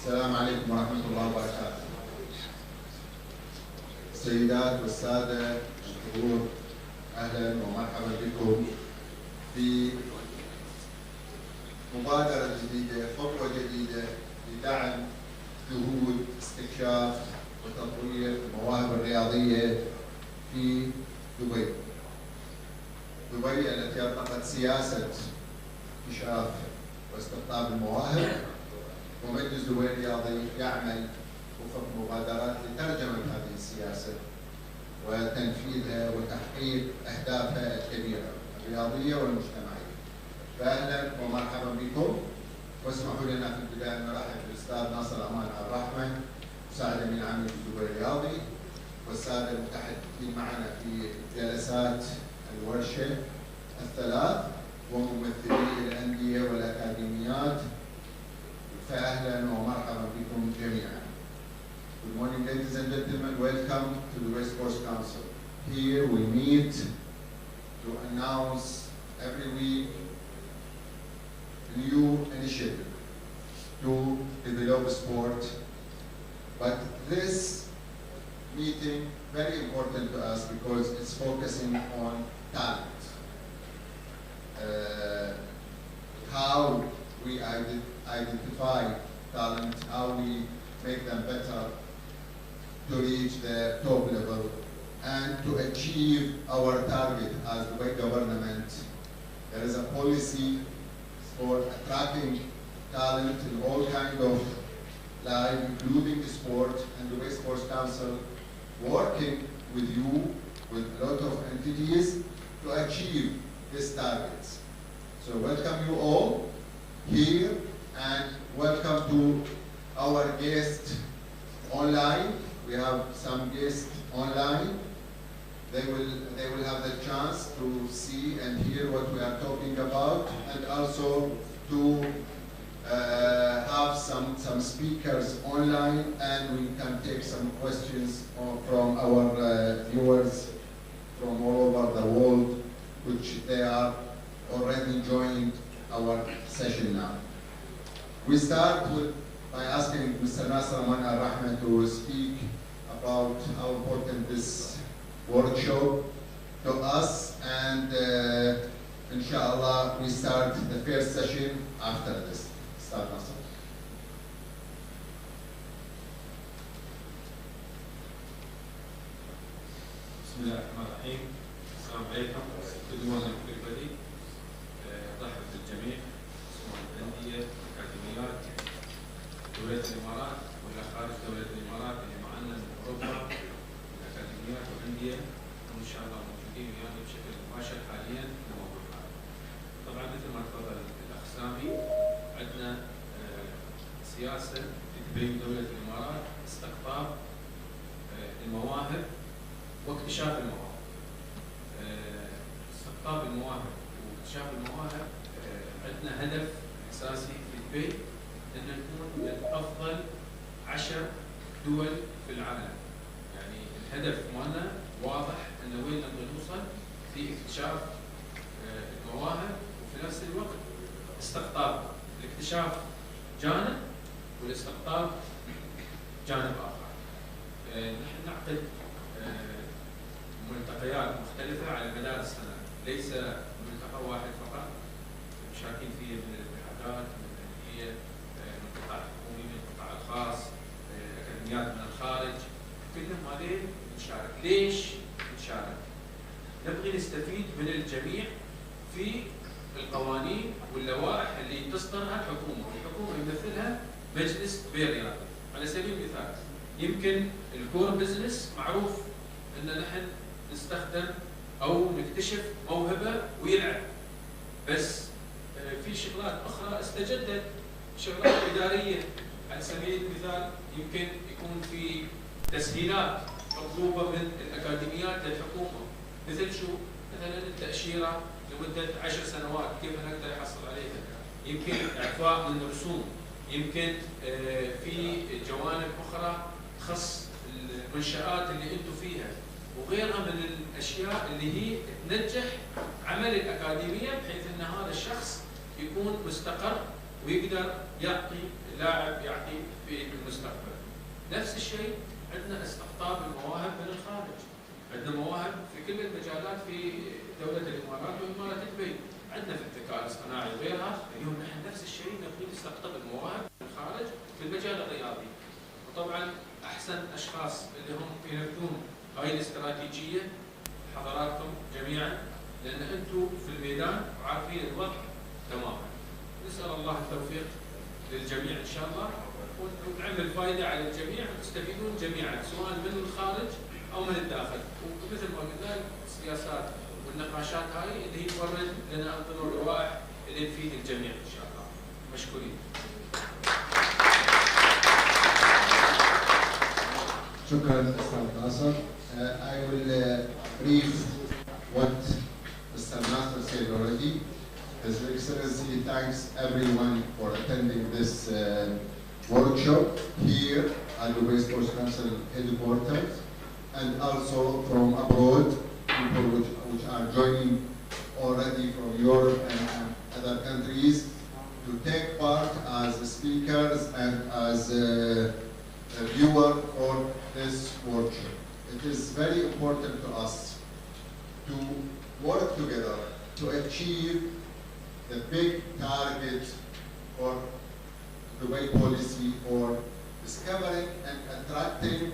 السلام عليكم ورحمة الله وبركاته. السيدات والسادة الحضور، أهلا ومرحبا بكم في مبادرة جديدة، خطوة جديدة لدعم جهود استكشاف وتطوير المواهب الرياضية في دبي. دبي التي أطلقت سياسة اكتشاف واستقطاب المواهب، ومجلس دبي الرياضي يعمل وفق مبادرات لترجمة هذه السياسة وتنفيذها وتحقيق أهدافها الكبيرة الرياضية والمجتمعية. فأهلا ومرحبا بكم، واسمحوا لنا في البداية أن نرحب بالأستاذ ناصر أمان الرحمة، مساعد أمين عام دبي الرياضي، والسادة المتحدثين معنا في جلسات الورشة الثلاث وممثلي الأندية والأكاديميات. فأهلا ومرحبا بكم جميعا. Good morning, ladies and gentlemen. Welcome to the West Coast Council. Here we meet to announce every week new initiative to develop sport. But this meeting very important to us because it's focusing on talent. How we identify talent, how we make them better to reach the top level and to achieve our target as the Dubai government. There is a policy for attracting talent in all kinds of life, including sport, and the Dubai Sports Council working with you, with a lot of entities to achieve these targets. So welcome you all here, and welcome to our guests online. We have some guests online. They will have the chance to see and hear what we are talking about, and also to have some speakers online, and we can take some questions from our viewers from all over the world, which they are already joining our session now. We start by asking Mr. Nasser Aman Al-Rahman to speak about how important this workshop to us, and inshallah we start the first session after this. Start, Nasser. بسم الله الرحمن الرحيم. السلام عليكم. Good morning everybody. أرحب بالجميع، سواء الأندية، الأكاديميات، دولة الإمارات ولا خارج دولة الإمارات اللي معنا من أوروبا، الأكاديميات والأندية، وإن شاء الله موجودين ويانا بشكل مباشر حاليا في الموضوع هذا. طبعا مثل ما تفضل الأخ سامي، عندنا سياسة تبين دولة الإمارات استقطاب المواهب واكتشاف المواهب. استقطاب المواهب واكتشاف المواهب عندنا هدف اساسي في دبي ان نكون من افضل 10 دول في العالم. يعني الهدف مالنا واضح انه وين نبغى نوصل في اكتشاف المواهب وفي نفس الوقت استقطاب. الاكتشاف جانب والاستقطاب جانب اخر. نحن نعقد ملتقيات مختلفة على مدار السنة، ليس ملتقى واحد فقط، مشاركين فيه من الاتحادات، من الأندية، من القطاع الحكومي، من القطاع الخاص، أكاديميات من الخارج، كلهم هذين نشارك. ليش نشارك؟ نبغي نستفيد من الجميع في القوانين واللوائح اللي تصدرها الحكومة، والحكومة يمثلها مجلس دبي الرياضي. على سبيل المثال، يمكن الكور بزنس معروف ان نحن نستخدم او نكتشف موهبه ويلعب، بس في شغلات اخرى استجدت، شغلات اداريه. على سبيل المثال يمكن يكون في تسهيلات مطلوبه من الاكاديميات للحكومه، مثل شو؟ مثلا التاشيره لمده 10 سنوات كيف نقدر نحصل عليها؟ يمكن اعفاء من الرسوم، يمكن في جوانب اخرى تخص المنشآت اللي انتم فيها، وغيرها من الاشياء اللي هي تنجح عمل الاكاديميه بحيث ان هذا الشخص يكون مستقر ويقدر يعطي لاعب يعطي في المستقبل. نفس الشيء عندنا استقطاب المواهب من الخارج. عندنا مواهب في كل المجالات في دولة الإمارات وإمارة دبي. عندنا في الذكاء الاصطناعي وغيرها. اليوم نحن نفس الشيء نبغي نستقطب المواهب من الخارج في المجال الرياضي. وطبعا أحسن أشخاص اللي هم ينفذون هاي الاستراتيجية حضراتكم جميعا، لأن أنتم في الميدان وعارفين الوضع تماما. نسأل الله التوفيق للجميع إن شاء الله، ونعمل فائدة على الجميع وتستفيدون جميعا سواء من الخارج أو من الداخل. ومثل ما قلنا السياسات والنقاشات هاي اللي هي تورد لنا أنظمة الروائح اللي تفيد الجميع إن شاء الله. مشكورين. شكرا أستاذ ناصر. I will brief what Mr. Nasser said already. His Excellency thanks everyone for attending this workshop here at the Dubai Sports Council headquarters, and also from abroad, people which are joining already from Europe and other countries to take part as speakers and as a viewer for this workshop. It is very important to us to work together to achieve the big target for Dubai policy for discovering and attracting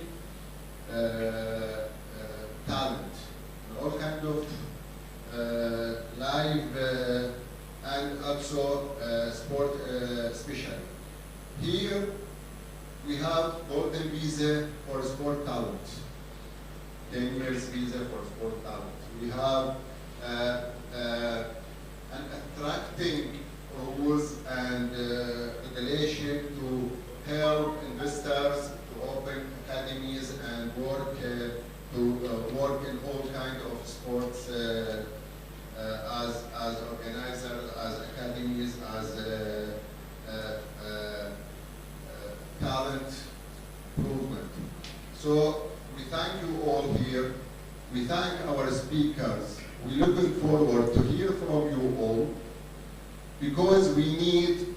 talent, all kind of live and also sport special. Here we have golden visa for sport talent, 10 years visa for sport talent. We have an attracting rules and regulation to help investors to open academies and work work in all kinds of sports as organizers, as academies, as talent improvement. So we thank you all here. We thank our speakers. We're looking forward to hear from you all, because we need,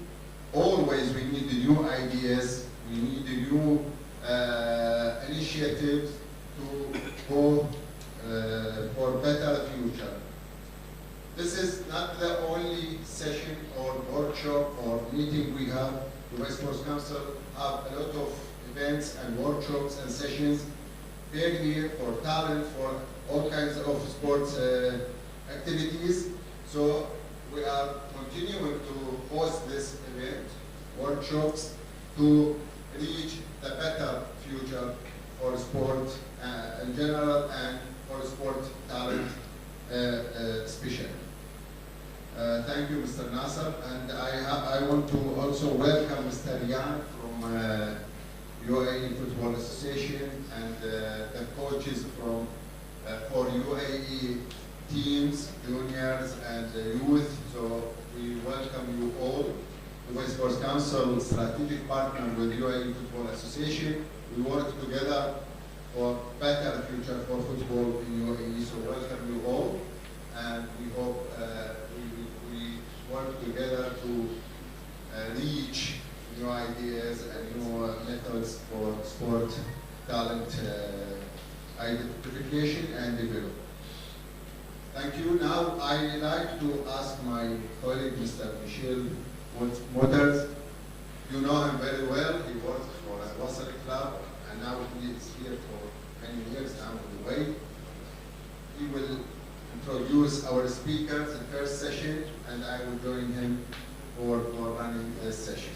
always we need new ideas, we need new initiatives to go for better future. This is not the only session or workshop or meeting we have. The West Coast Council have a lot of events and workshops and sessions here for talent, for all kinds of sports activities. So we are continuing to host this event, workshops, to reach the better future for sport in general and for sport talent especially. Thank you, Mr. Nasser, and I want to also welcome Mr. Riyad from UAE Football Association and the coaches from for UAE teams, juniors and youth. So we welcome you all. The West Coast Council, strategic partner with UAE Football Association. We work together for better future for football in UAE. So welcome you all, and we hope we work together to reach new ideas and new methods for sport talent identification and development. Thank you. Now I like to ask my colleague, Mr. Michel Motors. You know him very well. He works for a Wasser Club, and now he is here for many years now in Dubai. He will introduce our speakers in the first session, and I will join him for running this session.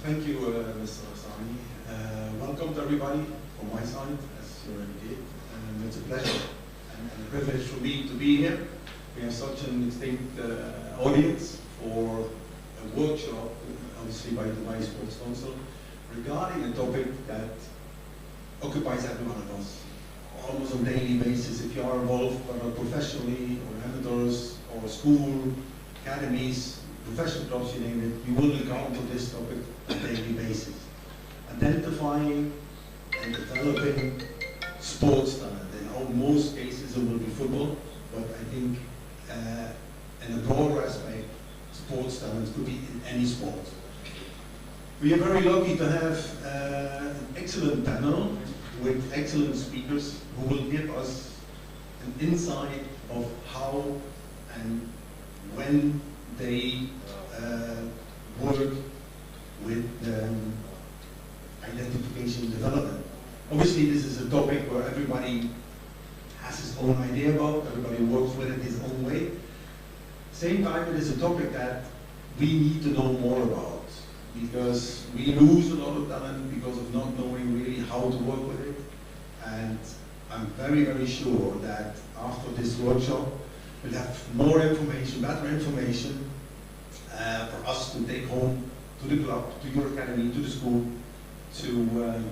Thank you, Mr. Sani. Welcome to everybody from my side, as you already did. It's a pleasure and a privilege for me to be here. We have such an distinct audience for a workshop, obviously by the Dubai Sports Council, regarding a topic that occupies every one of us almost on a daily basis. If you are involved, whether professionally or amateurs or school, academies, professional clubs, you name it, you will encounter this topic on a daily basis. identifying and developing sports talent. In most cases it will be football, but I think in a broader aspect, sports talent could be in any sport. We are very lucky to have an excellent panel with excellent speakers who will give us an insight of how and when they work with identification development. Obviously, this is a topic where everybody has his own idea about, everybody works with it his own way. Same time, it is a topic that we need to know more about, because we lose a lot of talent because of not knowing really how to work with it. And I'm very, very sure that after this workshop, we'll have more information, better information for us to take home to the club, to your academy, to the school, to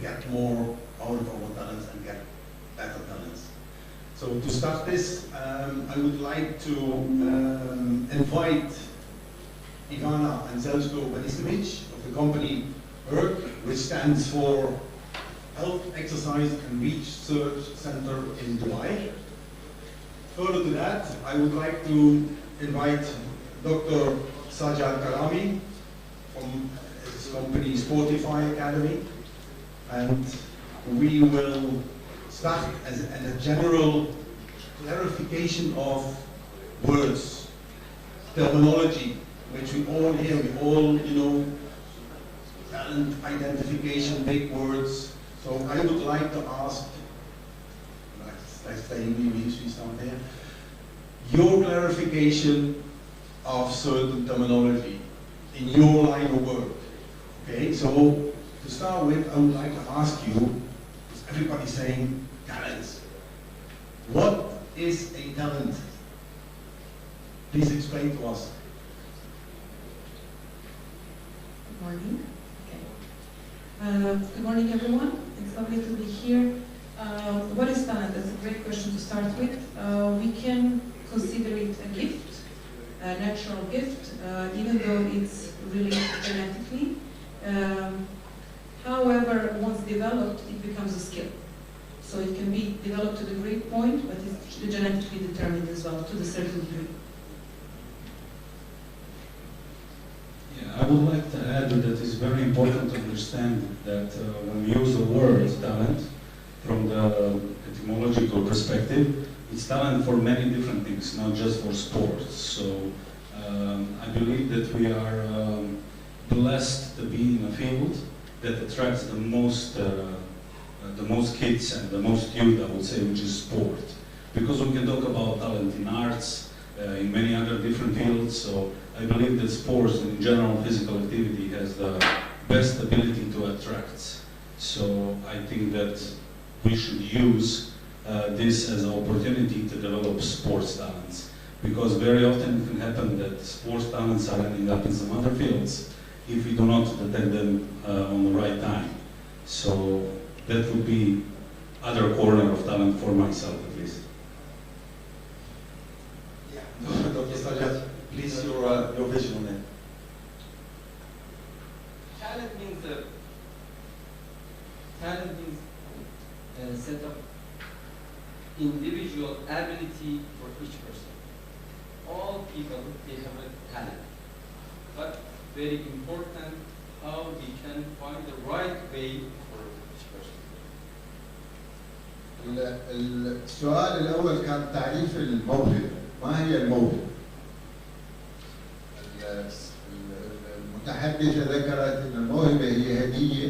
get more out of our talents and get better talents. So to start this, I would like to invite Ivana and ZELJKO BANICEVIC of the company HERC, which stands for Health, Exercise and Research Center in Dubai. Further to that, I would like to invite Dr. SAJAD KARAMI from his company Sportify Academy, and we will start as a general clarification of words, terminology, which we all hear, we all, talent identification, big words. So I would like to ask, your clarification of certain terminology in your line of work. Okay, so to start with, I would like to ask you, because everybody's saying talents. What is a talent? Please explain to us. Good morning. Okay. Good morning, everyone. It's lovely to be here. What is talent? That's a great question to start with. We can consider it a gift, a natural gift, even though it's really genetically. However, once developed, it becomes a skill. So it can be developed to the great point, but it's genetically determined as well, to a certain degree. Yeah, I would like to add that it's very important to understand that when we use the word talent, from the etymological perspective, it's talent for many different things, not just for sports. So I believe that we are blessed to be in a field that attracts the most kids and the most youth, I would say, which is sport. Because we can talk about talent in arts, in many other different fields. So I believe that sports and in general physical activity has the best ability to attract. So I think that we should use this as an opportunity to develop sports talents. Because very often it can happen that sports talents are ending up in some other fields if we do not detect them on the right time. So that would be other corner of talent for myself, at least. Yeah, Dr. Sajad, please your vision on that. Talent means a set of individual ability for each person. All people, they have a talent, but very important how we can find the right way for each person. السؤال الأول كان تعريف الموهبة، ما هي الموهبة؟ المتحدثة ذكرت أن الموهبة هي هدية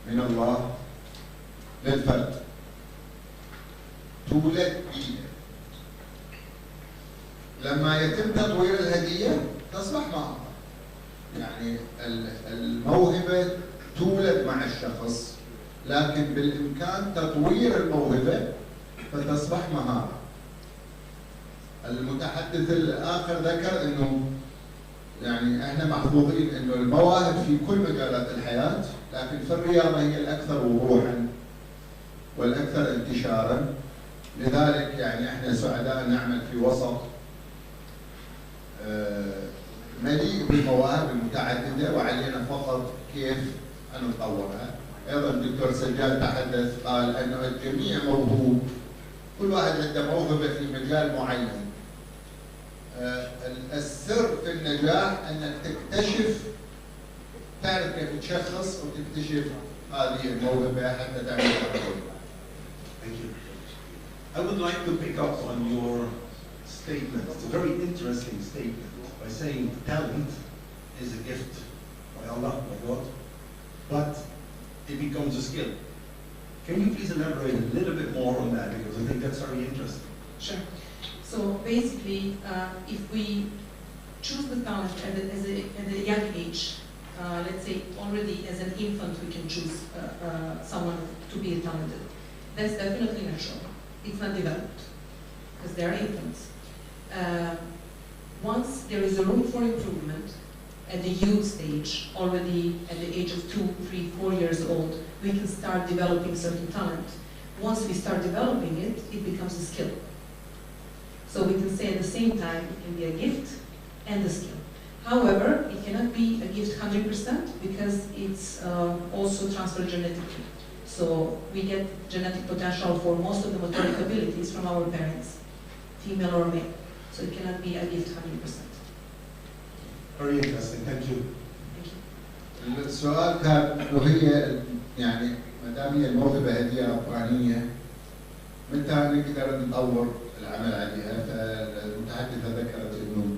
من الله للفرد تولد بيها. لما يتم تطوير الهدية تصبح معها. يعني الموهبة تولد مع الشخص، لكن بالإمكان تطوير الموهبة فتصبح مهارة. المتحدث الآخر ذكر إنه يعني احنا محظوظين إنه المواهب في كل مجالات الحياة، لكن في الرياضة هي الأكثر وضوحاً والأكثر انتشاراً. لذلك يعني احنا سعداء نعمل في وسط مليء بالمواهب المتعددة وعلينا فقط كيف أن نطورها. أيضا الدكتور سجاد تحدث قال أنه الجميع موهوب، كل واحد عنده موهبة في مجال معين. السر في النجاح أنك تكتشف، تعرف كيف تشخص وتكتشف هذه الموهبة حتى تعملها. Thank you. I would like to pick up on your statement. It's a very interesting statement by saying talent is a gift by Allah, by God, but it becomes a skill. Can you please elaborate a little bit more on that, because I think that's very interesting. Sure. So basically, if we choose the talent at a young age, let's say already as an infant we can choose someone to be talented. That's definitely natural. It's not developed because they are infants. Once there is a room for improvement at the youth stage, already at the age of 2, 3, 4 years old, we can start developing certain talent. Once we start developing it, it becomes a skill. So we can say at the same time it can be a gift and a skill. However, it cannot be a gift 100% because it's also transferred genetically. So we get genetic potential for most of the motoric abilities from our parents, female or male. So it cannot be a gift 100%. Very interesting. Thank you. Thank you. السؤال كان انه هي يعني ما دام هي الموهبه هديه ربانيه، متى نقدر نطور العمل عليها؟ فالمتحدثه ذكرت انه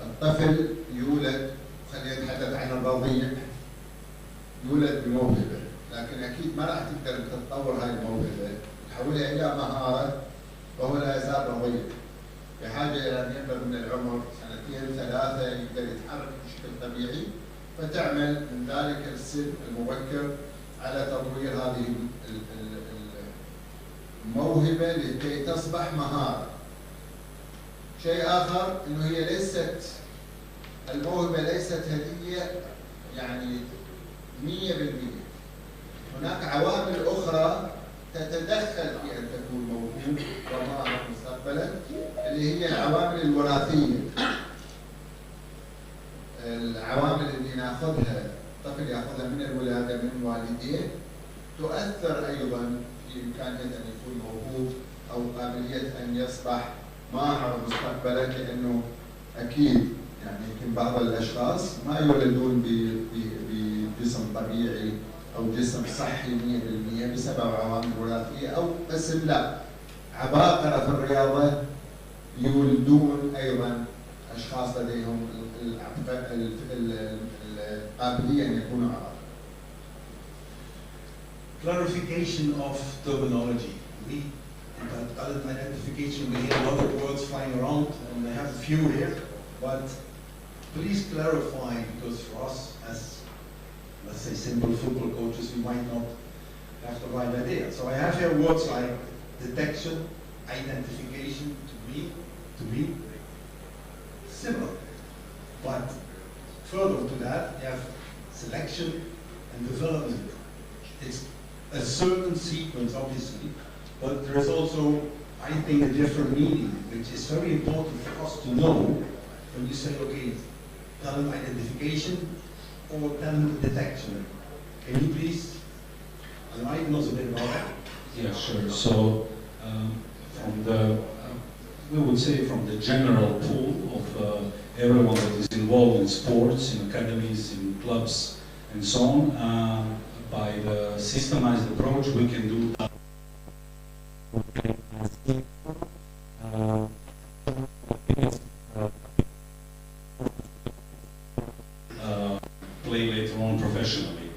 الطفل يولد، خلينا نتحدث عن الرضيع، يولد بموهبه، لكن اكيد ما راح تقدر تطور هاي الموهبه تحولها الى مهاره وهو لا يزال رضيع. بحاجه الى ان يبلغ من العمر 2 3 يقدر يتحرك بشكل طبيعي، فتعمل من ذلك السن المبكر على تطوير هذه الموهبه لكي تصبح مهاره. شيء اخر انه هي ليست، الموهبه ليست هديه يعني 100%. هناك عوامل اخرى تتدخل في ان تكون موهوب وماهر مستقبلا، اللي هي العوامل الوراثيه. العوامل اللي ناخذها الطفل ياخذها من الولاده من والديه تؤثر ايضا في امكانيه ان يكون موهوب او قابليه ان يصبح ماهر مستقبلا، لانه اكيد يعني يمكن بعض الاشخاص ما يولدون بجسم طبيعي او جسم صحي 100% بسبب عوامل وراثيه، او قسم لا، عباقره في الرياضه يولدون ايضا اشخاص لديهم القابليه ان يكونوا عباقره. Clarification of terminology. We, in talent identification, we hear a lot of words flying around, and I have a few here, but please clarify, because for us as, let's say, simple football coaches, we might not have the right idea. So I have here words like detection, identification, to me, similar. But further to that, you have selection and development. It's a certain sequence, obviously, but there is also, I think, a different meaning, which is very important for us to know when you say, okay, talent identification or talent detection. Can you please enlighten us a bit about that? Yeah, sure. So, from the, we would say from the general pool of everyone that is involved in sports, in academies, in clubs, and so on, by the systemized approach, we can do that. Play later on professionally.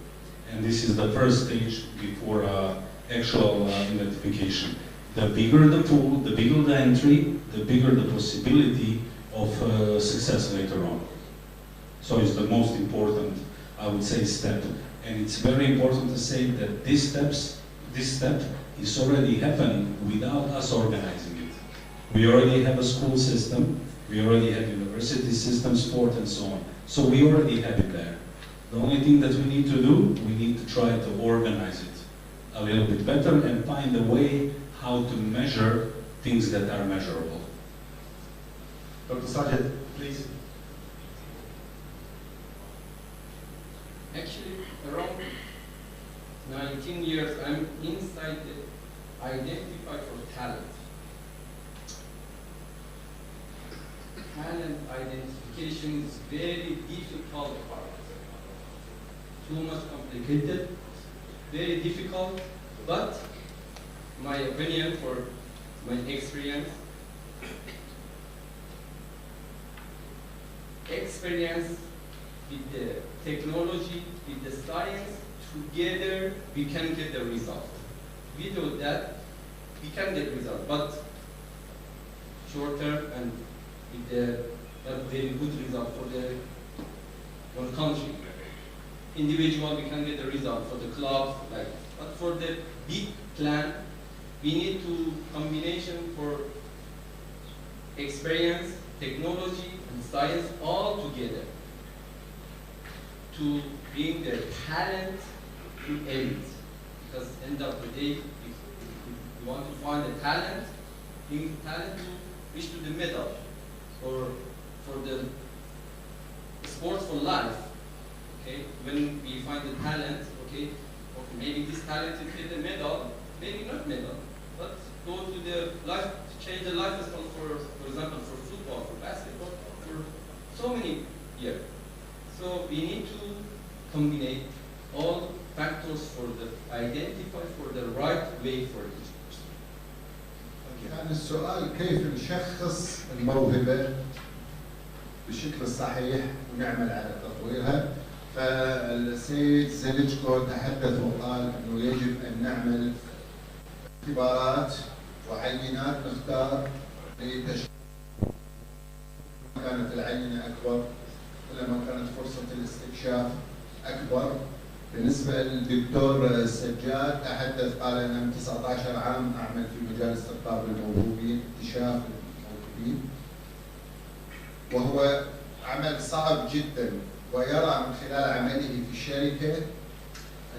And this is the first stage before actual identification. The bigger the pool, the bigger the entry, the bigger the possibility of success later on. So it's the most important, I would say, step. And it's very important to say that this step is already happening without us organizing it. We already have a school system, we already have university system, sport, and so on. So we already have it there. The only thing that we need to do, we need to try to organize it a little bit better and find a way how to measure things that are measurable. Dr. Sajad, please. Actually, around 19 years, I'm inside the identify for talent. Talent identification is very difficult part. Too much complicated, very difficult, but my opinion for my experience with the technology, with the science, together we can get the result. Without that, we can get result, but short term and with the very good result for the one country. Individual, we can get the result for the club, like, but for the big plan, we need to combination for experience, technology, and science all together to bring the talent to elite. Because end of the day, if we want to find the talent, bring talent to reach to the medal, or for the sport for life. Okay, when we find the talent, okay, maybe this talent will get the medal, maybe not medal, but go to the life, change the lifestyle for example, for football, for basketball, for so many years. So we need to combine all factors for the identify for the right way for each person. كان السؤال كيف نشخص الموهبة بالشكل الصحيح ونعمل على تطويرها. فالسيد زيلجكو تحدث وقال انه يجب ان نعمل اختبارات وعينات نختار لتشخيص. كانت العينة اكبر كلما كانت فرصة الاستكشاف اكبر. بالنسبة للدكتور سجاد تحدث قال انا من 19 عام اعمل في مجال استقطاب الموهوبين، اكتشاف الموهوبين، وهو عمل صعب جدا، ويرى من خلال عمله في الشركة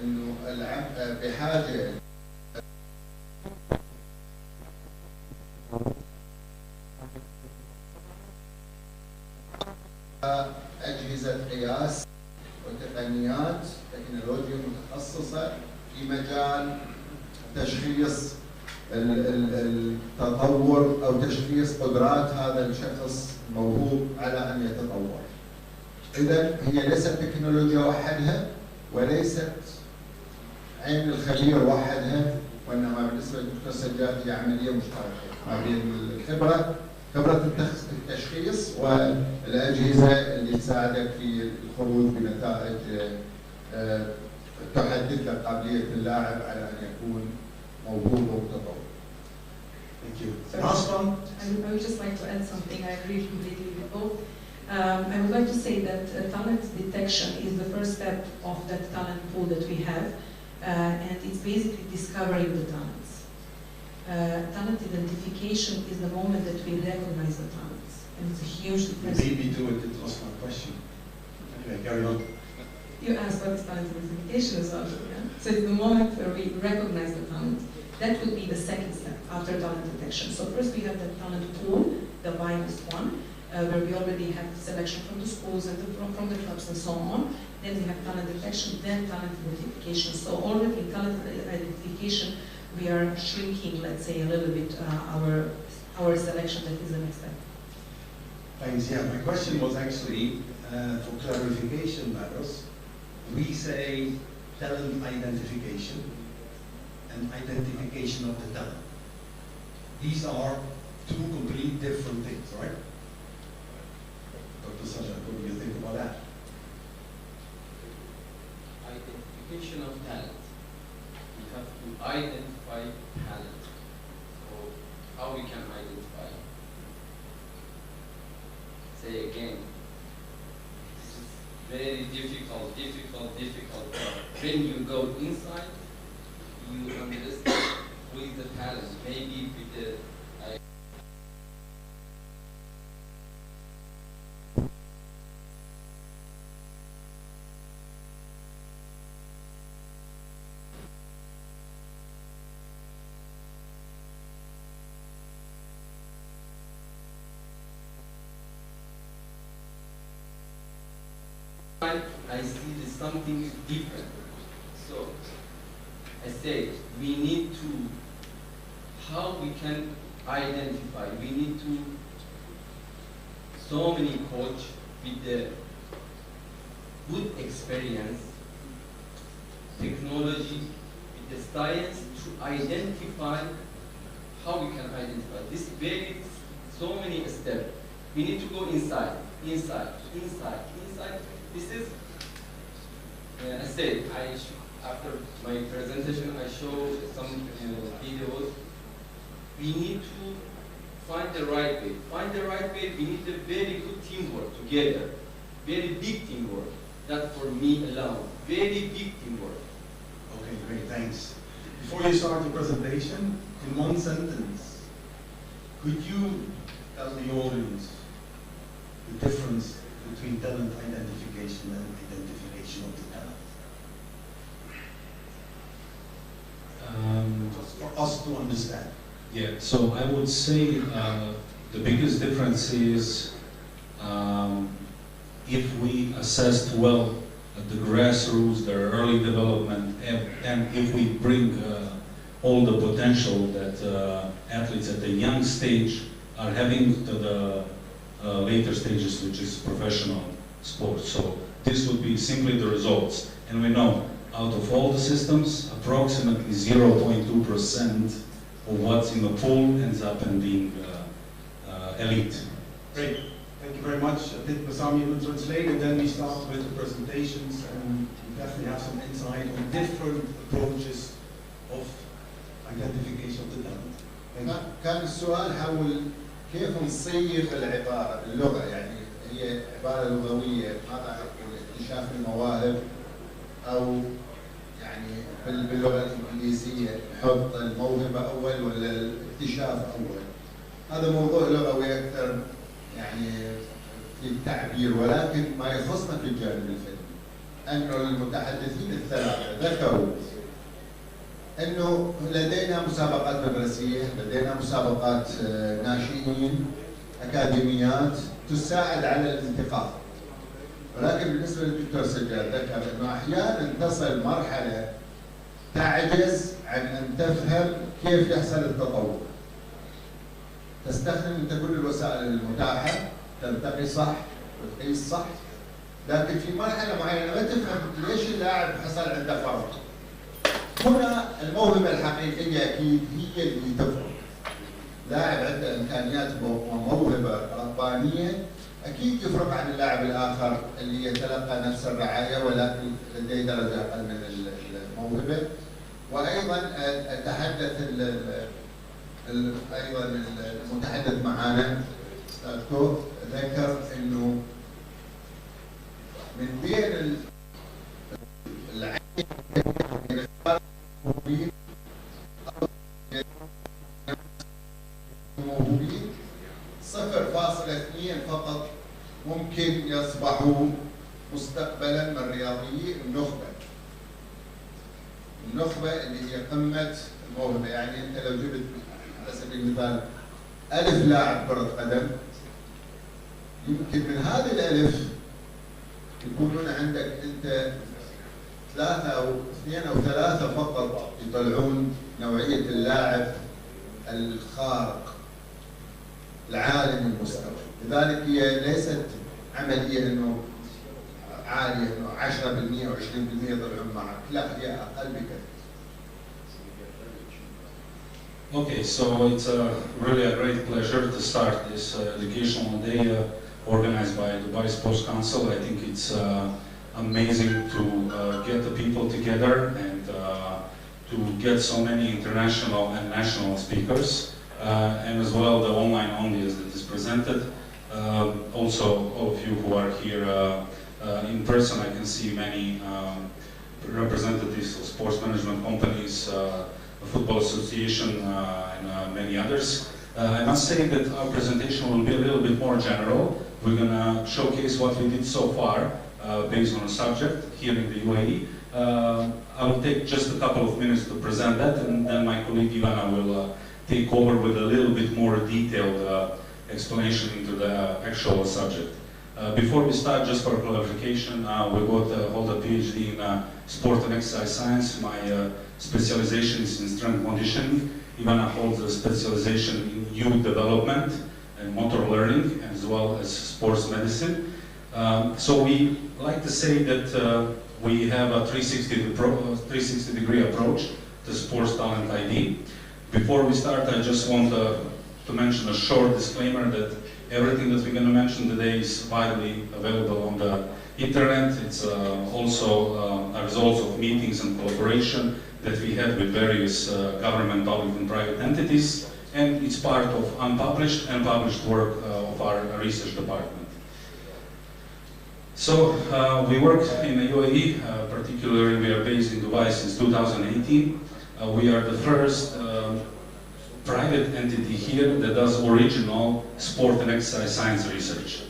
انه بحاجة أجهزة قياس وتقنيات تكنولوجيا متخصصة في مجال تشخيص التطور أو تشخيص قدرات هذا الشخص موهوب على أن يتطور. إذا هي ليست تكنولوجيا وحدها وليست عين الخبير وحدها، وإنما بالنسبة للدكتور سجاد هي عملية مشتركة ما بين خبرة التشخيص والأجهزة اللي تساعدك في الخروج بنتائج تحدد لك قابلية اللاعب على أن يكون موهوب ومتطور. Thank you. Last one. I would just like to add something. I agree completely with both. I would like to say that talent detection is the first step of that talent pool that we have, and it's basically discovering the talents. Talent identification is the moment that we recognize the talents, and it's a huge difference. You beat me to it. It was my question. Okay, carry on. You asked what is talent identification as well, yeah? So it's the moment where we recognize the talent. That would be the second step after talent detection. So first we have the talent pool, the widest one, where we already have selection from the schools and from the clubs and so on. Then we have talent detection, then talent identification. So already in talent identification, we are shrinking, let's say, a little bit our selection. That is the next step. Thanks. Yeah, my question was actually for clarification matters. We say talent identification and identification of the talent. These are two completely different things, right? Dr. SAJAD, what do you think about that? Identification of talent. We have to identify talent. So how we can identify? Say again. This is very difficult. When you go inside, you understand who is the talent. Maybe with the I see there's something different. So I say we need to, how we can identify, we need to, so many coach with the good experience, technology, with the science to identify how we can identify. This very, so many steps. We need to go inside, inside, inside, inside. This is, I said, after my presentation, I show some videos. We need to find the right way. Find the right way, we need a very good teamwork together. Very big teamwork. Not for me alone. Very big teamwork. Okay, great, thanks. Before you start the presentation, in one sentence, could you tell the audience the difference between talent identification and identification of the talent? Just for us to understand. Yeah, so I would say the biggest difference is if we assessed well the grassroots, their early development, and if we bring all the potential that athletes at the young stage are having to the later stages, which is professional sports. So this would be simply the results. And we know out of all the systems, approximately 0.2% of what's in the pool ends up in being elite. Great. Thank you very much. I think Basami will translate, and then we start with the presentations, and we definitely have some insight on different approaches of identification of the talent. كان السؤال حول كيف نصيغ العبارة اللغة، يعني هي عبارة لغوية، ماذا نقول اكتشاف المواهب، أو يعني باللغة الإنجليزية نحط الموهبة أول ولا الاكتشاف أول؟ هذا موضوع لغوي أكثر يعني في التعبير، ولكن ما يخصنا في الجانب الفني أنه المتحدثين الثلاثة ذكروا أنه لدينا مسابقات مدرسية، لدينا مسابقات ناشئين، أكاديميات تساعد على الانتقاء. ولكن بالنسبة للدكتور سجاد ذكر أنه أحيانا تصل مرحلة تعجز عن أن تفهم كيف يحصل التطور. تستخدم أنت كل الوسائل المتاحة، تلتقي صح وتقيس صح، لكن في مرحلة معينة ما تفهم ليش اللاعب حصل عنده فرق. هنا الموهبة الحقيقية أكيد هي اللي تفرق. لاعب عنده إمكانيات وموهبة ربانية أكيد يفرق عن اللاعب الآخر اللي يتلقى نفس الرعاية ولكن لديه درجة أقل من الموهبة. وأيضا تحدث أيضا المتحدث معنا أستاذ كورت ذكر إنه من بين الموهوبين 0.2 فقط ممكن يصبحوا مستقبلا من رياضيي النخبة. النخبة اللي هي قمة الموهبة، يعني أنت لو جبت على سبيل المثال 1000 لاعب كرة قدم، يمكن من هذه ال1000 يكونون عندك أنت 3 أو 2 أو 3 فقط يطلعون نوعية اللاعب الخارق العالي المستوى. لذلك هي ليست عملية انه عالية انه 10% او 20% يطلعون معك، لا هي اقل بكثير. Okay, so it's really a great pleasure to start this educational day organized by Dubai Sports Council. I think it's amazing to get the people together and to get so many international and national speakers, and as well the online audience that is presented. Also, all of you who are here in person, I can see many representatives of sports management companies, the Football Association, and many others. I must say that our presentation will be a little bit more general. We're going to showcase what we did so far based on a subject here in the UAE. I will take just a couple of minutes to present that, and then my colleague Ivana will take over with a little bit more detailed explanation into the actual subject. Before we start, just for clarification, we both hold a PhD in sport and exercise science. My specialization is in strength conditioning. Ivana holds a specialization in youth development and motor learning, as well as sports medicine. So we like to say that we have a 360 degree approach to sports talent ID. Before we start, I just want to mention a short disclaimer that everything that we're going to mention today is widely available on the internet. It's also a result of meetings and collaboration that we had with various government, public and private entities, and it's part of unpublished and published work of our research department. So we work in the UAE, particularly we are based in Dubai since 2018. We are the first private entity here that does original sport and exercise science research.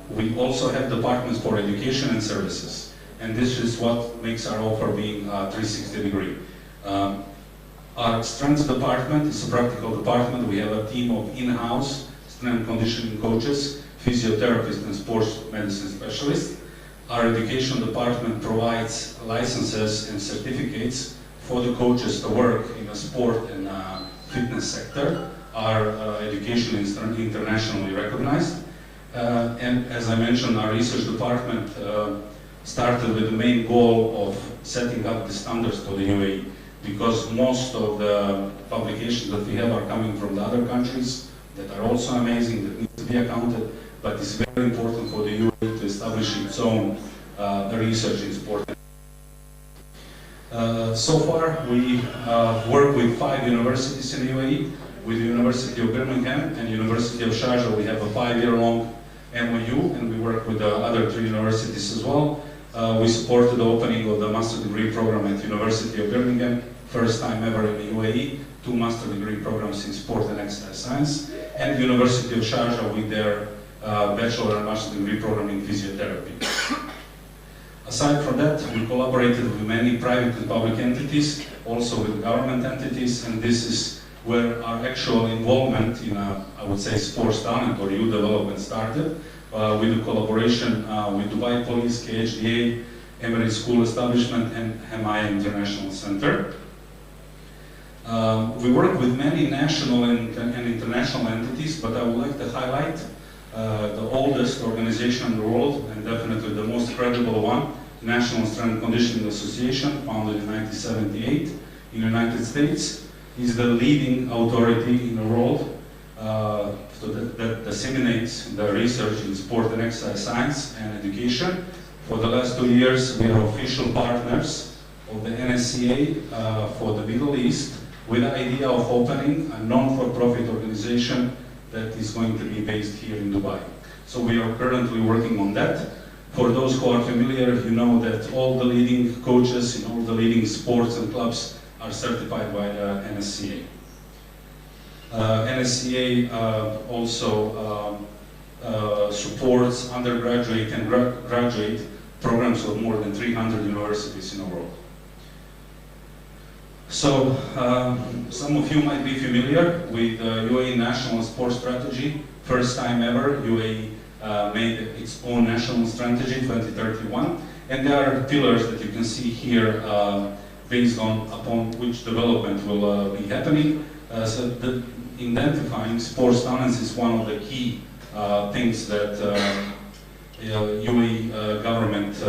We also have departments for education and services, and this is what makes our offer being 360 degree. Our strength department is a practical department. We have a team of in-house strength conditioning coaches, physiotherapists and sports medicine specialists. Our education department provides licenses and certificates for the coaches to work in the sport and fitness sector. Our education is internationally recognized. And as I mentioned, our research department started with the main goal of setting up the standards for the UAE, because most of the publications that we have are coming from the other countries that are also amazing, that need to be accounted, but it's very important for the UAE to establish its own research in sport. So far, we work with 5 universities in the UAE. With the University of Birmingham and University of Sharjah, we have a 5-year-long MOU, and we work with the other 3 universities as well. We supported the opening of the master degree program at University of Birmingham, first time ever in the UAE, 2 master degree programs in sport and exercise science, and University of Sharjah with their bachelor and master degree program in physiotherapy. Aside from that, we collaborated with many private and public entities, also with government entities, and this is where our actual involvement in, I would say, sports talent or youth development started, with the collaboration with Dubai Police, KHDA, Emirates School Establishment, and Hamaya International Center. We work with many national and international entities, but I would like to highlight the oldest organization in the world, and definitely the most credible one, National Strength Conditioning Association, founded in 1978 in the United States, is the leading authority in the world that disseminates the research in sport and exercise science and education. For the last 2 years, we are official partners of the NSCA for the Middle East, with the idea of opening a non-for-profit organization that is going to be based here in Dubai. So we are currently working on that. For those who are familiar, you know that all the leading coaches in all the leading sports and clubs are certified by the NSCA. NSCA also supports undergraduate and graduate programs of more than 300 universities in the world. So, some of you might be familiar with the UAE National Sports Strategy. First time ever, UAE made its own national strategy, 2031. And there are pillars that you can see here based upon which development will be happening. So identifying sports talents is one of the key things that UAE government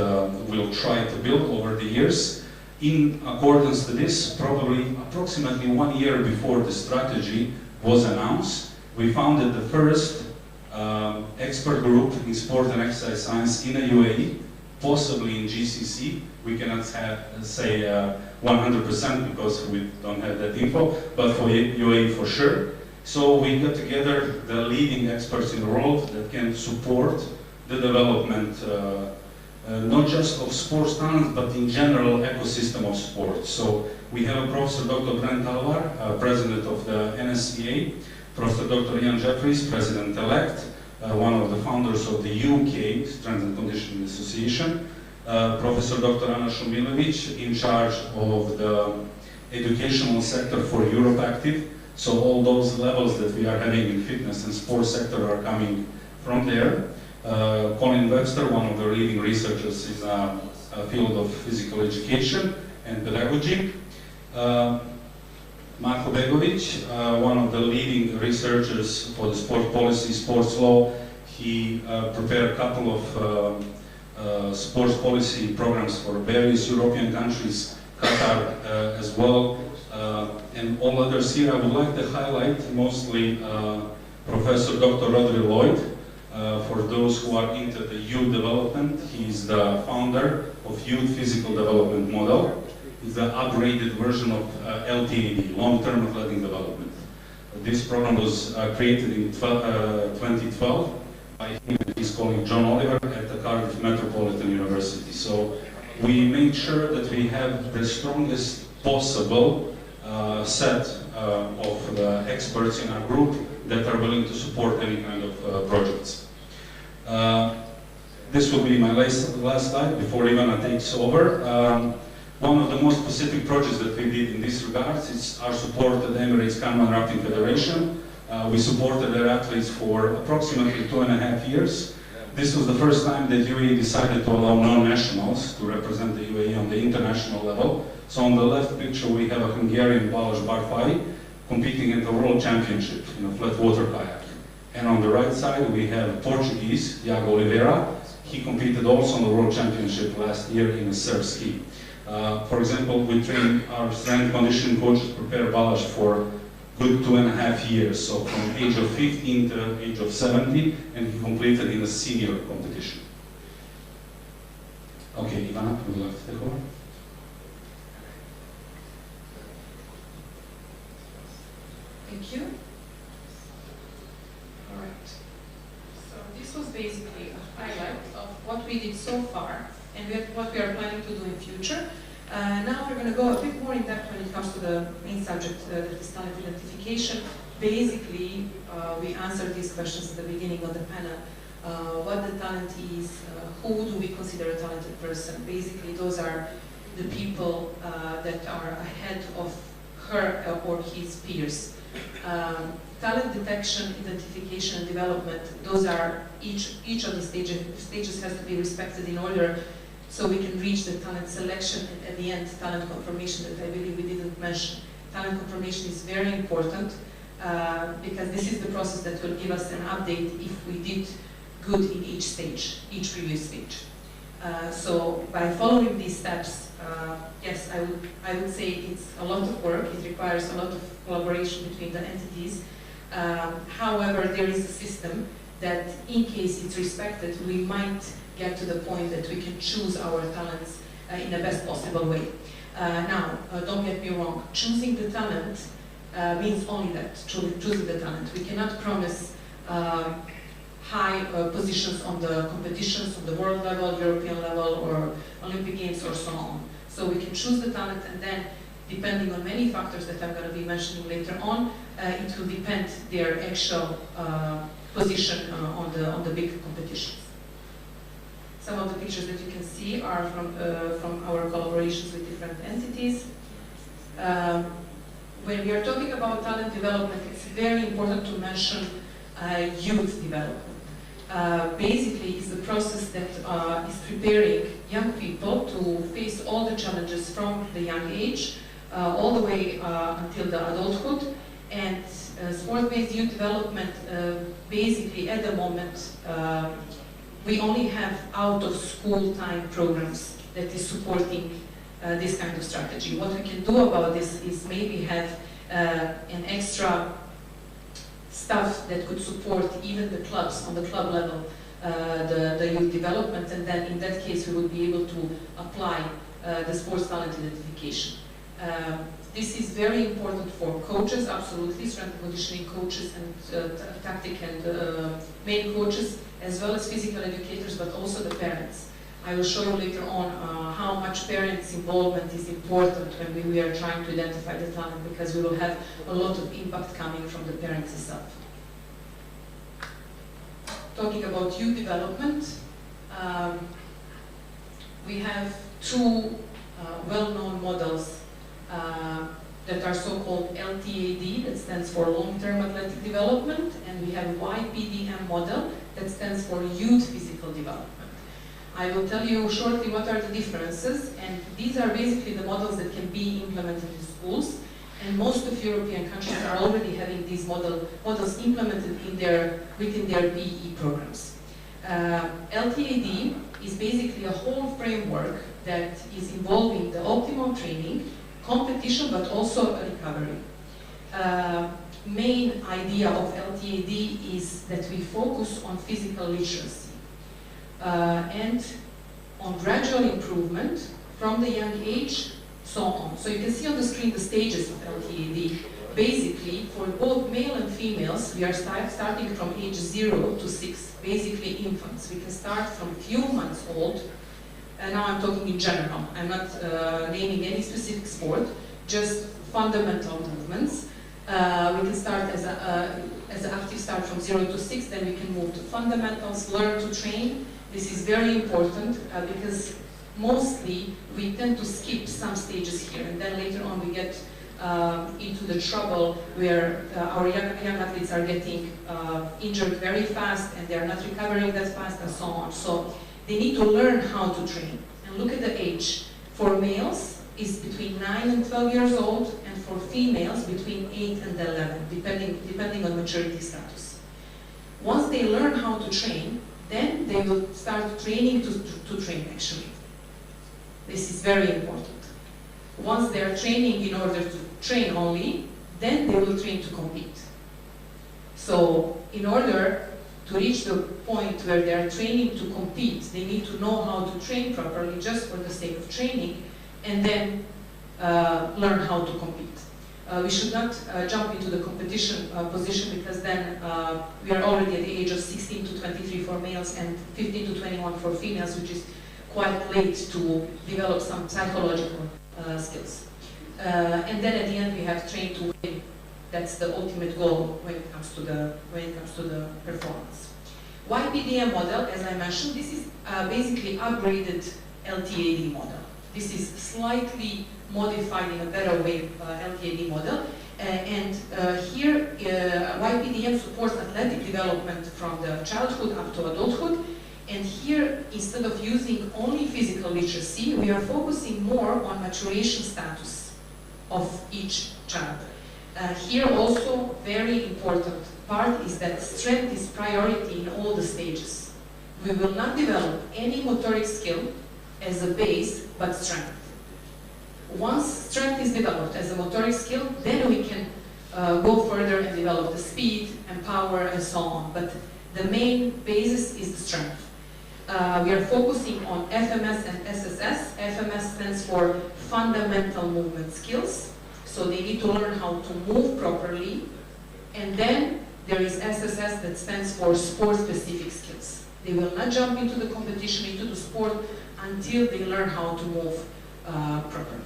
will try to build over the years. In accordance to this, probably approximately 1 year before the strategy was announced, we founded the first expert group in sport and exercise science in the UAE, possibly in GCC. We cannot say 100% because we don't have that info, but for UAE for sure. So we got together the leading experts in the world that can support the development not just of sports talents, but in general ecosystem of sports. So we have Professor Dr. Brent Alvar, President of the NSCA, Professor Dr. Ian Jeffries, President-elect, one of the founders of the UK Strength and Conditioning Association, Professor Dr. Anna Shumilovic, in charge of the educational sector for Europe Active. So all those levels that we are having in fitness and sports sector are coming from there. Colin Webster, one of the leading researchers in the field of physical education and pedagogy. Marko Begovic, one of the leading researchers for the sport policy, sports law. He prepared a couple of sports policy programs for various European countries, Qatar as well, and all others here. I would like to highlight mostly Professor Dr. Rodri Lloyd. For those who are into the youth development, he's the founder of Youth Physical Development Model. It's the upgraded version of LTAD, Long-Term Athletic Development. This program was created in 2012 by him and his colleague John Oliver at the Cardiff Metropolitan University. So we made sure that we have the strongest possible set of the experts in our group that are willing to support any kind of projects. This will be my last slide before Ivana takes over. One of the most specific projects that we did in this regard is our support at the Emirates Canoe and Rafting Federation. We supported their athletes for approximately 2.5 years. This was the first time that UAE decided to allow non-nationals to represent the UAE on the international level. So on the left picture we have a Hungarian Balázs Barfai competing in the World Championship in a flat water kayak. And on the right side we have a Portuguese, Iago Oliveira. He competed also on the World Championship last year in a surf ski. For example, we trained our strength and conditioning coaches prepare Balázs for good 2.5 years, so from age of 15 to age of 70, and he completed in a senior competition. Okay, Ivana, would you like to take over? Thank you. All right. So this was basically a highlight of what we did so far and what we are planning to do in future. Now we're going to go a bit more in depth when it comes to the main subject, that is talent identification. Basically, we answered these questions at the beginning of the panel. What the talent is, who do we consider a talented person? Basically, those are the people that are ahead of her or his peers. Talent detection, identification, and development, those are each of the stages has to be respected in order so we can reach the talent selection and at the end talent confirmation that I believe we didn't mention. Talent confirmation is very important because this is the process that will give us an update if we did good in each stage, each previous stage. So by following these steps, yes, I would say it's a lot of work. It requires a lot of collaboration between the entities. However, there is a system that in case it's respected, we might get to the point that we can choose our talents in the best possible way. Now, don't get me wrong, choosing the talent means only that, choosing the talent. We cannot promise high positions on the competitions on the world level, European level, or Olympic Games or so on. So we can choose the talent and then, depending on many factors that I'm going to be mentioning later on, it will depend their actual position on the big competitions. Some of the pictures that you can see are from our collaborations with different entities. When we are talking about talent development, it's very important to mention youth development. Basically, it's the process that is preparing young people to face all the challenges from the young age all the way until the adulthood. And sport-based youth development, basically at the moment, we only have out-of-school time programs that is supporting this kind of strategy. What we can do about this is maybe have an extra stuff that could support even the clubs on the club level, the youth development, and then in that case we would be able to apply the sports talent identification. This is very important for coaches, absolutely, strength and conditioning coaches and tactic and main coaches, as well as physical educators, but also the parents. I will show you later on how much parents' involvement is important when we are trying to identify the talent, because we will have a lot of impact coming from the parents itself. Talking about youth development, we have two well-known models that are so-called LTAD, that stands for Long-Term Athletic Development, and we have YPDM model, that stands for Youth Physical Development. I will tell you shortly what are the differences, and these are basically the models that can be implemented in schools, and most of European countries are already having these models implemented within their PE programs. LTAD is basically a whole framework that is involving the optimal training, competition, but also recovery. Main idea of LTAD is that we focus on physical literacy and on gradual improvement from the young age, so on. So you can see on the screen the stages of LTAD. Basically, for both male and females, we are starting from age 0 to 6, basically infants. We can start from few months old, and now I'm talking in general. I'm not naming any specific sport, just fundamental movements. We can start as an active start from 0 to 6, then we can move to fundamentals, learn to train. This is very important because mostly we tend to skip some stages here, and then later on we get into the trouble where our young athletes are getting injured very fast and they are not recovering that fast and so on. So they need to learn how to train. And look at the age. For males, it's between 9 and 12 years old, and for females, between 8 and 11, depending on maturity status. Once they learn how to train, then they will start training to train, actually. This is very important. Once they are training in order to train only, then they will train to compete. So in order to reach the point where they are training to compete, they need to know how to train properly just for the sake of training, and then learn how to compete. We should not jump into the competition position, because then we are already at the age of 16 to 23 for males and 15 to 21 for females, which is quite late to develop some psychological skills. And then at the end we have trained to win. That's the ultimate goal when it comes to the performance. YPDM model, as I mentioned, this is basically upgraded LTAD model. This is slightly modified in a better way LTAD model. Here YPDM supports athletic development from the childhood up to adulthood. And here, instead of using only physical literacy, we are focusing more on maturation status of each child. Here also, very important part is that strength is priority in all the stages. We will not develop any motoric skill as a base, but strength. Once strength is developed as a motoric skill, then we can go further and develop the speed and power and so on. But the main basis is the strength. We are focusing on FMS and SSS. FMS stands for fundamental movement skills. So they need to learn how to move properly. And then there is SSS that stands for sport-specific skills. They will not jump into the competition, into the sport, until they learn how to move properly.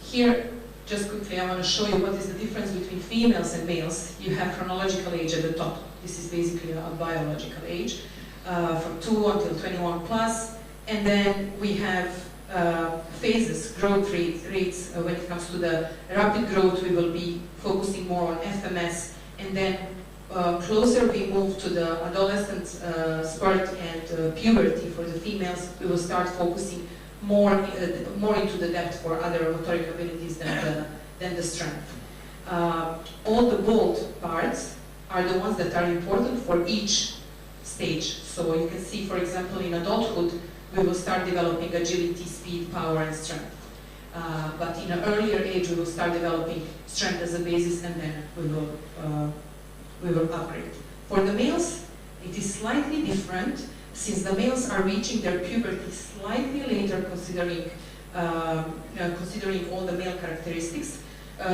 Here, just quickly, I want to show you what is the difference between females and males. You have chronological age at the top. This is basically a biological age, from 2 until 21 plus. And then we have phases, growth rates. When it comes to the rapid growth, we will be focusing more on FMS. And then closer we move to the adolescent spurt and puberty for the females, we will start focusing more into the depth for other motoric abilities than the strength. All the bold parts are the ones that are important for each stage. So you can see, for example, in adulthood, we will start developing agility, speed, power, and strength. But in an earlier age, we will start developing strength as a basis, and then we will upgrade. For the males, it is slightly different, since the males are reaching their puberty slightly later, considering all the male characteristics.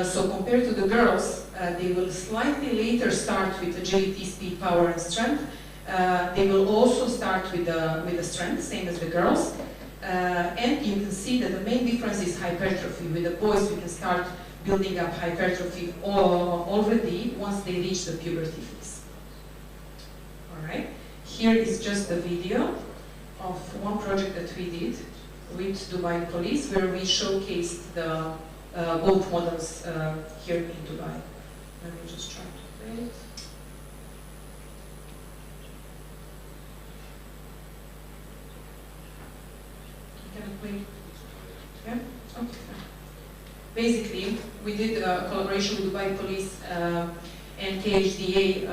So compared to the girls, they will slightly later start with agility, speed, power, and strength. They will also start with the strength, same as the girls. And you can see that the main difference is hypertrophy. With the boys, we can start building up hypertrophy already once they reach the puberty phase. All right. Here is just a video of one project that we did with Dubai Police, where we showcased the both models here in Dubai. Let me just try to play it. Wait. Yeah? Okay. Basically, we did a collaboration with Dubai Police and KHDA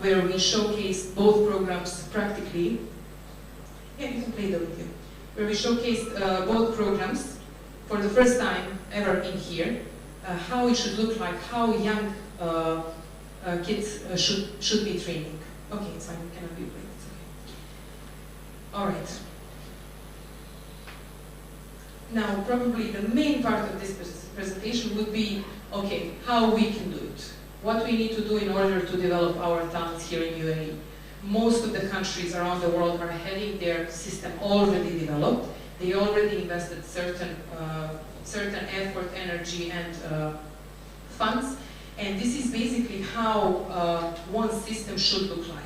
where we showcased both programs practically. Yeah, you can play the video. Where we showcased both programs for the first time ever in here, how it should look like, how young kids should be training. Okay, it's fine, we cannot be played, it's okay. All right. Now, probably the main part of this presentation would be, okay, how we can do it. What we need to do in order to develop our talents here in UAE. Most of the countries around the world are having their system already developed. They already invested certain effort, energy, and funds. And this is basically how one system should look like.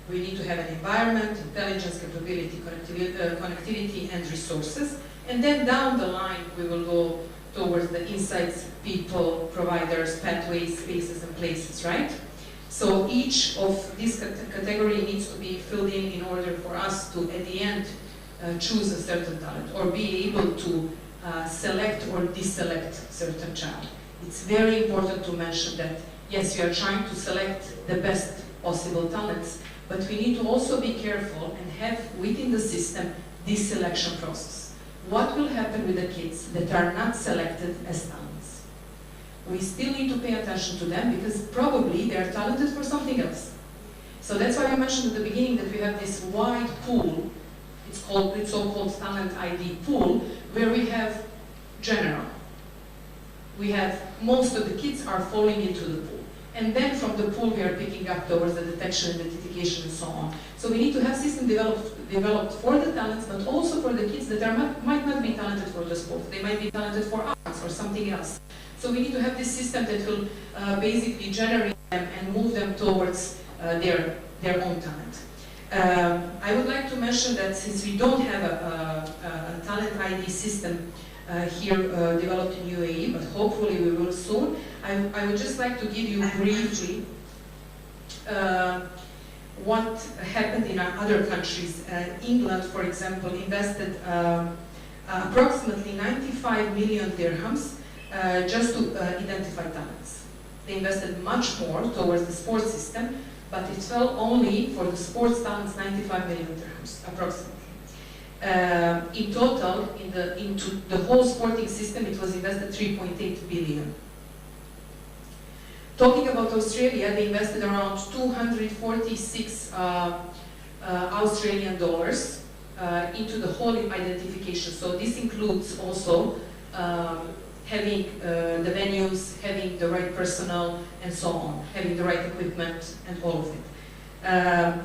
We need to have an environment, intelligence, capability, connectivity, and resources. And then down the line, we will go towards the insights, people, providers, pathways, spaces, and places, right? So each of these category needs to be filled in order for us to, at the end, choose a certain talent or be able to select or deselect certain child. It's very important to mention that, yes, we are trying to select the best possible talents, but we need to also be careful and have within the system this selection process. What will happen with the kids that are not selected as talents? We still need to pay attention to them because probably they are talented for something else. So that's why I mentioned at the beginning that we have this wide pool. It's so-called talent ID pool, where we have general. We have most of the kids are falling into the pool. And then from the pool we are picking up towards the detection, identification, and so on. So we need to have system developed for the talents, but also for the kids that might not be talented for the sport. They might be talented for arts or something else. So we need to have this system that will basically generate them and move them towards their own talent. I would like to mention that since we don't have a talent ID system here developed in UAE, but hopefully we will soon, I would just like to give you briefly what happened in our other countries. England, for example, invested approximately 95 million dirhams just to identify talents. They invested much more towards the sports system, but it fell only for the sports talents 95 million dirhams, approximately. In total, into the whole sporting system, it was invested 3.8 billion. Talking about Australia, they invested around 246 Australian dollars into the whole identification. So this includes also having the venues, having the right personnel, and so on, having the right equipment, and all of it.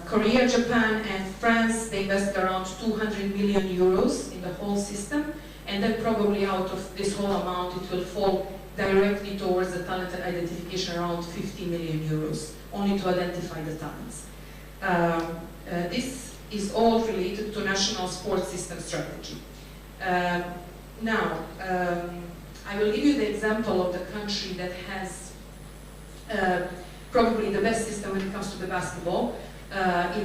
Korea, Japan, and France, they invested around 200 million euros in the whole system, and then probably out of this whole amount, it will fall directly towards the talent identification, around 50 million euros, only to identify the talents. This is all related to national sports system strategy. Now, I will give you the example of the country that has probably the best system when it comes to the basketball,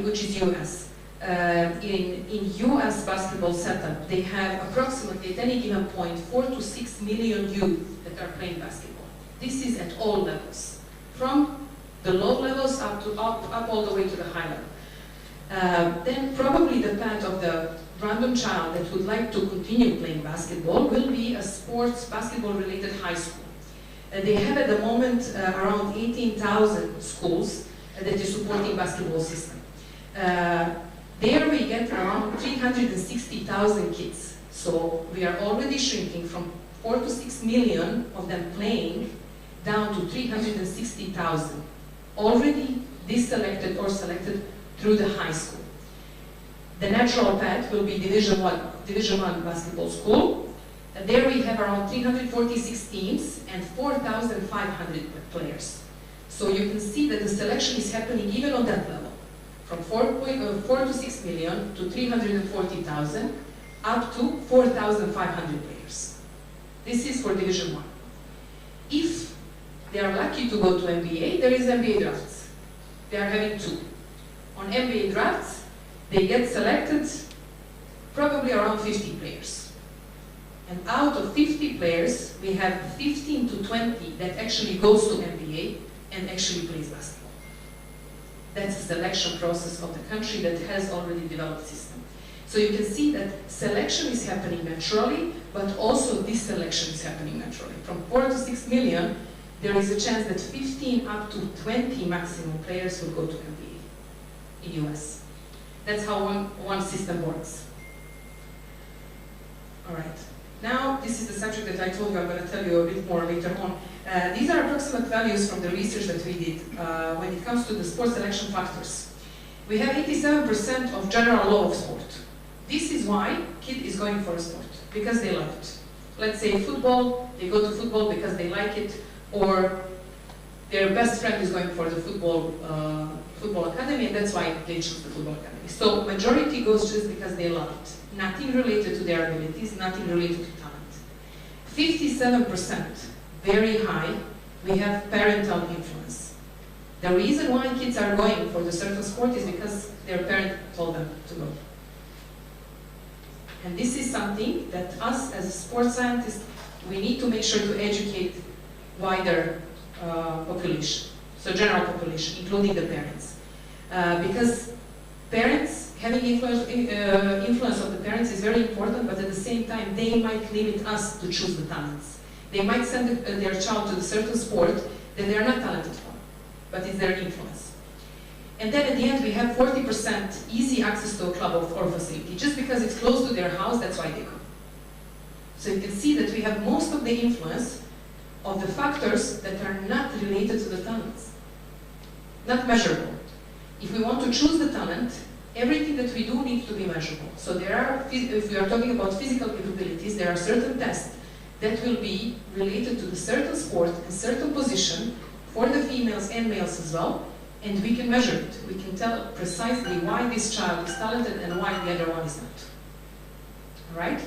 which is US. In US basketball setup, they have approximately at any given point 4 to 6 million youth that are playing basketball. This is at all levels, from the low levels up all the way to the high level. Then probably the path of the random child that would like to continue playing basketball will be a sports basketball related high school. They have at the moment around 18,000 schools that is supporting basketball system. There we get around 360,000 kids. So we are already shrinking from 4 to 6 million of them playing down to 360,000. Already deselected or selected through the high school. The natural path will be Division 1 basketball school. There we have around 346 teams and 4,500 players. So you can see that the selection is happening even on that level. From 4 to 6 million to 340,000 up to 4,500 players. This is for Division 1. If they are lucky to go to NBA, there is NBA drafts. They are having 2. On NBA drafts, they get selected probably roughly around 50 players. And out of 50 players, we have 15 to 20 that actually goes to NBA and actually plays basketball. That's the selection process of the country that has already developed system. So you can see that selection is happening naturally, but also this selection is happening naturally. From 4 to 6 million, there is a chance that 15 up to 20 maximum players will go to NBA in US. That's how one system works. All right. Now, this is the subject that I told you I'm going to tell you a bit more later on. These are approximate values from the research that we did when it comes to the sports selection factors. We have 87% of general law of sport. This is why kid is going for a sport, because they love it. Let's say football, they go to football because they like it, or their best friend is going for the football academy, and that's why they choose the football academy. So majority goes just because they love it. Nothing related to their abilities, nothing related to talent. 57%, very high, we have parental influence. The reason why kids are going for the certain sport is because their parent told them to go. And this is something that us as a sports scientists, we need to make sure to educate wider population, so general population, including the parents. Because parents, having influence of the parents is very important, but at the same time, they might limit us to choose the talents. They might send their child to a certain sport that they are not talented for, but it's their influence. And then at the end, we have 40% easy access to a club or facility. Just because it's close to their house, that's why they go. So you can see that we have most of the influence of the factors that are not related to the talents, not measurable. If we want to choose the talent, everything that we do needs to be measurable. So there are, if we are talking about physical capabilities, there are certain tests that will be related to the certain sport and certain position for the females and males as well, and we can measure it. We can tell precisely why this child is talented and why the other one is not. All right?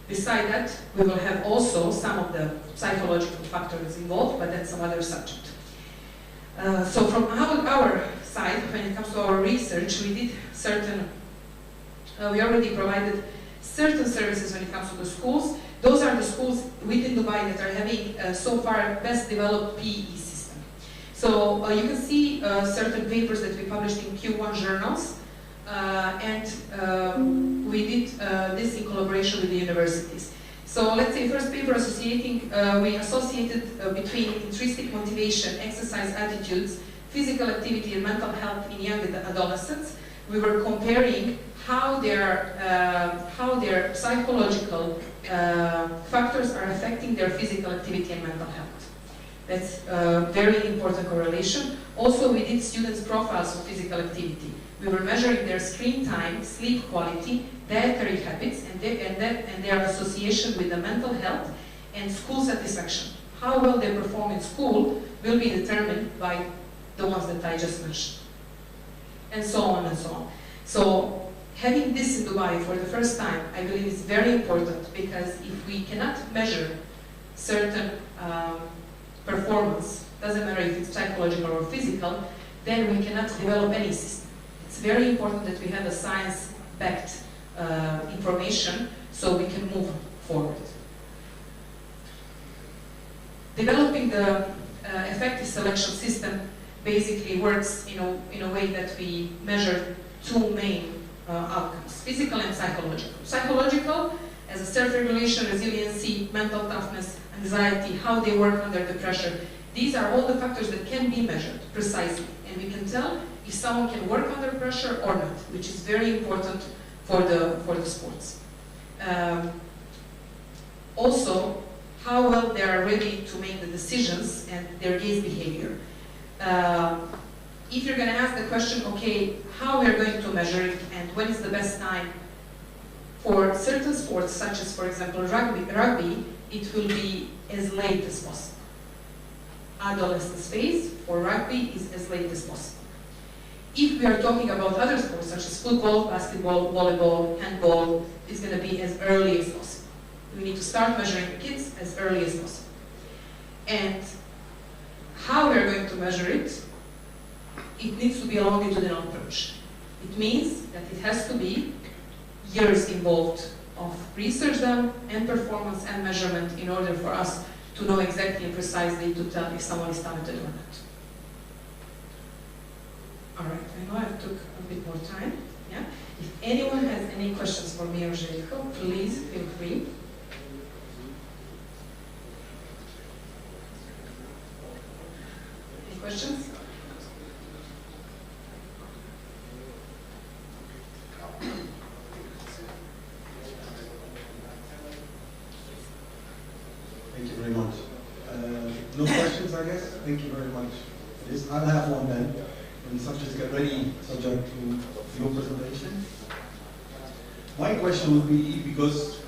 Beside that, we will have also some of the psychological factors involved, but that's some other subject. So from our side, when it comes to our research, we did certain, we already provided certain services when it comes to the schools. Those are the schools within Dubai that are having so far best developed PE system. So you can see certain papers that we published in Q1 journals, and we did this in collaboration with the universities. So let's say first paper associating, we associated between intrinsic motivation, exercise attitudes, physical activity and mental health in young adolescents. We were comparing how their psychological factors are affecting their physical activity and mental health. That's a very important correlation. Also, we did students' profiles of physical activity. We were measuring their screen time, sleep quality, dietary habits, and their association with the mental health and school satisfaction. How well they perform in school will be determined by the ones that I just mentioned. And so on and so on. So having this in Dubai for the first time, I believe is very important, because if we cannot measure certain performance, doesn't matter if it's psychological or physical, then we cannot develop any system. It's very important that we have a science-backed information so we can move forward. Developing the effective selection system basically works in a way that we measure two main outcomes, physical and psychological. Psychological, as a self-regulation, resiliency, mental toughness, anxiety, how they work under the pressure. These are all the factors that can be measured precisely, and we can tell if someone can work under pressure or not, which is very important for the sports. Also, how well they are ready to make the decisions and their gaze behavior. If you're going to ask the question, okay, how we are going to measure it and when is the best time for certain sports, such as, for example, rugby, it will be as late as possible. Adolescence phase for rugby is as late as possible. If we are talking about other sports, such as football, basketball, volleyball, handball, it's going to be as early as possible. We need to start measuring kids as early as possible. And how we are going to measure it, it needs to be a longitudinal approach. It means that it has to be years involved of research done and performance and measurement in order for us to know exactly and precisely to tell if someone is talented or not. All right, I know I took a bit more time. Yeah. If anyone has any questions for me or ZELJKO, please feel free. Any questions? Thank you very much. No questions, I guess? Thank you very much for this. I'll have one then. When subjects get ready, subject to your presentation. My question would be, because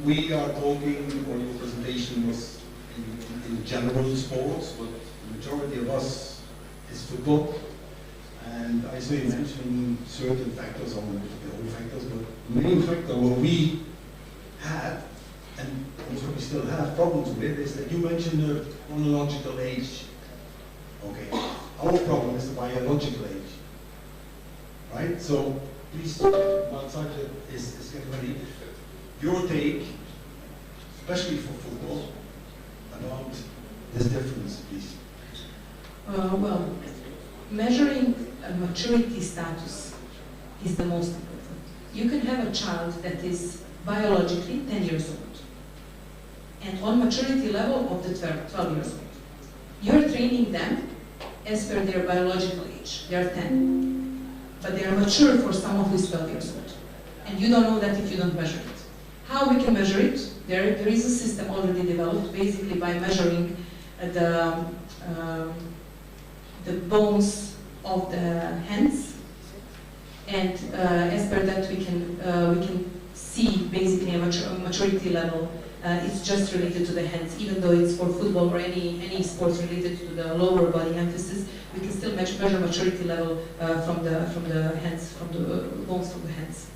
we are talking, or your presentation was in general sports, but the majority of us is football. And I saw you mentioning certain factors, or maybe all factors, but the main factor where we had, and we still have problems with, is that you mentioned the chronological age. Okay, our problem is the biological age, right? So please, while Sajad is getting ready, your take, especially for football, about this difference, please. Well, measuring a maturity status is the most important. You can have a child that is biologically 10 years old and on maturity level of the 12 years old. You're training them as per their biological age. They are 10, but they are mature for someone who is 12 years old. And you don't know that if you don't measure it. How we can measure it? There is a system already developed, basically by measuring the bones of the hands, and as per that we can see basically a maturity level. It's just related to the hands, even though it's for football or any sports related to the lower body emphasis. We can still measure maturity level from the hands, from the bones from the hands.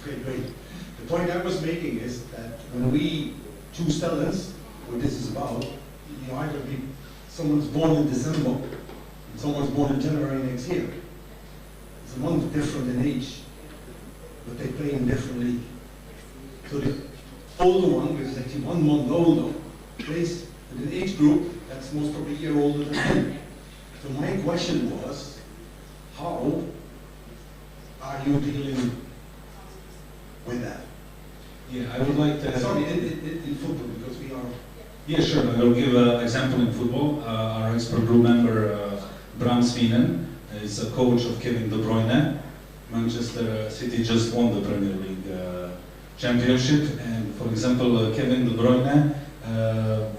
Okay, great. The point I was making is that when we choose talents, what this is about, you either be someone's born in December and someone's born in January next year. It's a month different in age, but they play in different league. So the older one, which is actually 1 month older, plays in an age group that's most probably a year older than him. So my question was, how are you dealing with that? Yeah, I would like to have... Sorry, in football, because we are... Yeah, sure. I will give an example in football. Our expert group member, Bram Svinen, is a coach of Kevin De Bruyne. Manchester City just won the Premier League championship, and for example, Kevin De Bruyne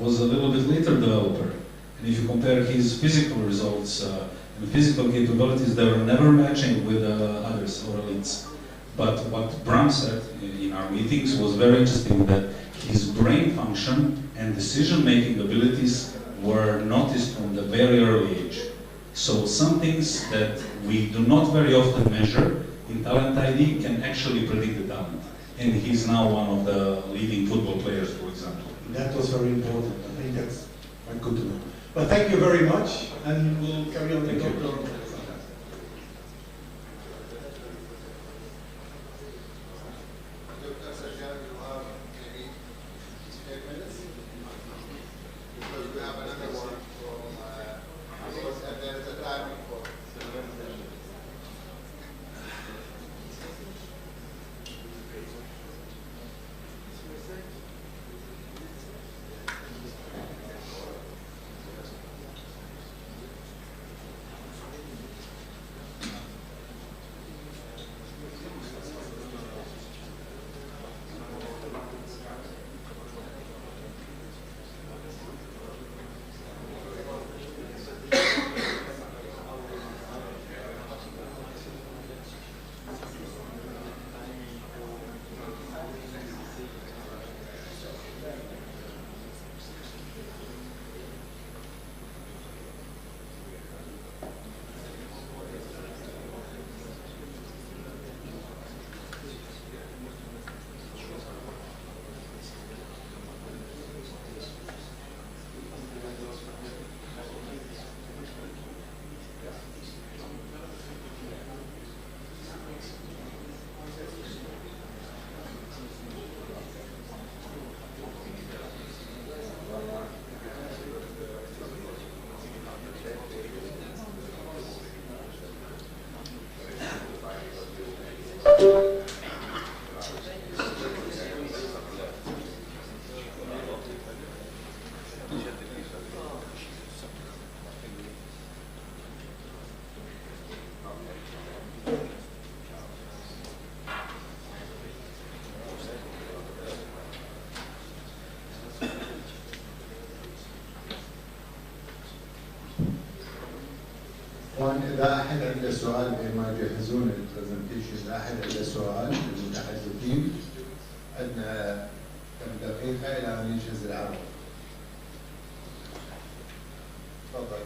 was a little bit later developer. And if you compare his physical results and physical capabilities, they were never matching with others or elites. But what Bram said in our meetings was very interesting, that his brain function and decision-making abilities were noticed from the very early age. So some things that we do not very often measure in Talent ID can actually predict the talent. And he's now one of the leading football players, for example. That was very important. I think that's quite good to know. But thank you very much, and we'll carry on. Thank you. إذا أحد عنده سؤال بما يجهزون البرزنتيشن، إذا أحد عنده سؤال للمتحدثين عندنا كم دقيقة إلى أن يجهز العرض. تفضل.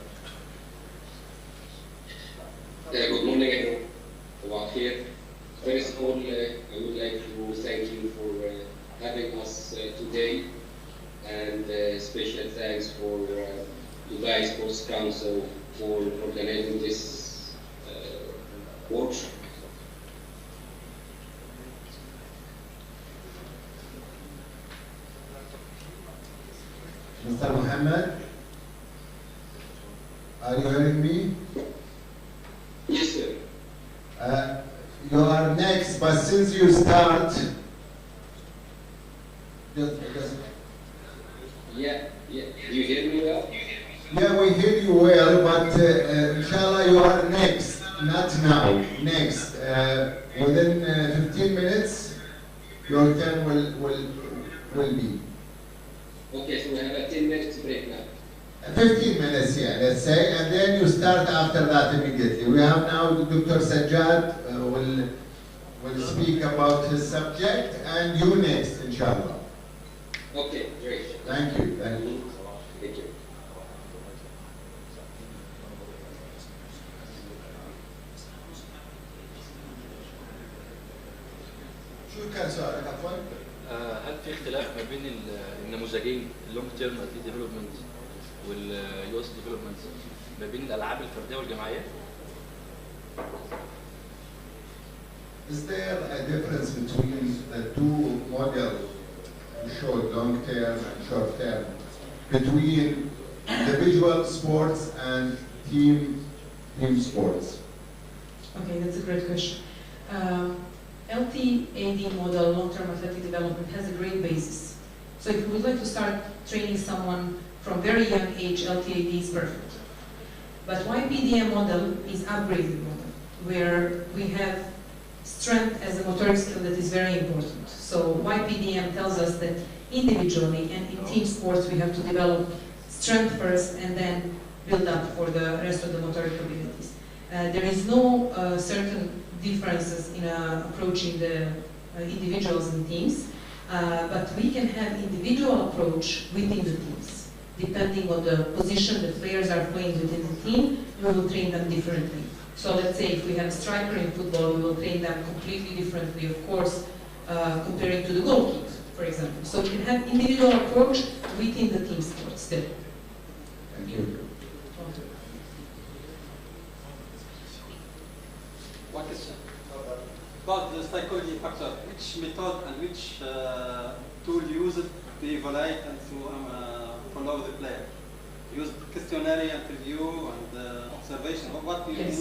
Good morning, everyone. About here. First of all, I would like to thank you for having us today, and special thanks for Dubai Sports Council for organizing this workshop. Mr. Mohammed, are you hearing me? Yes, sir. You are next, but since you start, Yeah. Do you hear me well? yeah, we hear you well, but inshallah you are next, not now, next. Within 15 minutes, your turn will be. Okay, so we have a 10 minutes break now. 15 minutes, yeah, let's say, and then you start after that immediately. We have now Dr. SAJAD will speak about his subject, and you next, inshallah. Okay, great. Thank you. Thank you. Thank you. شو كان سؤالك عفوا؟ هل في اختلاف ما بين النموذجين اللونج تيرم ديفلوبمنت واليو اس ديفلوبمنت ما بين الالعاب الفرديه والجماعيه؟ Is there a difference between the two models you showed, long term and short term, between individual sports and team sports? Okay, that's a great question. LTAD model, long-term athletic development, has a great basis. So if you would like to start training someone from very young age, LTAD is perfect. But YPDM model is upgraded model, where we have strength as a motoric skill that is very important. So YPDM tells us that individually and in team sports we have to develop strength first and then build up for the rest of the motoric abilities. There is no certain differences in approaching the individuals and teams, but we can have individual approach within the teams. Depending on the position the players are playing within the team, we will train them differently. So let's say if we have a striker in football, we will train them completely differently, of course, comparing to the goalkeeper, for example. So we can have individual approach within the team sport still. Thank you. One question about the psychology factor. Which method and which tool you use to evaluate and to follow the player? Use questionnaire interview and observation. What you, Yes.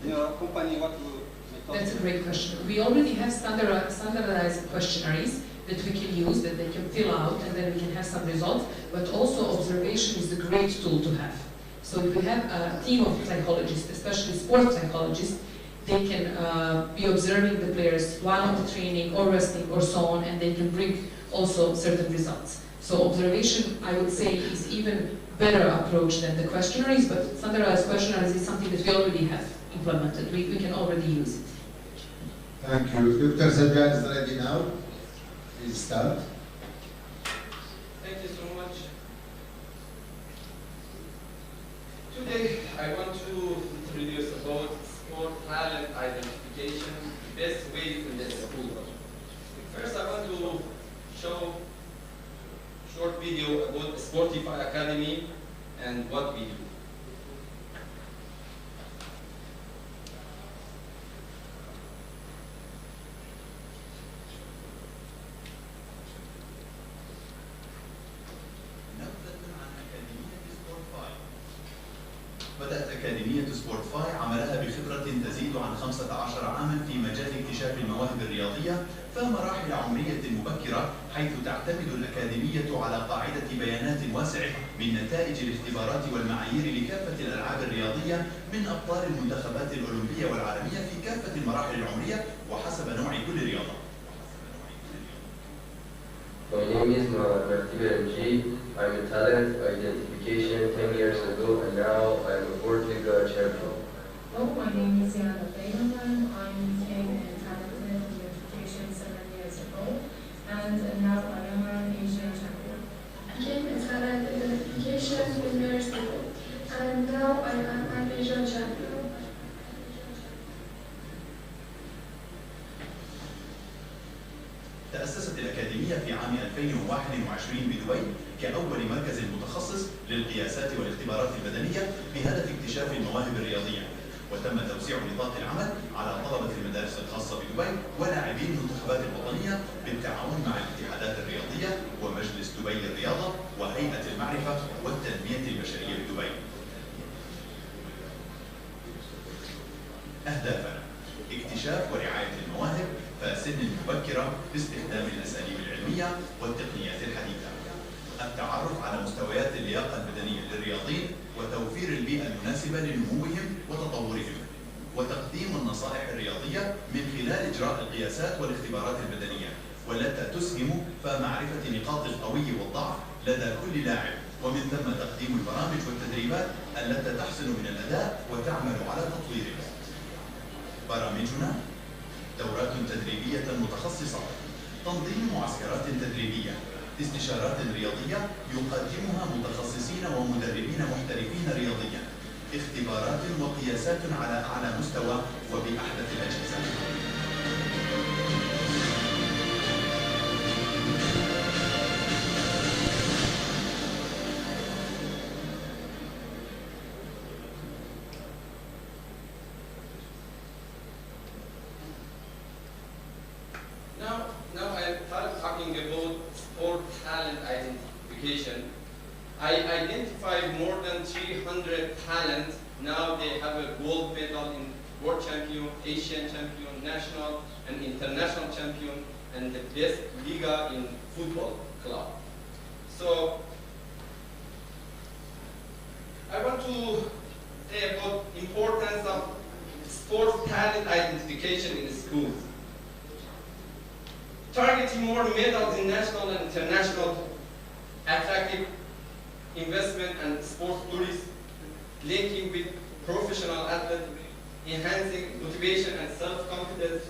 in your company, what you method? That's a great question. We already have standardized questionnaires that we can use, that they can fill out, and then we can have some results. But also observation is a great tool to have. So if we have a team of psychologists, especially sports psychologists, they can be observing the players while on the training or resting or so on, and they can bring also certain results. So observation, I would say, is even better approach than the questionnaires, but standardized questionnaires is something that we already have implemented. We can already use it. Thank you. Dr. SAJAD is ready now. Please start. Thank you so much. Today I want to introduce about sport talent identification, best ways in the school. First I want to show short video about Sportify Academy and what we do. بدأت أكاديمية سبورتفاي عملها بخبرة تزيد عن 15 عاما في مجال اكتشاف المواهب الرياضية فمراحل عمرية مبكرة، حيث تعتمد الأكاديمية على قاعدة بيانات واسعة من نتائج الاختبارات والمعايير لكافة الألعاب الرياضية من أبطال المنتخبات الأولمبية والعالمية في كافة المراحل العمرية وحسب نوع كل رياضة. My name is MG. I'm a talent identification 10 years ago, and now I'm a World League champion. Hello, my name is Yana Beyman. I became a talented in education 7 years ago, and now I am an Asian champion. I became a talent in identification 10 years ago, and now I am an Asian champion. تأسست الأكاديمية في عام 2021 بدبي كأول مركز متخصص للقياسات والاختبارات البدنية بهدف اكتشاف المواهب الرياضية، وتم توسيع نطاق العمل على طلبة المدارس الخاصة بدبي ولاعبي المنتخبات الوطنية بالتعاون مع الاتحادات الرياضية ومجلس دبي للرياضة وهيئة المعرفة والتنمية البشرية بدبي. أهدافنا: اكتشاف ورعاية المواهب فسن مبكرة باستخدام الأساليب العلمية والتقنيات الحديثة، التعرف على مستويات اللياقة البدنية للرياضيين وتوفير البيئة المناسبة لنموهم وتطورهم، وتقديم النصائح الرياضية من خلال إجراء القياسات والاختبارات البدنية والتي تسهم فمعرفة نقاط القوي والضعف لدى كل لاعب، ومن ثم تقديم البرامج والتدريبات التي تحسن من الأداء وتعمل على تطويره. برامجنا: دورات تدريبية متخصصة، تنظيم معسكرات تدريبية، استشارات رياضية يقدمها متخصصين ومدربين محترفين رياضيا، اختبارات وقياسات على أعلى مستوى وبأحدث الأجهزة. Now I started talking about sport talent identification. I identified more than 300 talents. Now they have a gold medal in world champion, Asian champion, national and international champion, and the best liga in football club. So I want to say about importance of sport talent identification in schools. Targeting more medals in national and international, attractive investment and sports tourism, linking with professional athletes, enhancing motivation and self-confidence,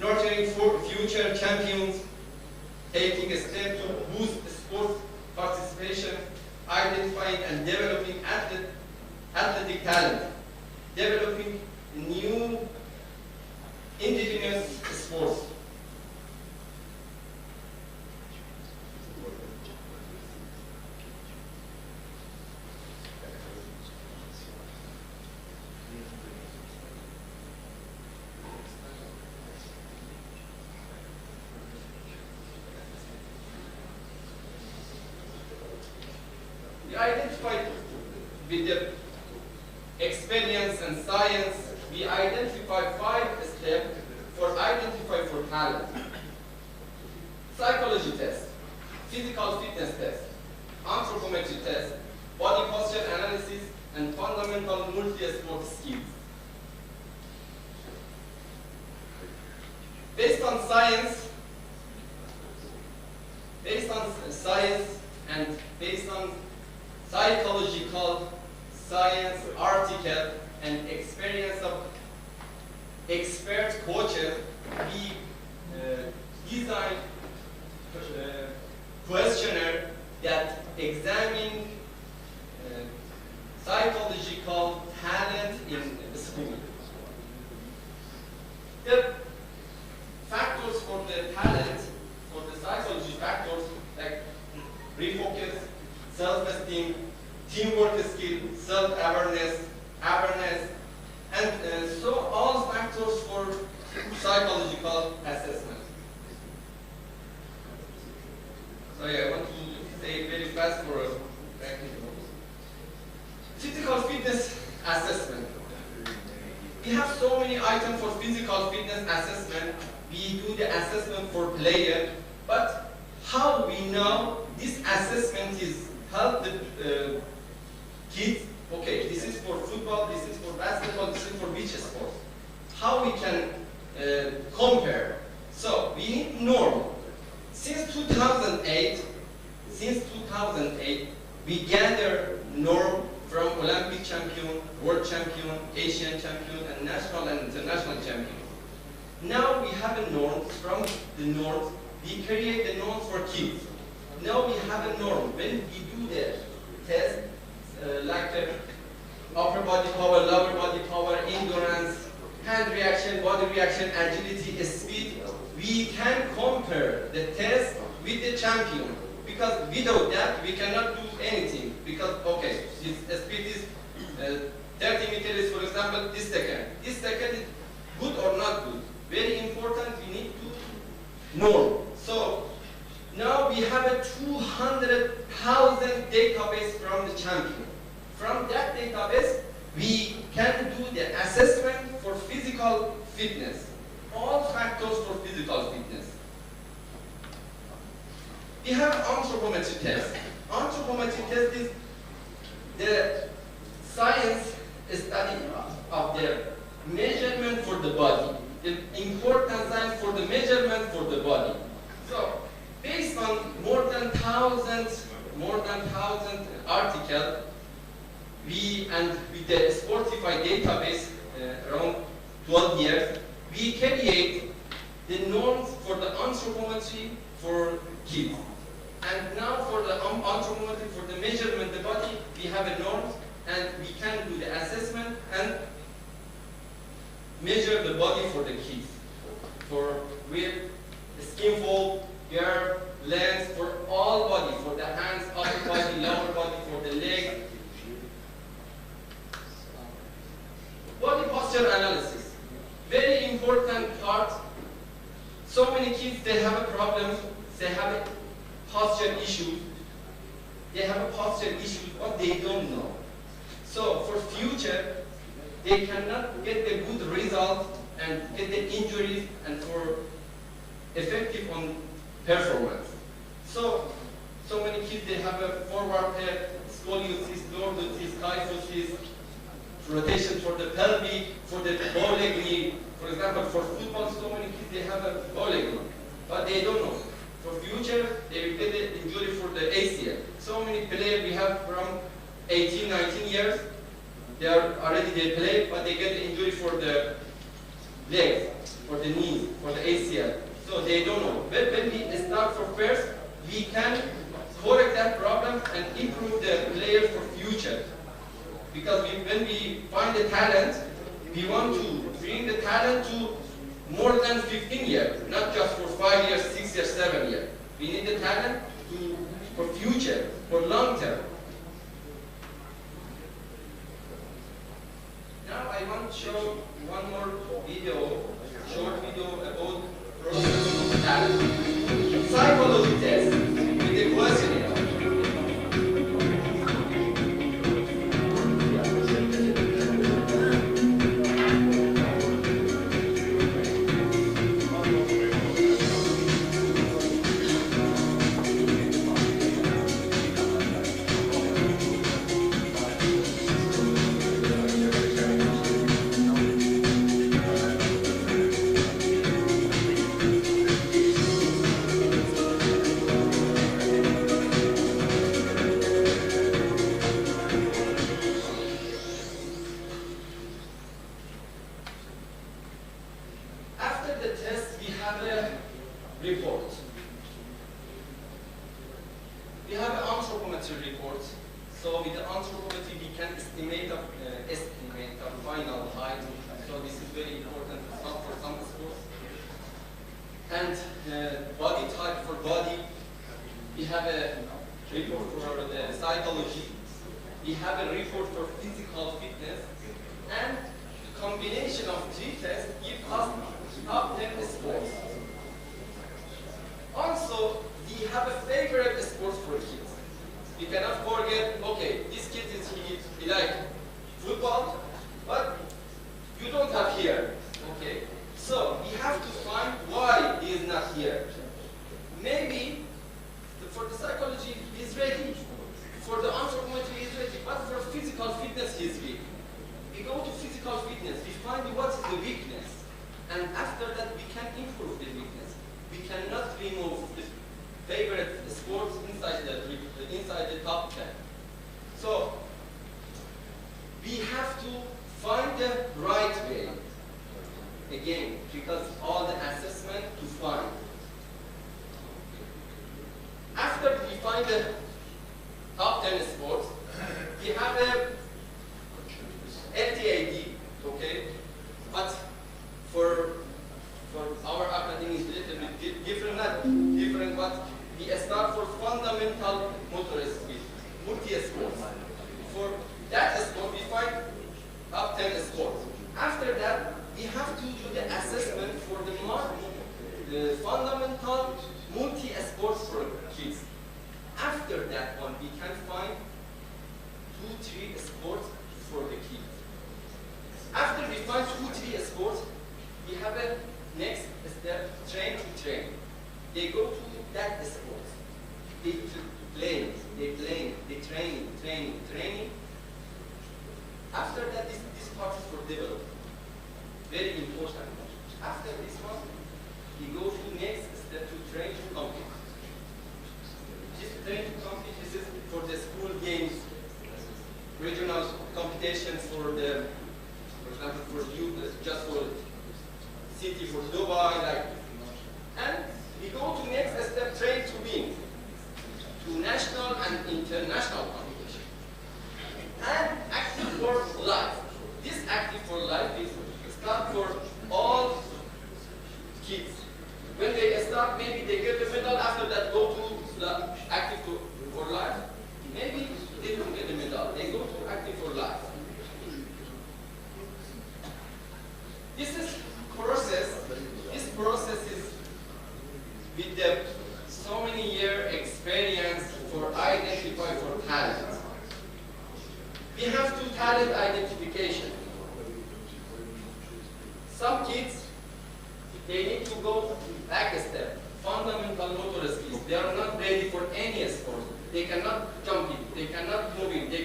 nurturing for future champions, taking a step to boost sports participation, identifying and developing athletic talent, developing new indigenous sports. We identified with the experience and science, we identify 5 steps for identify for talent. Psychology test, physical fitness test, anthropometry test, body posture analysis, and fundamental multi-sport skills. Based on science and based on psychological science article and experience of expert coaches, we design questionnaire that examine psychological talent in the school. The factors for the talent, for the psychology factors like refocus, self-esteem, teamwork skill, self-awareness, and so all factors for psychological assessment. Sorry, I want to say very fast for a practical. Physical fitness assessment. We have so many items for physical fitness assessment. We do the assessment for player, but how we know this assessment is help the kids? Okay, this is for football, this is for basketball, this is for which sport? How we can compare? So we need norm. Since 2008, we gather norm from Olympic champion, world champion, Asian champion, and national and international champion. Now we have a norm from the norms. We create the norms for kids. Now we have a norm. When we do the test, like the upper body power, lower body power, endurance, hand reaction, body reaction, agility, speed, we can compare the test with the champion. Because without that, we cannot do anything. Because, okay, this speed is 30 meters, for example, this second. This second is good or not good. Very important, we need to know. So, now we have a 200,000 database from the champion. From that database, we can do the assessment for physical fitness. All factors for physical fitness. We have anthropometric test. Anthropometric test is the science study of the measurement for the body. The important science for the measurement for the body. So, based on more than 1,000 articles, with the Sportify database around 12 years, we create the norms for the anthropometry for kids. And now for the anthropometry for the measurement of the body, we have a norm, and we can do the assessment and measure the body for the kids. For width, skin fold, girth, length, for all body, for the hands, upper body, lower body, for the legs. Body posture analysis. Very important part. So many kids, they have a problem, they have a posture issue. They have a posture issue, but they don't know. So for future, they cannot get the good result and get the injuries and for effective on performance. So many kids, they have a forward head, scoliosis, lordosis, kyphosis, rotation for the pelvic, for the bow leg knee. For example, for football, so many kids, they have a bow leg knee, but they don't know. For future, they will get the injury for the ACL. So many players we have from 18, 19 years, they play, but they get the injury for the legs, for the knees, for the ACL. So they don't know. But when we start for first, we can correct that problem and improve the players for future. Because when we find the talent, we want to bring the talent to more than 15 years, not just for 5 years, 6 years, 7 years. We need the talent for future, for long term. Now I want to show one more video, short video about processing of talent. Psychology test with the questionnaire. find the right way. Again, because all the assessment to find. After we find the top 10 sports, we have a LTAD, okay? But for our academy is a little bit different, not different, but we start for fundamental motor skills, multi-sports. For that sport, we find top 10 sports. After that, we have to do the assessment for the fundamental multi-sports for kids. After that one, we can find 2-3 sports for the kids. After we find 2-3 sports, we have a next step, train to train. They go to that sport. They play, they training. After that, this part is for development. Very important. After this one, we go to next step to train to compete. This train to compete, this is for the school games, regional competitions for example, for youth, just for city, for Dubai, like. And we go to next step, train to win, to national and international competition. And active for life. This active for life is start for all kids. When they start, maybe they get the medal, after that go to the active for life. Maybe they don't get the medal, they go to active for life. This process is with the so many year experience for identify for talent. We have to talent identification. Some kids, they need to go back a step, fundamental motor skills. They are not ready for any sport. They cannot jump it, they cannot move it, they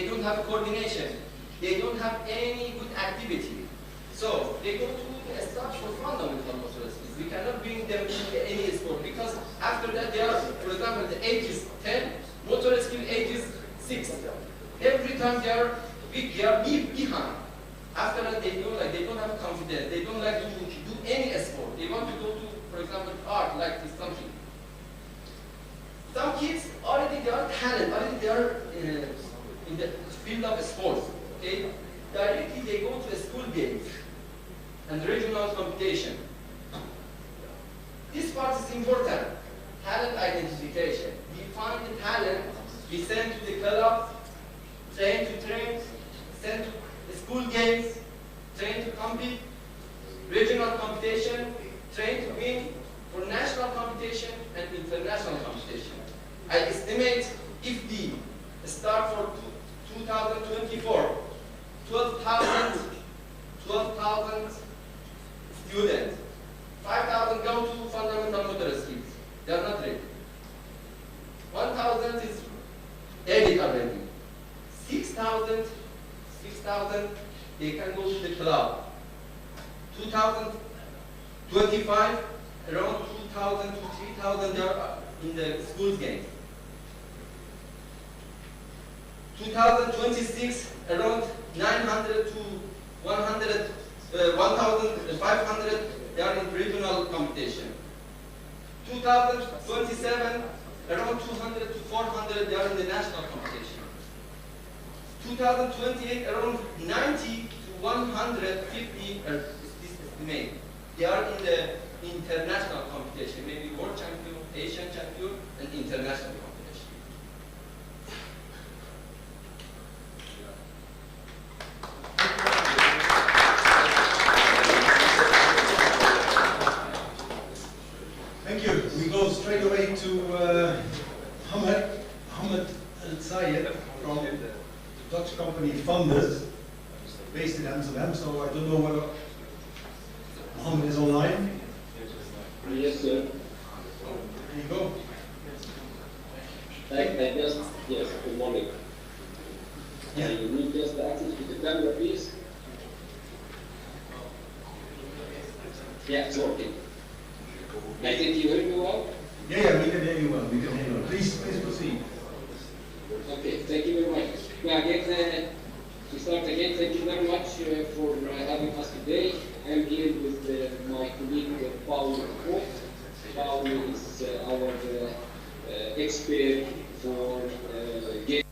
don't have coordination, they don't have any good activity. So they go to start for fundamental motor skills. We cannot bring them to any sport because after that they are, for example, the age is 10, motor skill age is 6. Every time they are behind. After that they know like they don't have confidence, they don't like to do any sport. They want to go to, for example, art, like this something. Some kids already they are talent, already they are in the field of sports. Okay, directly they go to school games and regional competition. This part is important. Talent identification. We find the talent, we send to the club, train to train, send to school games, train to compete, regional competition, train to win for national competition and international competition. I estimate if we start for 2024, 12,000 students, 5,000 go to fundamental motor skills. They are not ready. 1,000 is ready already. 6,000, they can go to the club. 2025, around 2,000 to 3,000 they are in the school games. 2026, around 900 to 1,500 they are in regional competition. 2027, around 200 to 400 they are in the national competition. 2028, around 90 to 150 this estimate. They are in the international competition, maybe world champion, Asian champion, and international competition. Thank you. We go straight away to Mohammed Al-Sayed from the Dutch company Funders, based in Amsterdam. So I don't know whether Mohammed is online. Yes, sir. There you go. Yes, good morning. Yeah. You need just the access to the camera, please. Yeah, it's working. I think you hear me well? Yeah, we can hear you well. We can hear you well. Please proceed. Okay, thank you very much. Yeah, again, To start again, thank you very much for having us today. I'm here with my colleague Paul. Paul is our expert for game.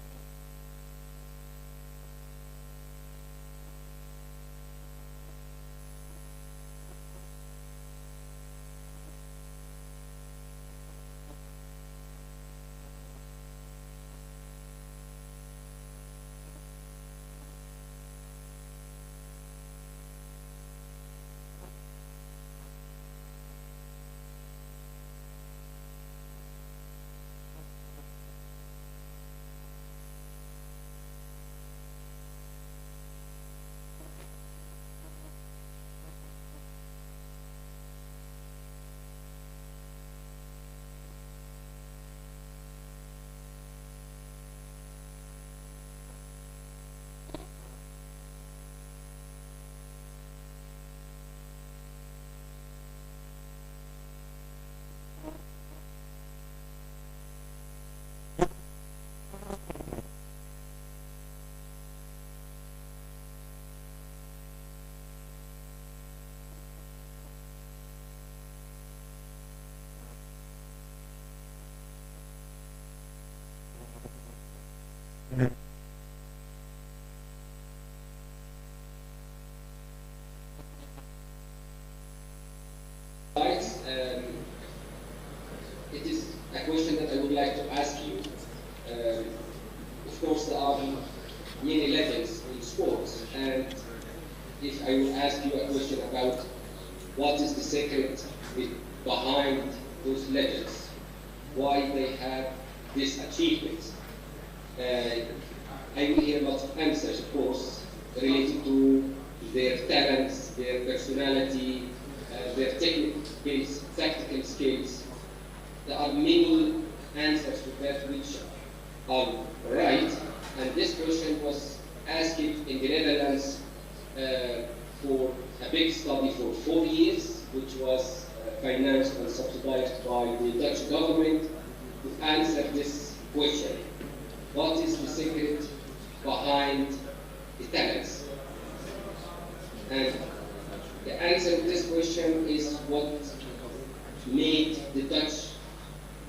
It is a question that I would like to ask you. Of course, there are many legends in sports, and if I would ask you a question about what is the secret behind those legends, why they have these achievements, I will hear lots of answers, of course, related to their talents, their personality, their technical skills, tactical skills. There are many answers to that which are right, and this question was asked in the Netherlands for a big study for 4 years, which was financed and subsidized by the Dutch government to answer this question. What is the secret behind the talents? And the answer to this question is what made the Dutch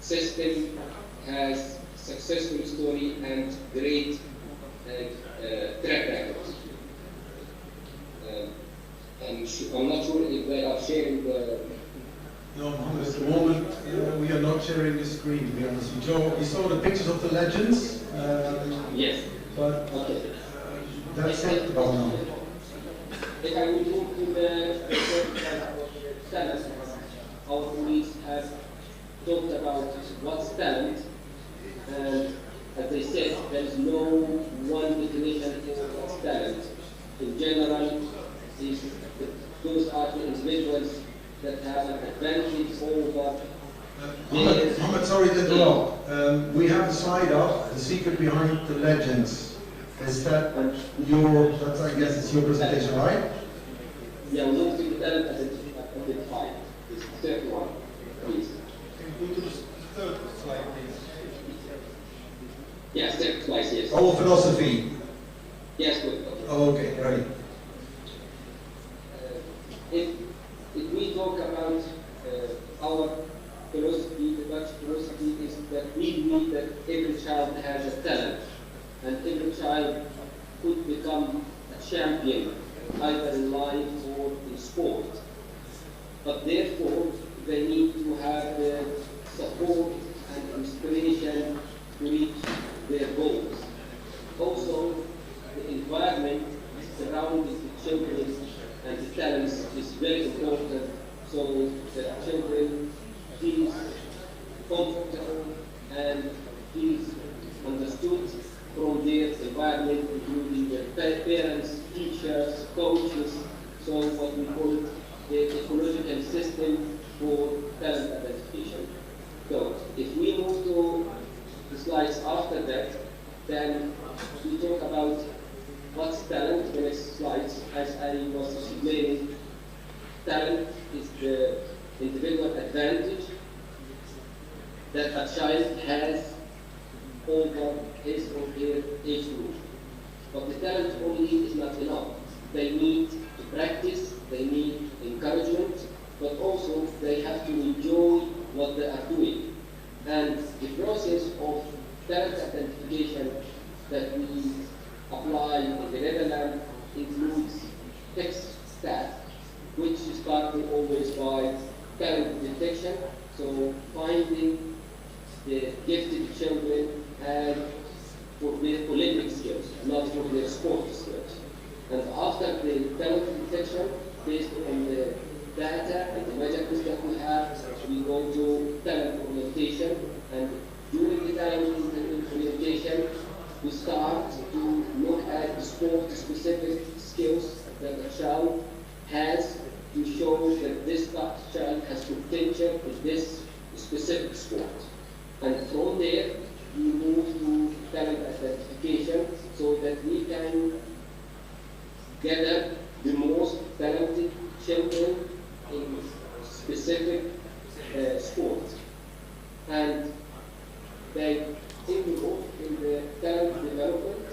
system has successful story and great track record. I'm not sure if they are sharing the... No, Mohammed, at the moment we are not sharing the screen, to be honest with you. You saw the pictures of the legends? Yes. But okay. That's it about now. If I will move to the talent, our colleagues have talked about what's talent, and as they said, there is no one definition for what's talent. In general, those are the individuals that have an advantage over Mohammed, sorry to interrupt. We have a slide up, the secret behind the legends. Is that your, that's, I guess it's your presentation, right? Yeah, we'll move to the talent identified. This third one, please. Can you go to the third slide, please? Yes, third slide, yes. Oh, philosophy. Yes, good. Oh, okay, right. If we talk about our philosophy, the Dutch philosophy is that we believe that every child has a talent, and every child could become a champion, either in life or in sport. But therefore, they need to have the support and inspiration to reach their goals. Also, the environment surrounding the children and the talents is very important, so that children feel comfortable and feel understood from their environment, including their parents, teachers, coaches, so what we call the ecological system for talent identification. So if we move to the slides after that, then we talk about what's talent. The next slides, as I was explaining, talent is the individual advantage that a child has over his or her age group. But the talent only is not enough. They need to practice, they need encouragement, but also they have to enjoy what they are doing. And the process of talent identification that we apply in the Netherlands includes TechStat, which is starting always by talent detection, so finding the gifted children and for their Olympic skills, not for their sport skills. And after the talent detection, based on the data and the measurements that we have, we go to talent orientation, and during the talent orientation, we start to look at the sport-specific skills that a child has to show that this child has potential in this specific sport. And from there, we move to talent identification so that we can gather the most talented children in specific sports. And they involve in the talent development,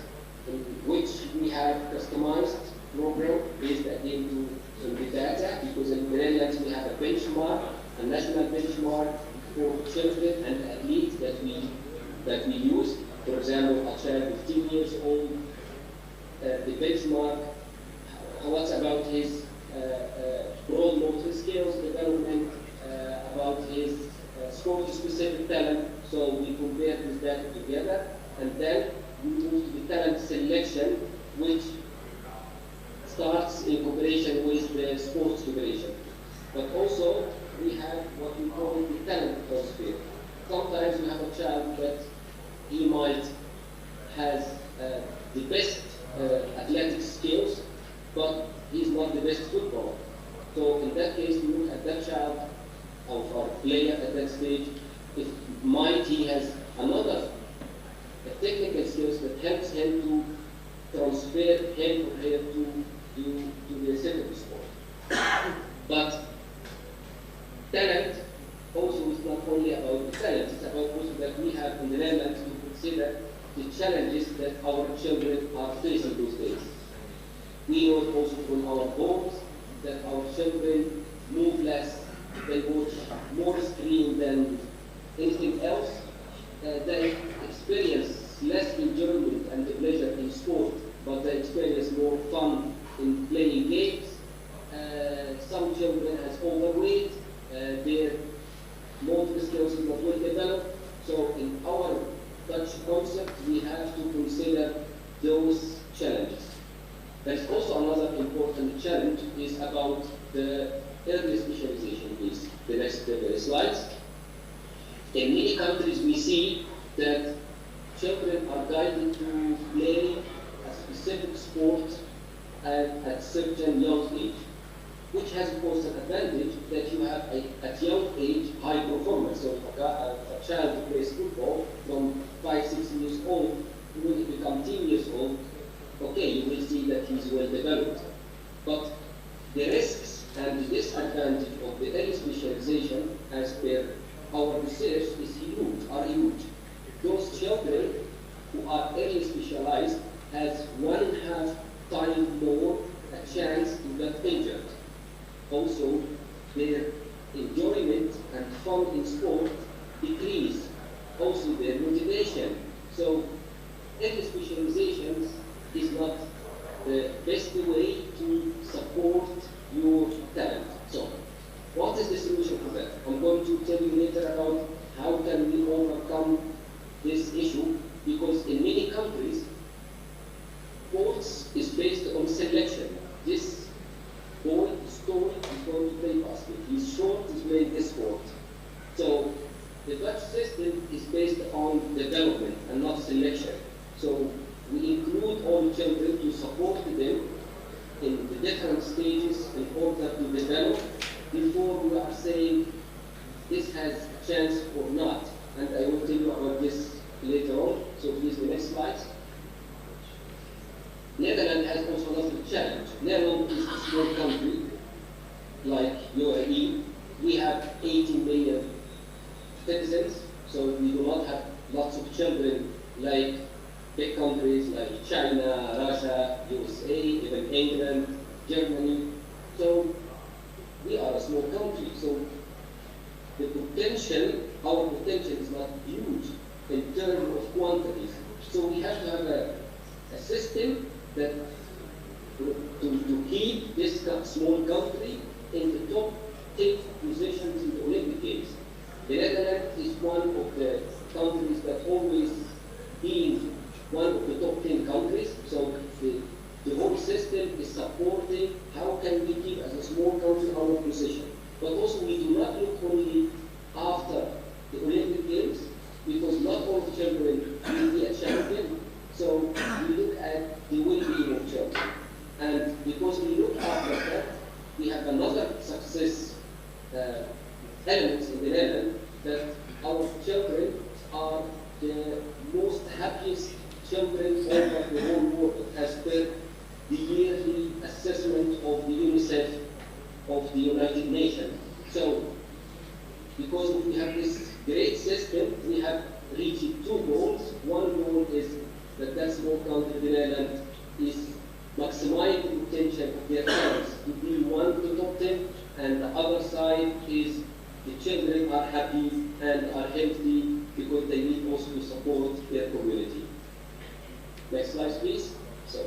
in which we have customized program based again on the data, because in the Netherlands we have a benchmark, a national benchmark for children and athletes that we use. For example, a child 15 years old, the benchmark, what's about his broad motor skills development, about his sport-specific talent. So we compare this data together, and then we move to the talent selection, which starts in cooperation with the sports federation. But also, we have what we call the talent transfer. Sometimes we have a child that he might has the best athletic skills, but he's not the best footballer. So in that case, we look at that child or player at that stage. If he has another technical skills that helps him to transfer him or her to the secondary sport. But talent also is not only about the talent, it's about also that we have in the Netherlands to consider the challenges that our children are facing these days. We know also from our homes that our children move less, they watch more screen than anything else. They experience less enjoyment and pleasure in sport, but they experience more fun in playing games. Some children has overweight, their motor skills is not well developed. So in our Dutch concept, we have to consider those challenges. There's also another important challenge is about the early specialization. Please, the next slides. In many countries, we see that children are guided to play a specific sport at certain young age, which has of course an advantage that you have at young age high performance. So if a child who plays football from 5-6 years old, when he becomes 10 years old, okay, you will see that he's well developed. But the risks and the disadvantage of the early specialization, as per our research, are huge. Those children who are early specialized has 1.5 times more a chance to get injured. Also, their enjoyment and fun in sport decrease. Also, their motivation. So, early specialization is not the best way to support your talent. So, what is the solution for that? I'm going to tell you later about how can we overcome this issue, because in many countries, sports is based on selection. This boy is tall, is going to play basket. He's short, he's playing this sport. So the Dutch system is based on development and not selection. So we include all children to support them in the different stages in order to develop before we are saying this has a chance or not. And I will tell you about this later on. So please, the next slide. Netherlands has also another challenge. Netherlands is a small country, like UAE. We have 18 million citizens, so we do not have lots of children like big countries like China, Russia, USA, even England, Germany. So we are a small country. So the potential, our potential is not huge in terms of quantities. So we have to have a system that to keep this small country in the top 10 positions in the Olympic Games. The Netherlands is one of the countries that always been one of the top 10 countries. So the whole system is supporting how can we keep as a small country our position. But also we do not look only after the Olympic Games, because not all the children will be a champion. So we look at the well-being of children. And because we look after that, we have another success elements in the Netherlands, that our children are the most happiest children over the whole world as per the yearly assessment of the UNICEF of the United Nations. So, because we have this great system, we have reached two goals. One goal is that small country, the Netherlands, is maximizing the potential of their parents to be one of the top 10, and the other side is the children are happy and are healthy because they need also to support their community. Next slide, please. So,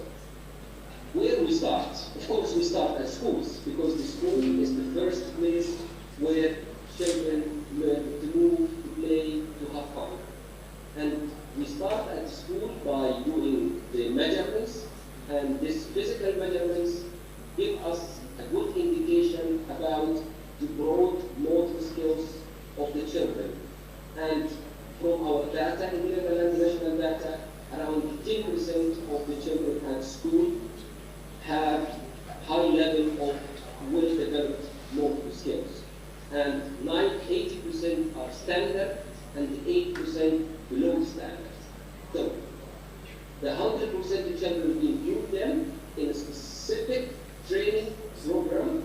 where we start? Of course, we start at schools, because the school is the first place where children learn to move, to play, to have fun. And we start at school by doing the measurements, and these physical measurements give us a good indication about the broad motor skills of the children. And from our data in the Netherlands national data, around 10% of the children at school have high level of well-developed motor skills. And 80% are standard and 8% below standard. So the 100% of children, we include them in a specific training program.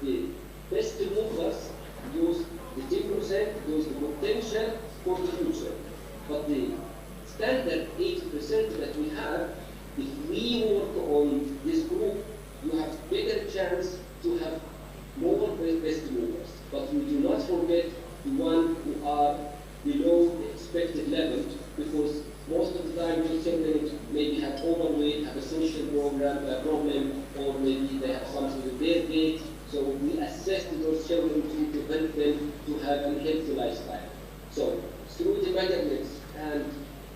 The best movers use the 10%, use the potential for the future. But the standard 80% that we have, if we work on this group, you have bigger chance to have more best movers. But we do not forget the ones who are below the expected level, because most of the time these children maybe have overweight, have a social problem, or maybe they have something with their gait. So we assess those children to help them to have a healthy lifestyle. So through the measurements and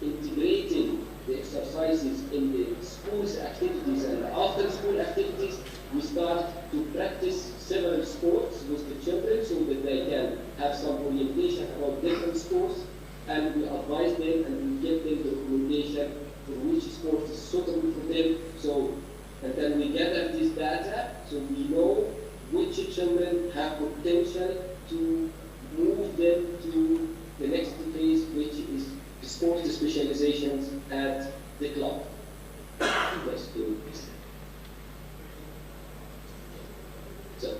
integrating the exercises in the school's activities and after school activities, we start to practice several sports with the children so that they can have some orientation about different sports, and we advise them and we give them the recommendation for which sport is suitable for them. So, and then we gather this data so we know which children have potential to move them to the next phase, which is sport specializations at the club. Let's do this. So,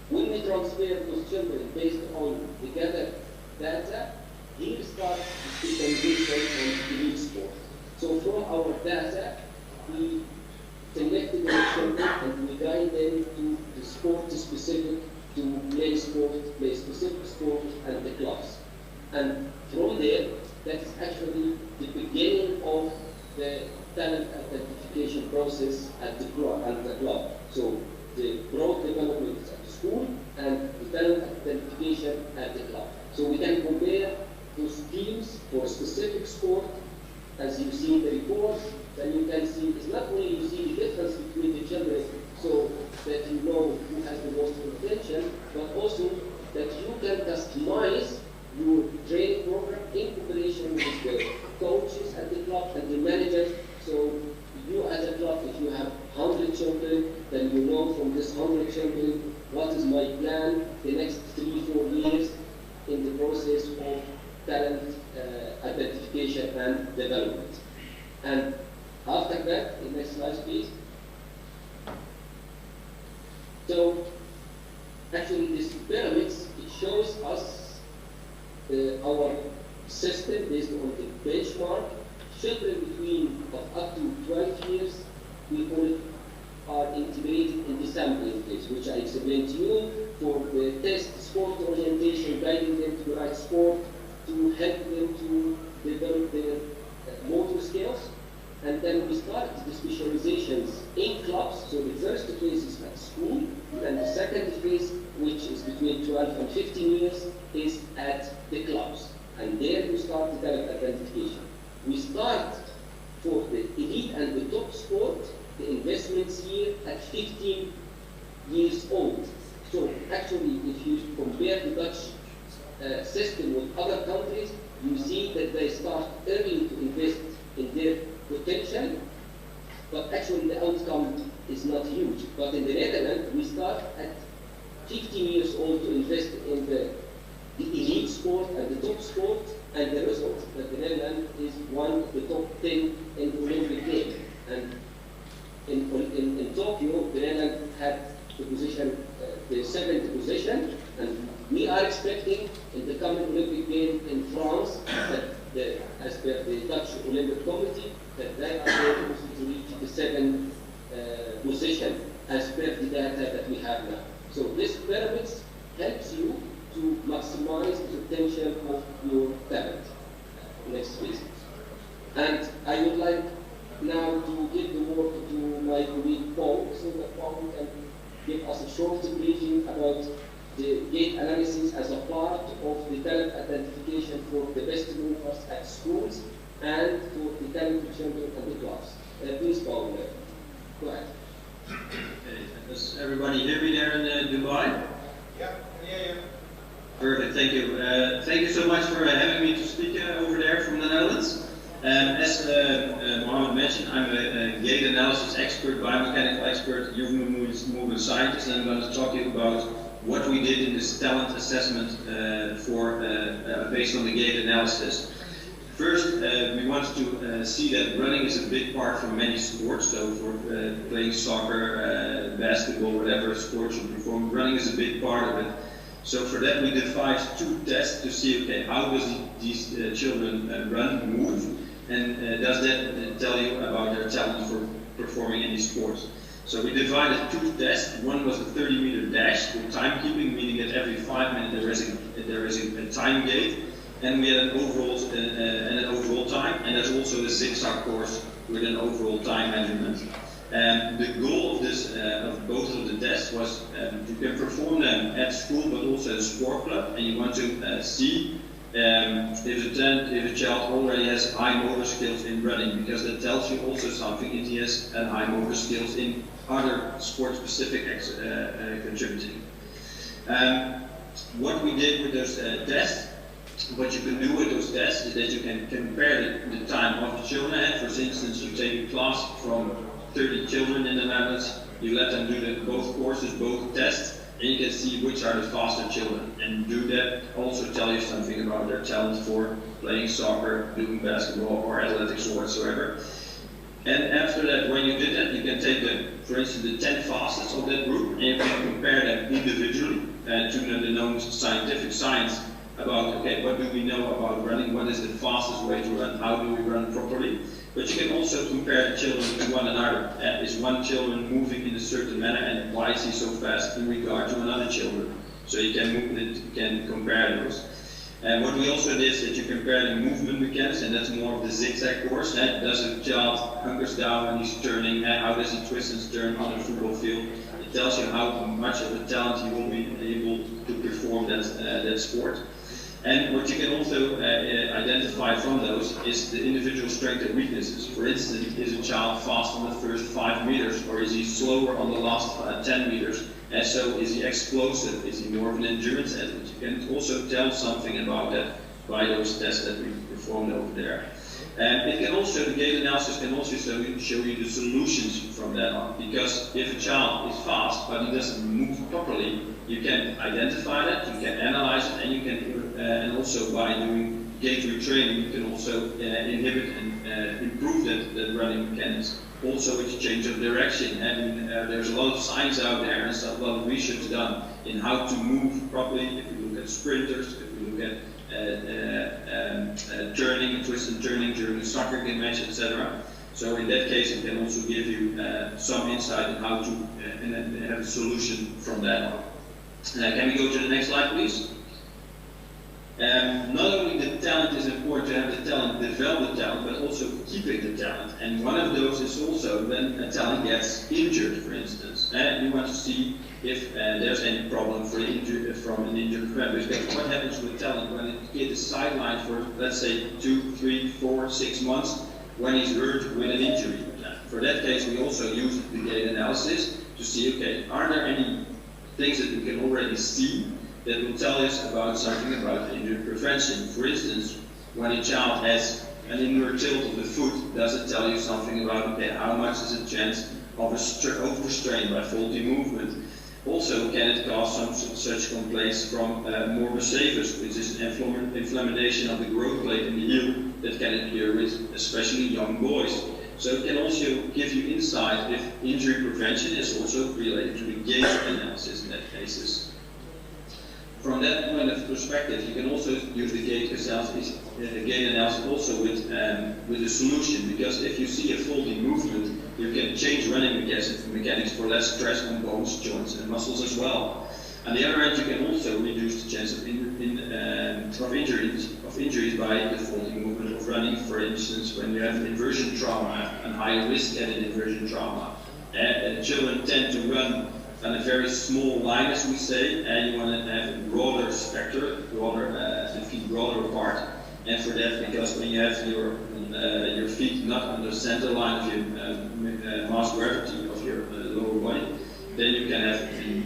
when we transfer those children based on the gathered data, here starts the specialization on elite sport. So from our data, we selected the children and we guide them to the sport specific, to play sport, play specific sport, and the clubs. And from there, that's actually the beginning of the talent identification process at the club. So the broad development is at the school and the talent identification at the club. So we can compare those teams for a specific sport. As you see in the report, then you can see, it's not only you see the difference between the children so that you know who has the most potential, but also that you can customize your training program in cooperation with the coaches at the club and the managers. So you as a club, if you have 100 children, then you know from this 100 children, what is my plan the next 3-4 years in the process of talent identification and development. And after that, the next slide please. So actually this pyramids, it shows us our system based on the benchmark, children between up to 12 years, we call it, are integrated in the sampling phase, which I explained to you, for the test, sport orientation, guiding them to the right sport, to help them to develop their motor skills. And then we start the specializations in clubs. So the first phase is at school, and the second phase, which is between 12 and 15 years, is at the clubs. And there we start the talent identification. We start for the elite and the top sport, the investments here at 15 years old. So actually, if you compare the Dutch system with other countries, you see that they start early to invest in their potential, but actually the outcome is not huge. But in the Netherlands, we start at 15 years old to invest in the elite sport and the top sport, and the result that the Netherlands is one of the top 10 in the Olympic Games. And in Tokyo, the Netherlands had the position, the 7th position, and we are expecting in the coming Olympic Games in France that as per the Dutch Olympic Committee, that they are able to reach the 7th position as per the data that we have now. So this pyramid helps you to maximize the potential of your talent. Next please. And I would like now to give the word to my colleague Paul, so that Paul can give us a short briefing about the gait analysis as a part of the talent identification for the best movers at schools and for the talented children and the clubs. Please, Paul, go ahead. Okay. Does everybody hear me there in Dubai? Yeah, yeah. Perfect, thank you. Thank you so much for having me to speak over there from the Netherlands. As Mohammed mentioned, I'm a gait analysis expert, biomechanical expert, human movement scientist, and I'm going to talk to you about what we did in this talent assessment based on the gait analysis. First, we wanted to see that running is a big part for many sports. So for playing soccer, basketball, whatever sports you perform, running is a big part of it. So for that, we devised 2 tests to see, okay, how does these children run, move, and does that tell you about their talent for performing any sports? So we divided 2 tests. One was a 30-meter dash with timekeeping, meaning that every 5 minutes there is a time gate, and we had an overall time, and there's also a zigzag course with an overall time measurement. The goal of this, of both of the tests, was you can perform them at school, but also at a sport club, and you want to see if a child already has high motor skills in running, because that tells you also something if he has high motor skills in other sport-specific contributing. What we did with those tests, what you can do with those tests is that you can compare the time of the children. For instance, you take a class from 30 children in the Netherlands, you let them do both courses, both tests, and you can see which are the faster children. And do that also tell you something about their talent for playing soccer, doing basketball, or athletics, or whatsoever. And after that, when you did that, you can take for instance, the 10 fastest of that group, and you can compare them individually to the known scientific science about, okay, what do we know about running, what is the fastest way to run, how do we run properly. But you can also compare the children to one another. Is one children moving in a certain manner, and why is he so fast in regard to another children? So you can compare those. And what we also did is that you compare the movement mechanics, and that's more of the zigzag course. Does a child hunkers down when he's turning? How does he twist and turn on the football field? It tells you how much of a talent he will be able to perform that sport. And what you can also identify from those is the individual strengths and weaknesses. For instance, is a child fast on the first 5 meters, or is he slower on the last 10 meters? And so is he explosive? Is he more of an endurance athlete? You can also tell something about that by those tests that we performed over there. And it can also, the gait analysis can also show you the solutions from that on. Because if a child is fast, but he doesn't move properly, you can identify that, you can analyze it, and you can, and also by doing gait retraining, you can also inhibit and improve that running mechanics. Also with change of direction, and there's a lot of science out there, and a lot of research done in how to move properly. If you look at sprinters, if you look at turning, twist and turning during the soccer game match, etc. So in that case, it can also give you some insight on how to and have a solution from that on. Can we go to the next slide, please? Not only the talent is important to have the talent, develop the talent, but also keeping the talent. And one of those is also when a talent gets injured, for instance. You want to see if there's any problem from an injured member. Because what happens with talent when a kid is sidelined for, let's say, 2, 3, 4, 6 months, when he's hurt with an injury? For that case, we also use the gait analysis to see, okay, are there any things that we can already see that will tell us about something about injury prevention? For instance, when a child has an inward tilt of the foot, does it tell you something about, okay, how much is the chance of overstrain by faulty movement? Also, can it cause some such complaints from morbus savus, which is an inflammation of the growth plate in the heel that can appear with especially young boys. So it can also give you insight if injury prevention is also related to the gait analysis in that cases. From that point of perspective, you can also use the gait analysis also with a solution, because if you see a faulty movement, you can change running mechanics for less stress on bones, joints, and muscles as well. On the other hand, you can also reduce the chance of injuries by the faulty movement of running. For instance, when you have inversion trauma and high risk at an inversion trauma, children tend to run on a very small line, as we say, and you want to have a broader spectrum, the feet broader apart. And for that, because when you have your feet not on the center line of your mass gravity of your lower body, then you can have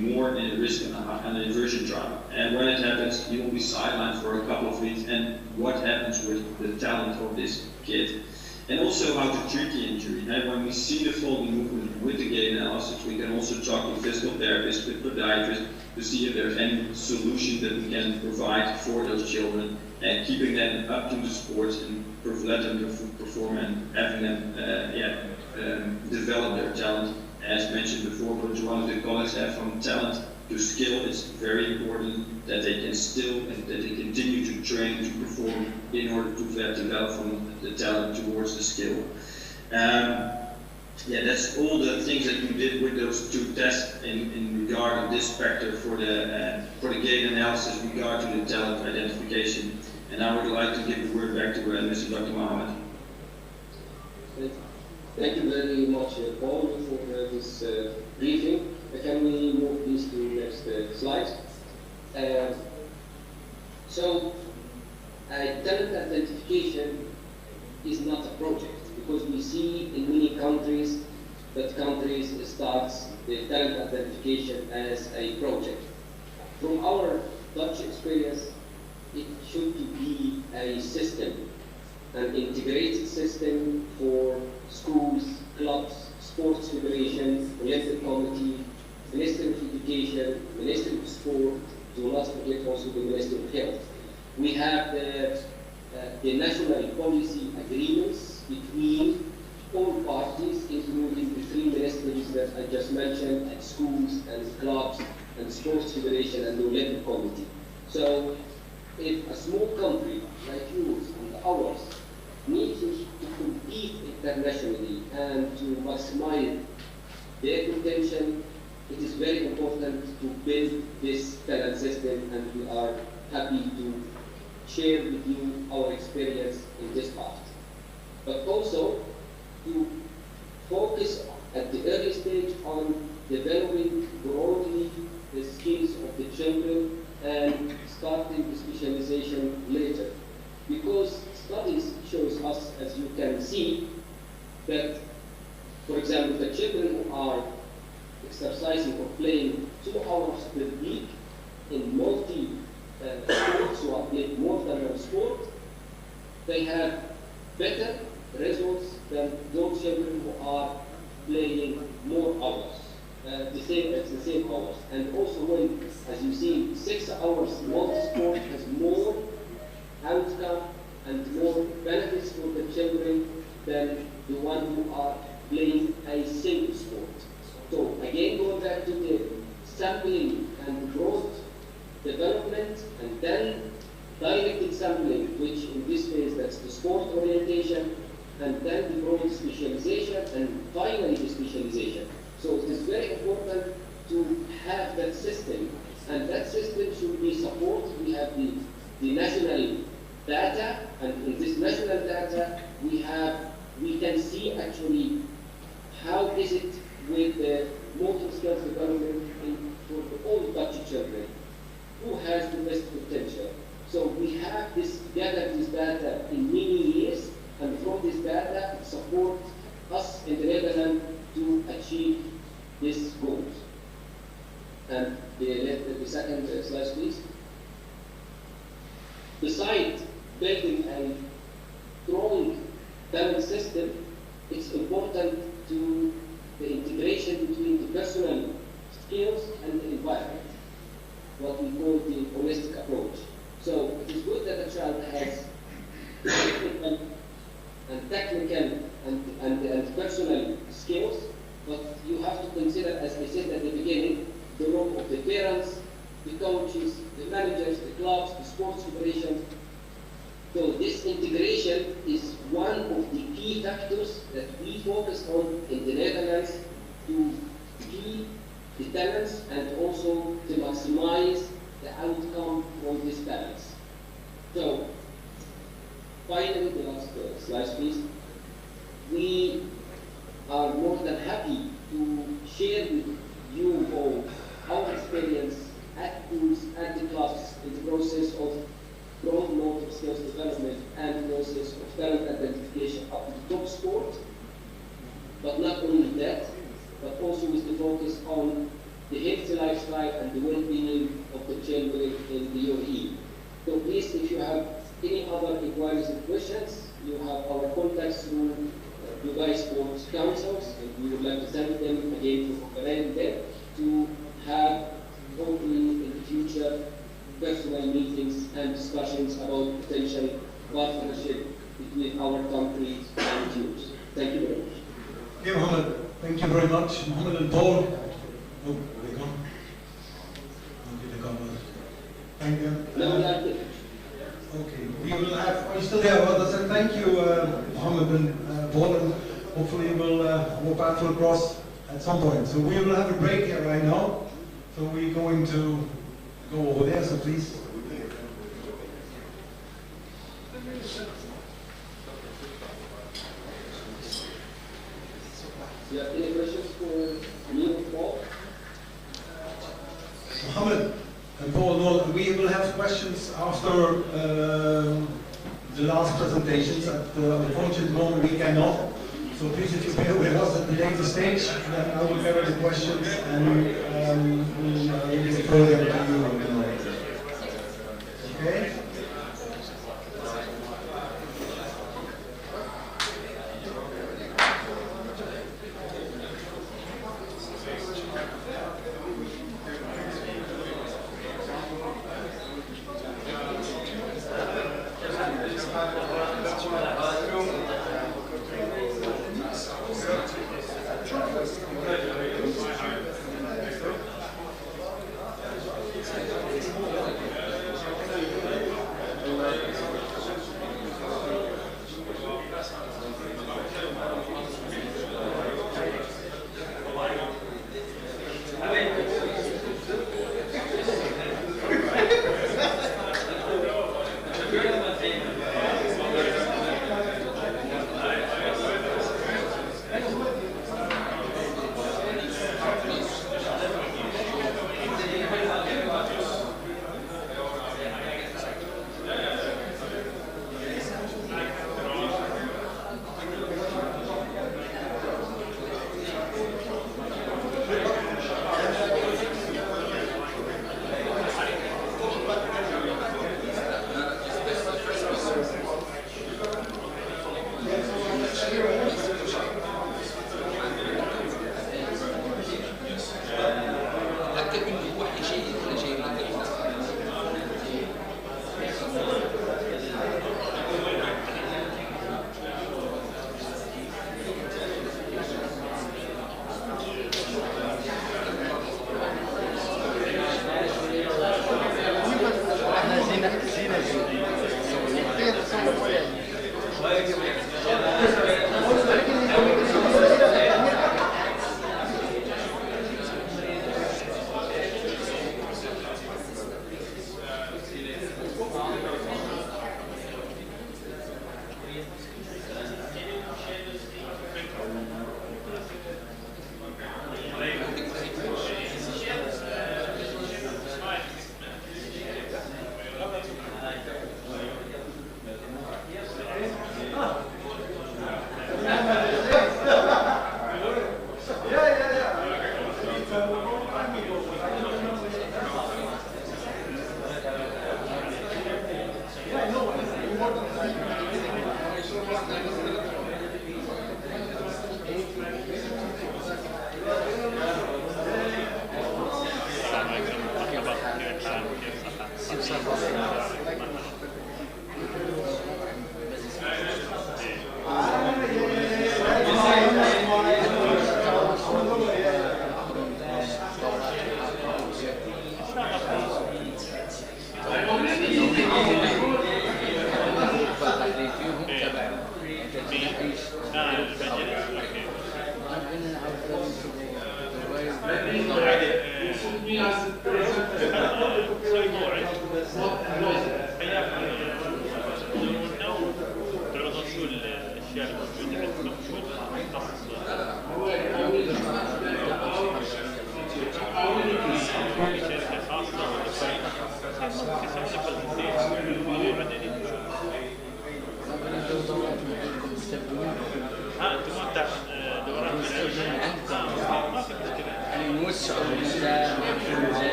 more risk on an inversion trauma. And when it happens, you will be sidelined for a couple of weeks. And what happens with the talent of this kid? And also how to treat the injury. And when we see the faulty movement with the gait analysis, we can also talk to physical therapists, with podiatrists, to see if there's any solution that we can provide for those children, and keeping them up to the sports and let them perform and having them develop their talent. As mentioned before, but one of the colleagues have from talent to skill, it's very important that they can still and that they continue to train to perform in order to develop from the talent towards the skill. That's all the things that we did with those 2 tests in regard of this factor for the gait analysis in regard to the talent identification. And I would like to give the word back to Mr. Dr. Mohammed. Thank you very much, Paul, for this briefing. Can we move please to the next slide? Talent identification is not a project, because we see in many countries that countries start the talent identification as a project. From our Dutch experience, it should be a system, an integrated system for schools, clubs, sports federation, Olympic committee, Ministry of Education, Ministry of Sport, to not forget also the Ministry of Health. We have the national policy agreements between all parties, including the 3 ministries that I just mentioned, at schools and clubs and sports federation and the Olympic committee. So if a small country like yours and ours needs to compete internationally and to maximize their potential, it is very important to build this talent system, and we are happy to share with you our experience in this part. But also to focus at the early stage on developing broadly the skills of the children and starting the specialization later. Because studies shows us, as you can see, that, for example, the children who are exercising or playing 2 hours per week in sports, who are playing more than one sport, they have better results than those children who are playing more hours, the same hours. And also when, as you see, 6 hours multi-sport has more outcome and more benefits for the children than the one who are playing a single sport. So again, going back to the sampling and growth development, and then directed sampling, which in this phase that it's the sport orientation, and then the broad specialization, and finally the specialization. So it is very important to have that system, and that system should be supported. We have the national data, and in this national data we can see actually how is it with the motor skills development for all Dutch children, who has the best potential. So we have gathered this data in many years, and from this data it supports us in the Netherlands to achieve these goals. And the second slide, please. Besides building a strong talent system, it's important to the integration between the personal skills and the environment, what we call the holistic approach. So it is good that a child has technical and personal skills, but you have to consider, as I said at the beginning, the role of the parents, the coaches, the managers, the clubs, the sports operations. So this integration is one of the key factors that we focus on in the Netherlands to keep the talents and also to maximize the outcome from these talents. So finally, the last slide, please. We are more than happy to share with you all our experience at schools, at the clubs, in the process of broad motor skills development and process of talent identification up to the top sport. But not only that, but also with the focus on the healthy lifestyle and the well-being of the children in the UAE. So please, if you have any other inquiries and questions, you have our contacts through Dubai Sports Councils, and we would like to thank them again for organizing them to have, hopefully in the future, personal meetings and discussions about potential partnership between our countries and yours. Thank you very much. Okay, Mohammed, thank you very much. Mohammed and Paul. Oh, they come. Okay, they come. Thank you. Okay, we will have, are you still there? Well, that's it. Thank you, Mohammed and Paul, and hopefully we'll walk back to across at some point. So we will have a break here right now. So we're going to go over there, so please. Do you have any questions for me or Paul? Mohammed and Paul, no, we will have questions after the last presentations. At the unfortunate moment we cannot. So please, if you bear with us at the later stage, then I will gather the questions and we'll refer them to you. Okay?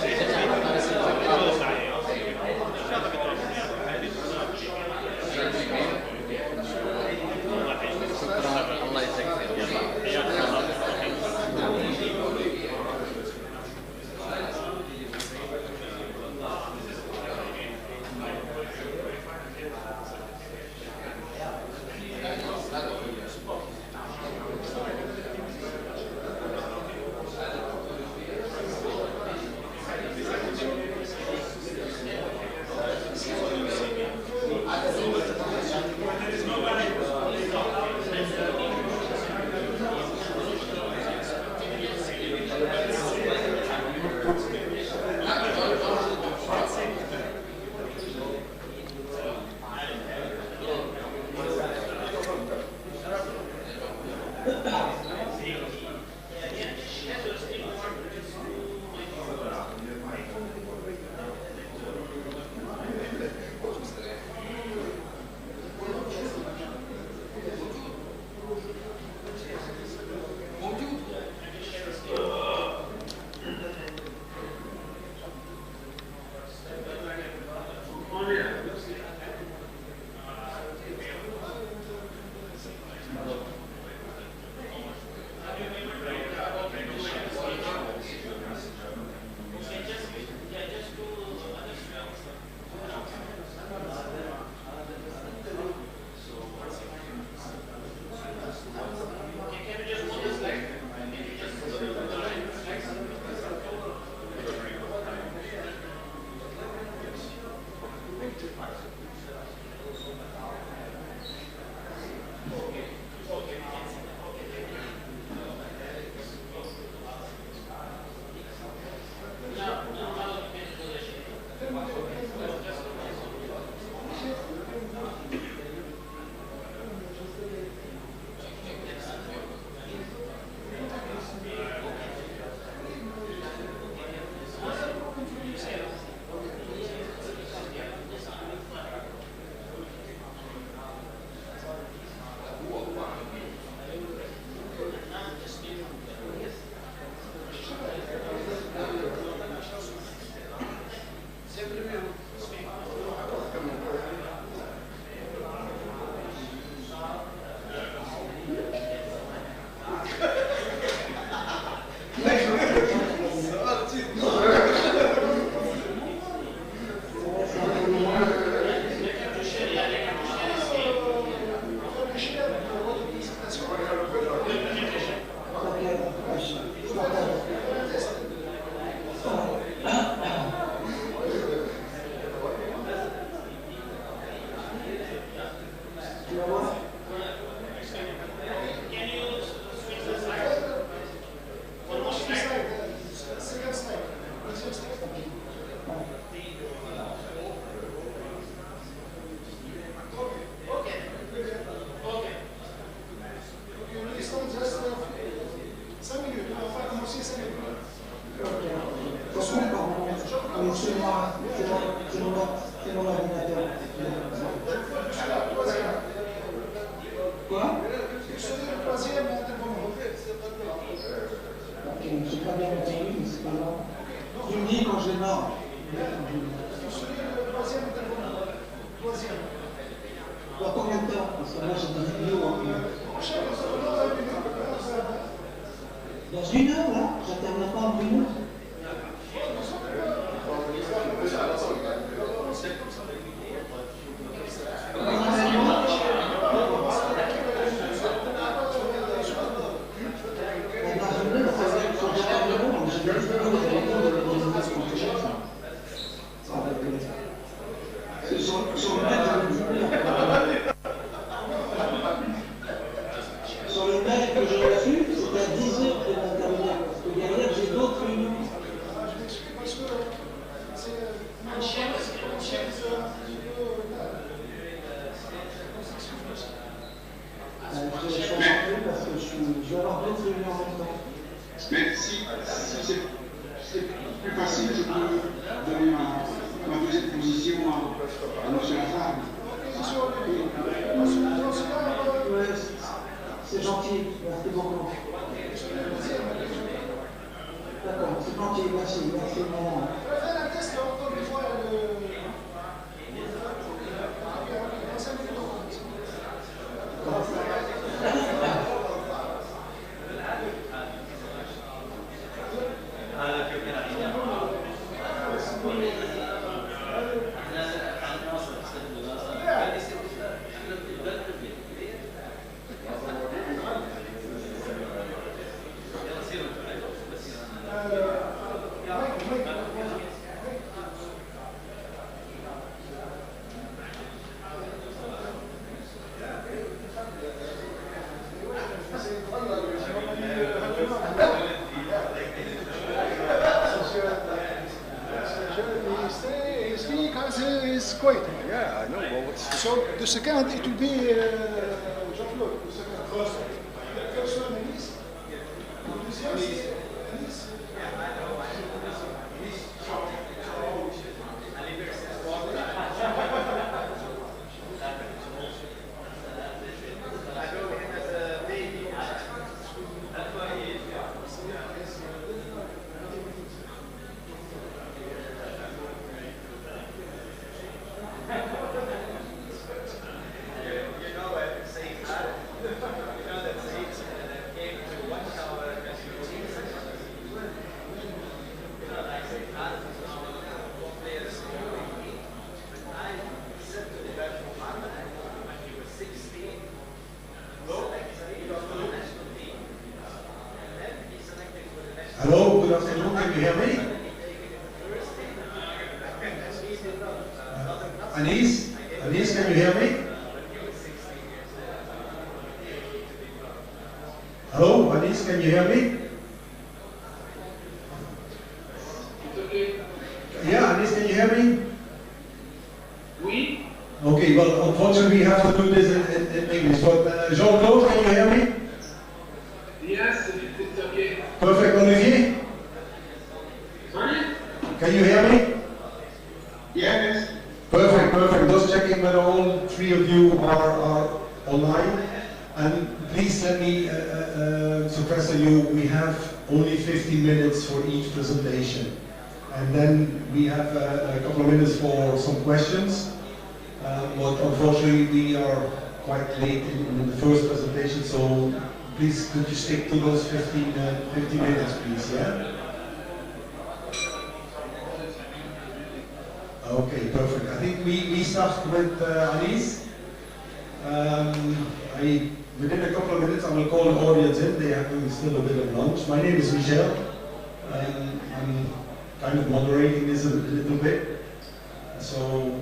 إذا Yeah, I know. Well, so the second it will be Jean-Claude. The second. First one is. Hello, good afternoon, can you hear me? Anis, can you hear me? Hello, Anis, can you hear me? Yeah, Anis, can you hear me? Oui. Okay, well, unfortunately, we have to do this in English. But Jean-Claude, can you hear me? Yes, it's okay. Perfect, Olivier? Sorry? Can you hear me? Yes. Perfect, perfect. Just checking whether all three of you are online. And please let me suppress you, we have only 15 minutes for each presentation. And then we have a couple of minutes for some questions. But unfortunately, we are quite late in the first presentation, so please could you stick to those 15 minutes, please, yeah? Okay, perfect. I think we start with Anis. Within a couple of minutes, I will call the audience in. They are having still a bit of lunch. My name is Michel. I'm kind of moderating this a little bit. So,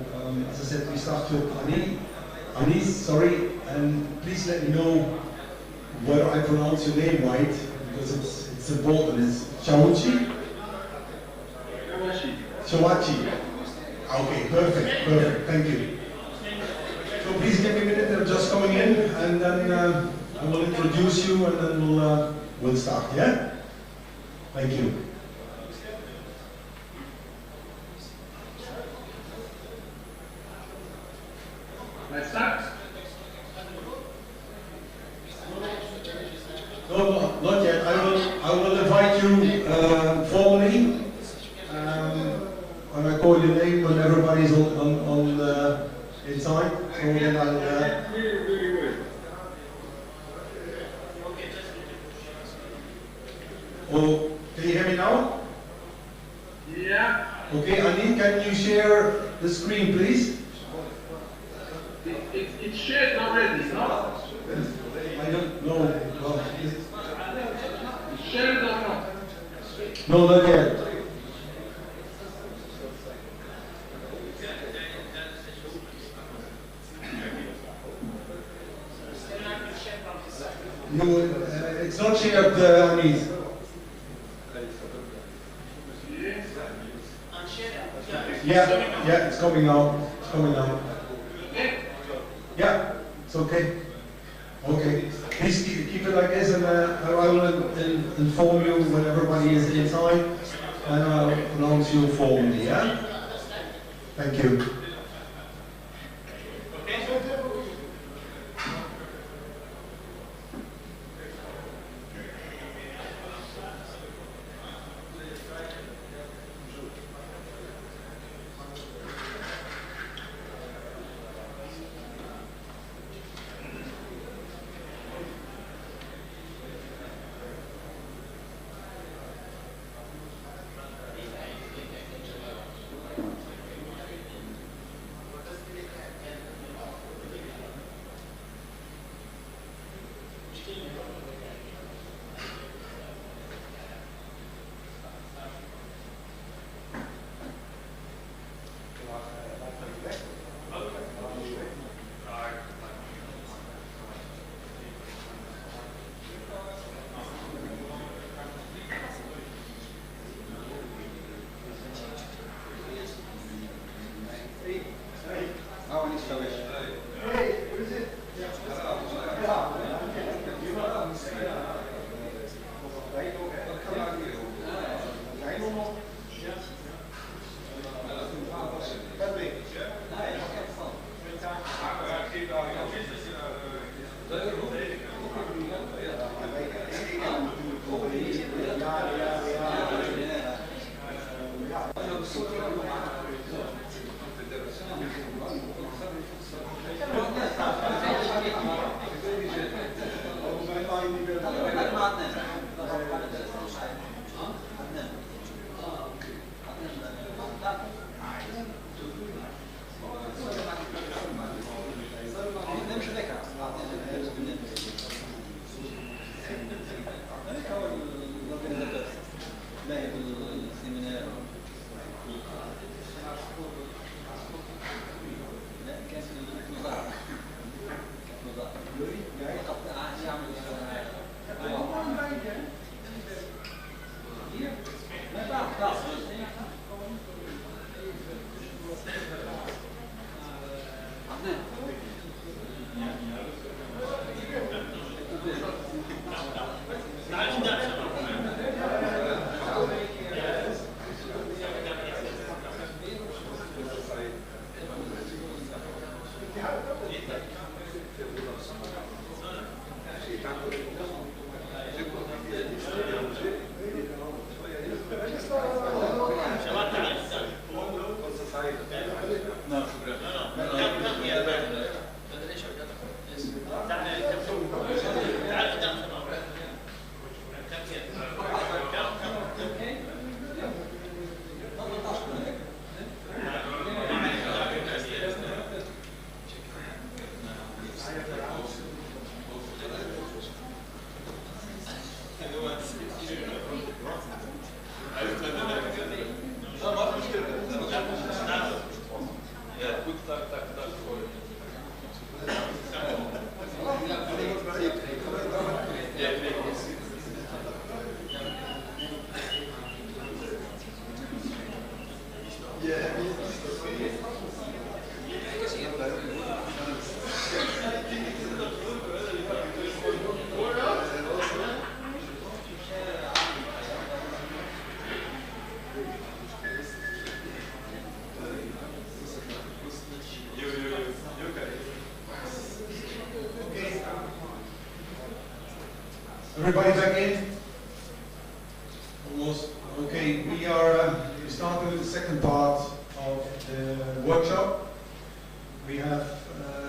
as I said, we start with Anis, sorry, and please let me know whether I pronounce your name right, because it's important. It's CHAOUCHI? CHAOUCHI. Okay, perfect, perfect, thank you. So please give me a minute, they're just coming in, and then I will introduce you, and then we'll start, yeah? Thank you. Let's start. No, not yet. I will invite you formally. When I call your name, when everybody's on inside, so then I'll. Oh, can you hear me now? Yeah. Okay, Aline, can you share the screen, please? It's shared already, no? I don't know. Well, It's shared or not? no, not yet. It's not shared, Anis. Yeah, it's coming now. It's coming now. Yeah, it's okay. Okay. Please keep it like this, and I will inform you when everybody is inside, and I'll announce you formally, yeah? Thank you. Everybody back in? Almost. Okay, we started with the second part of the workshop. We have,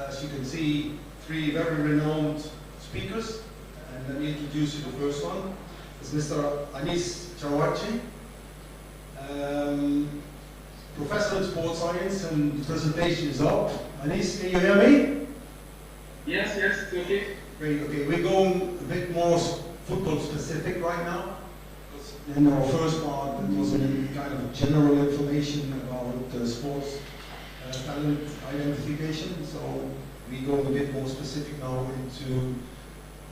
as you can see, 3 very renowned speakers. And let me introduce you the first one. It's Mr. CHAOUCHI, professor in sports science, and the presentation is up. Anis, can you hear me? Yes, it's okay. Great, okay. We're going a bit more football specific right now. In our first part, it was kind of general information about sports talent identification. So we go a bit more specific now into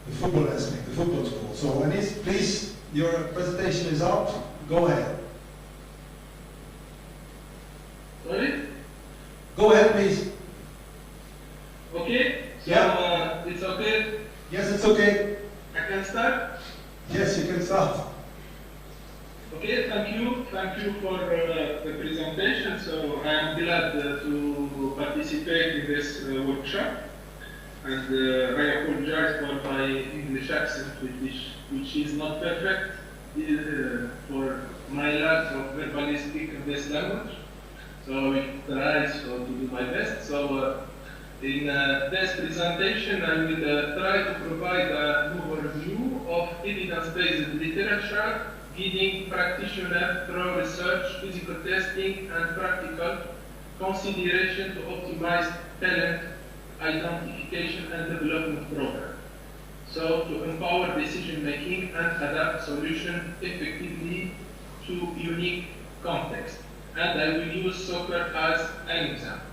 the football aspect, the football sport. So Anis, please, your presentation is up. Go ahead. Sorry? Go ahead, please. Okay? So, yeah. It's okay? Yes, it's okay. I can start? Yes, you can start. Okay, thank you. Thank you for the presentation. So I am glad to participate in this workshop. And I apologize for my English accent, which is not perfect for my lack of verbally speaking this language. So I will try to do my best. So in this presentation, I will try to provide an overview of evidence-based literature guiding practitioners through research, physical testing, and practical consideration to optimize talent identification and development program. So to empower decision-making and adapt solutions effectively to unique context. And I will use soccer as an example.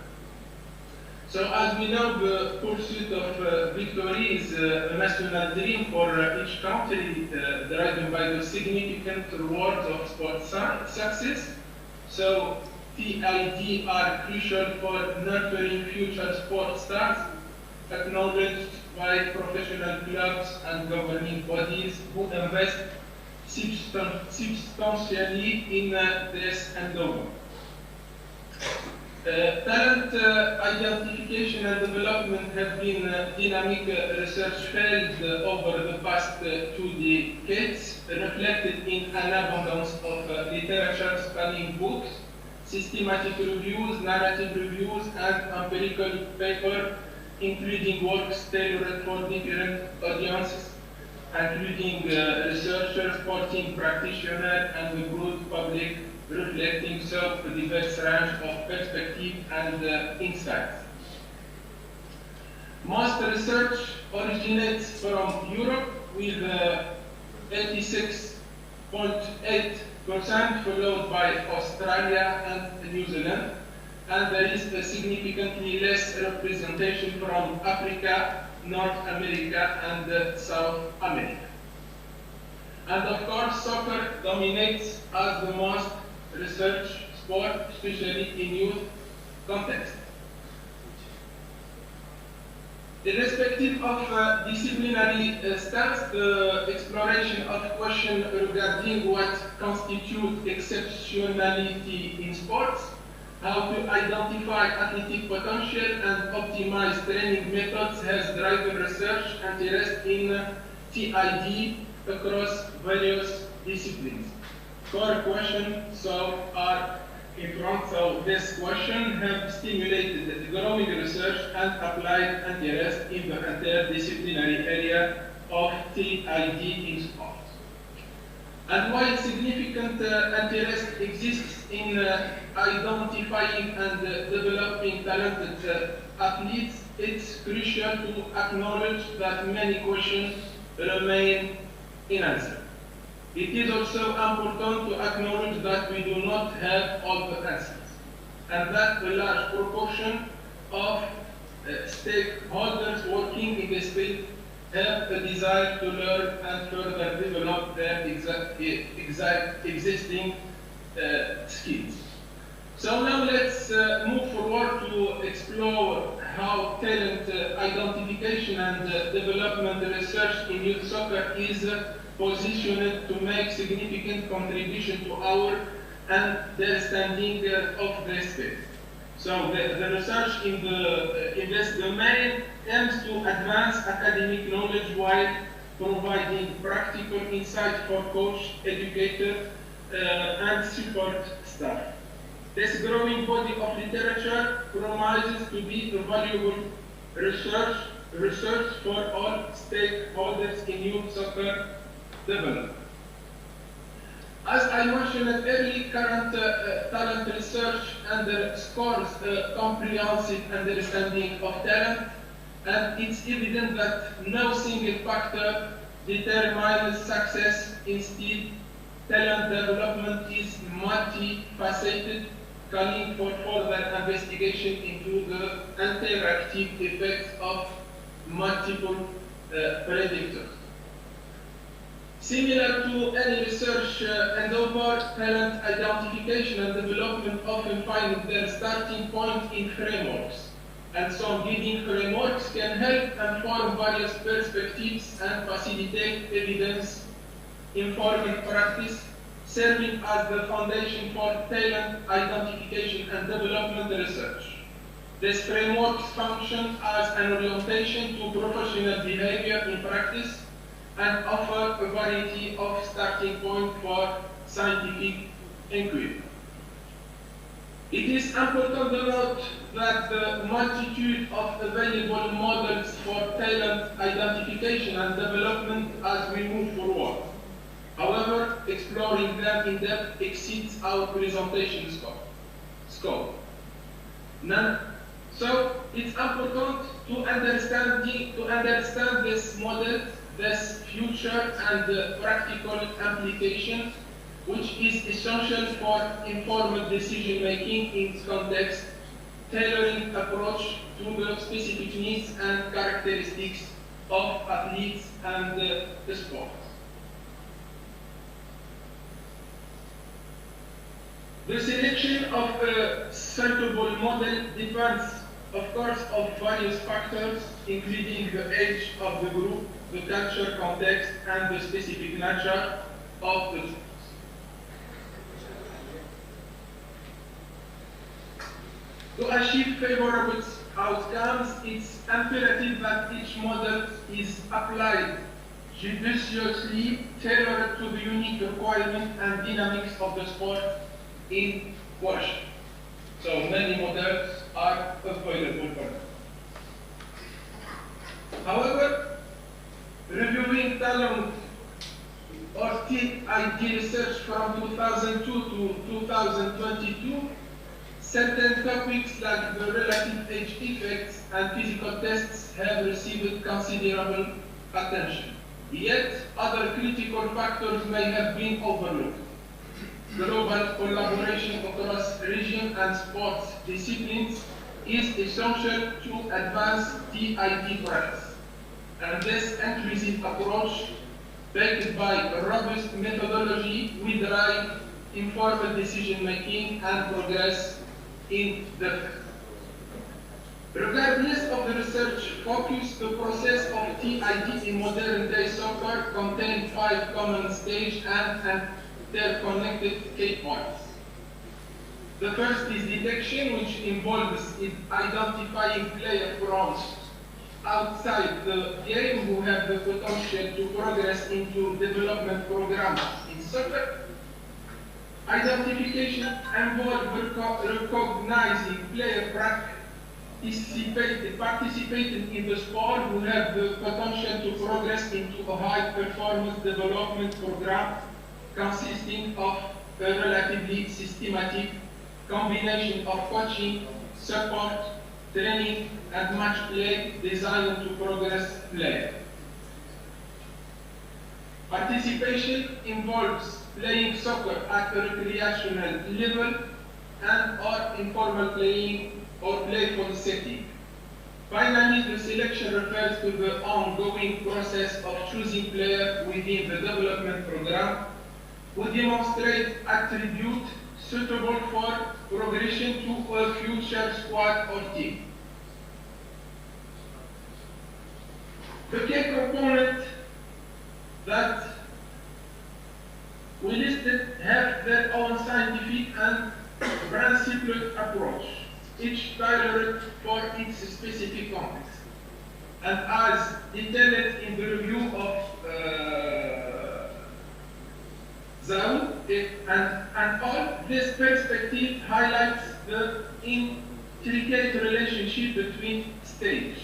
So as we know, the pursuit of victory is a national dream for each country, driven by the significant rewards of sports success. So TID are crucial for nurturing future sports stars, acknowledged by professional clubs and governing bodies who invest substantially in this endeavor. Talent identification and development have been dynamic research field over the past 2 decades, reflected in an abundance of literature spanning books, systematic reviews, narrative reviews, and empirical papers, including works tailored for different audiences, including researchers, sporting practitioners, and the broad public, reflecting so a diverse range of perspectives and insights. Most research originates from Europe with 86.8%, followed by Australia and New Zealand, and there is a significantly less representation from Africa, North America, and South America. And of course, soccer dominates as the most research sport, especially in youth context. Irrespective of disciplinary stance, the exploration of questions regarding what constitutes exceptionality in sports how to identify athletic potential and optimize training methods has driven research and interest in TID across various disciplines. Core questions are in front of this question have stimulated the growing research and applied interest in the interdisciplinary area of TID in sport. And while significant interest exists in identifying and developing talented athletes, it's crucial to acknowledge that many questions remain unanswered. It is also important to acknowledge that we do not have all the answers, and that a large proportion of stakeholders working in this field have a desire to learn and further develop their existing skills. So now let's move forward to explore how talent identification and development research in youth soccer is positioned to make significant contribution to our understanding of this field. So the research in this domain aims to advance academic knowledge while providing practical insight for coach, educator, and support staff. This growing body of literature promises to be a valuable research for all stakeholders in youth soccer development. As I mentioned earlier, current talent research underscores a comprehensive understanding of talent, and it's evident that no single factor determines success. Instead, talent development is multifaceted, calling for further investigation into the interactive effects of multiple predictors. Similar to any research endeavor, talent identification and development often find their starting point in frameworks, and some guiding frameworks can help inform various perspectives and facilitate evidence-informed practice, serving as the foundation for talent identification and development research. These frameworks function as an orientation to professional behavior in practice and offer a variety of starting points for scientific inquiry. It is important to note that the multitude of available models for talent identification and development as we move forward. However, exploring them in depth exceeds our presentation scope. So it's important to understand this model, this future and practical application, which is essential for informed decision making in context, tailoring approach to the specific needs and characteristics of athletes and the sport. The selection of a suitable model depends, of course, on various factors, including the age of the group, the culture context, and the specific nature of the group. To achieve favorable outcomes, it's imperative that each model is applied judiciously, tailored to the unique requirements and dynamics of the sport in question. So many models are available for them. However, reviewing talent or TID research from 2002 to 2022, certain topics like the relative age effects and physical tests have received considerable attention. Yet, other critical factors may have been overlooked. Global collaboration across region and sports disciplines is essential to advance TID practice. And this inclusive approach, backed by a robust methodology, will drive informed decision making and progress in the field. Regardless of the research focus, the process of TID in modern day soccer contains 5 common stages and interconnected key points. The first is detection, which involves identifying players from outside the game who have the potential to progress into development programs in soccer. Identification involves recognizing players participating in the sport who have the potential to progress into a high-performance development program consisting of a relatively systematic combination of coaching, support, training, and match play designed to progress players. Participation involves playing soccer at a recreational level and or informal playing or playful setting. Finally, the selection refers to the ongoing process of choosing players within the development program who demonstrate attributes suitable for progression to a future squad or team. The key component that we listed have their own scientific and principled approach, each tailored for its specific context. And as detailed in the review of ZELJKO, and all, this perspective highlights the intricate relationship between stages.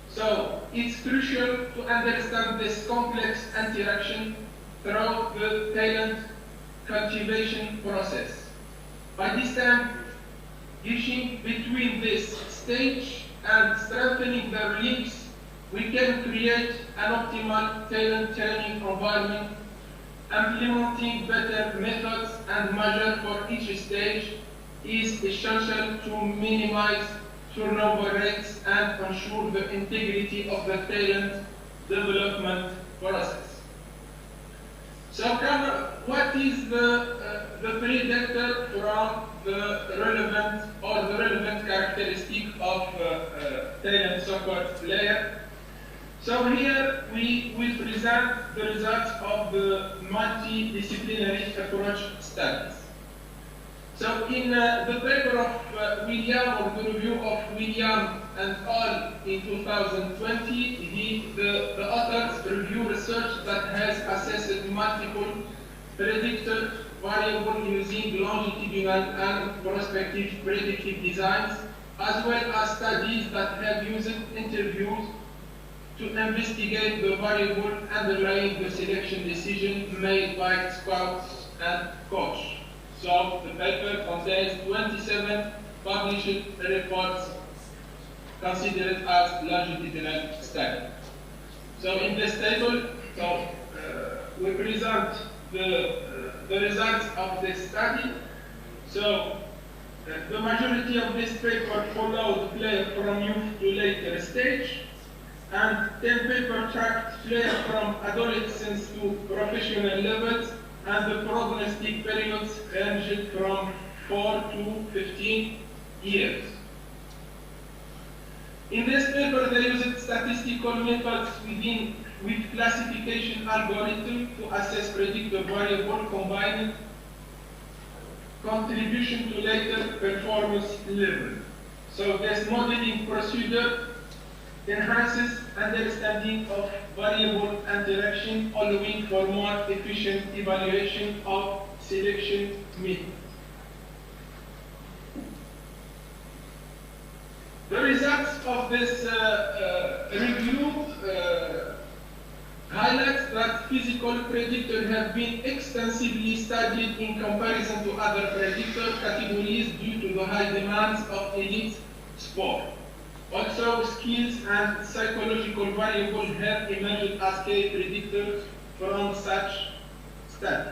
So it's crucial to understand this complex interaction throughout the talent cultivation process. By distinguishing between this stage and strengthening the links, we can create an optimal talent training environment. Implementing better methods and measures for each stage is essential to minimize turnover rates and ensure the integrity of the talent development process. So, what is the predictor from the relevant characteristic of talent soccer player? So here we will present the results of the multidisciplinary approach studies. So in the paper of William, or the review of William and al. In 2020, the authors review research that has assessed multiple predictor variables using longitudinal and prospective predictive designs, as well as studies that have used interviews to investigate the variable underlying the selection decision made by scouts and coach. So the paper contains 27 published reports considered as longitudinal study. So in this table, we present the results of this study. So the majority of this paper followed the player from youth to later stage, and 10 papers tracked players from adolescence to professional levels, and the prognostic periods ranged from 4 to 15 years. In this paper, they used statistical methods with classification algorithm to assess predictive variable combined contribution to later performance level. So this modeling procedure enhances understanding of variable interaction, allowing for more efficient evaluation of selection methods. The results of this review highlights that physical predictors have been extensively studied in comparison to other predictor categories due to the high demands of elite sport. Also, skills and psychological variables have emerged as key predictors from such study.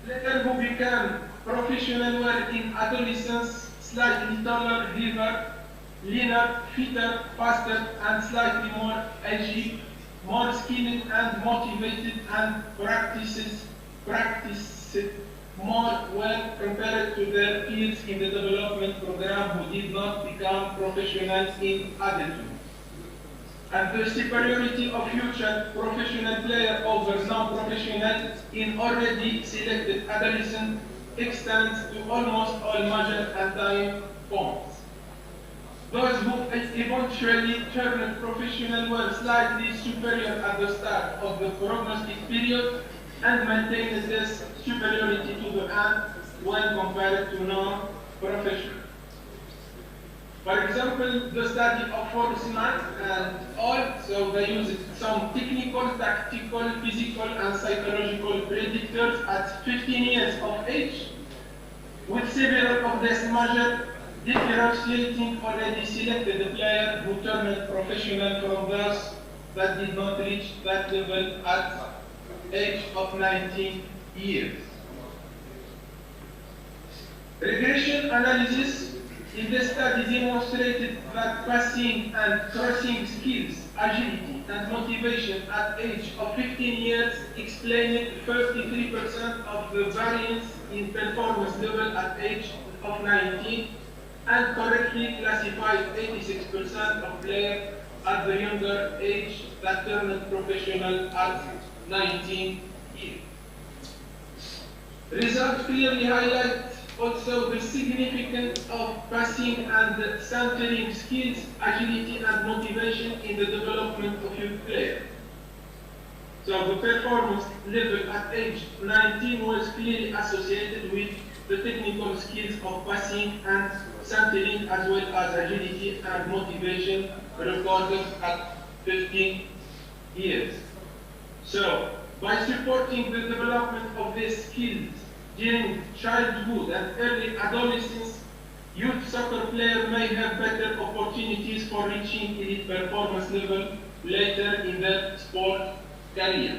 Players who become professional were in adolescence slightly taller, heavier, leaner, fitter, faster, and slightly more agile, more skilled and motivated, and practiced more when compared to their peers in the development program who did not become professionals in adulthood. and the superiority of future professional player over non-professional in already selected adolescent extends to almost all major and time points. Those who eventually turned professional were slightly superior at the start of the prognostic period and maintained this superiority to the end when compared to non-professional. For example, the study of Forsman and all, so they used some technical, tactical, physical, and psychological predictors at 15 years of age, with several of these measures differentiating already selected player who turned professional from those that did not reach that level at age of 19 years. Regression analysis in the study demonstrated that passing and crossing skills, agility, and motivation at age of 15 years explained 33% of the variance in performance level at age of 19 and correctly classified 86% of players at the younger age that turned professional at 19 years. Results clearly highlight also the significance of passing and centering skills, agility, and motivation in the development of youth players. So the performance level at age 19 was clearly associated with the technical skills of passing and centering as well as agility and motivation recorded at 15 years. So by supporting the development of these skills during childhood and early adolescence, youth soccer players may have better opportunities for reaching elite performance level later in their sport career.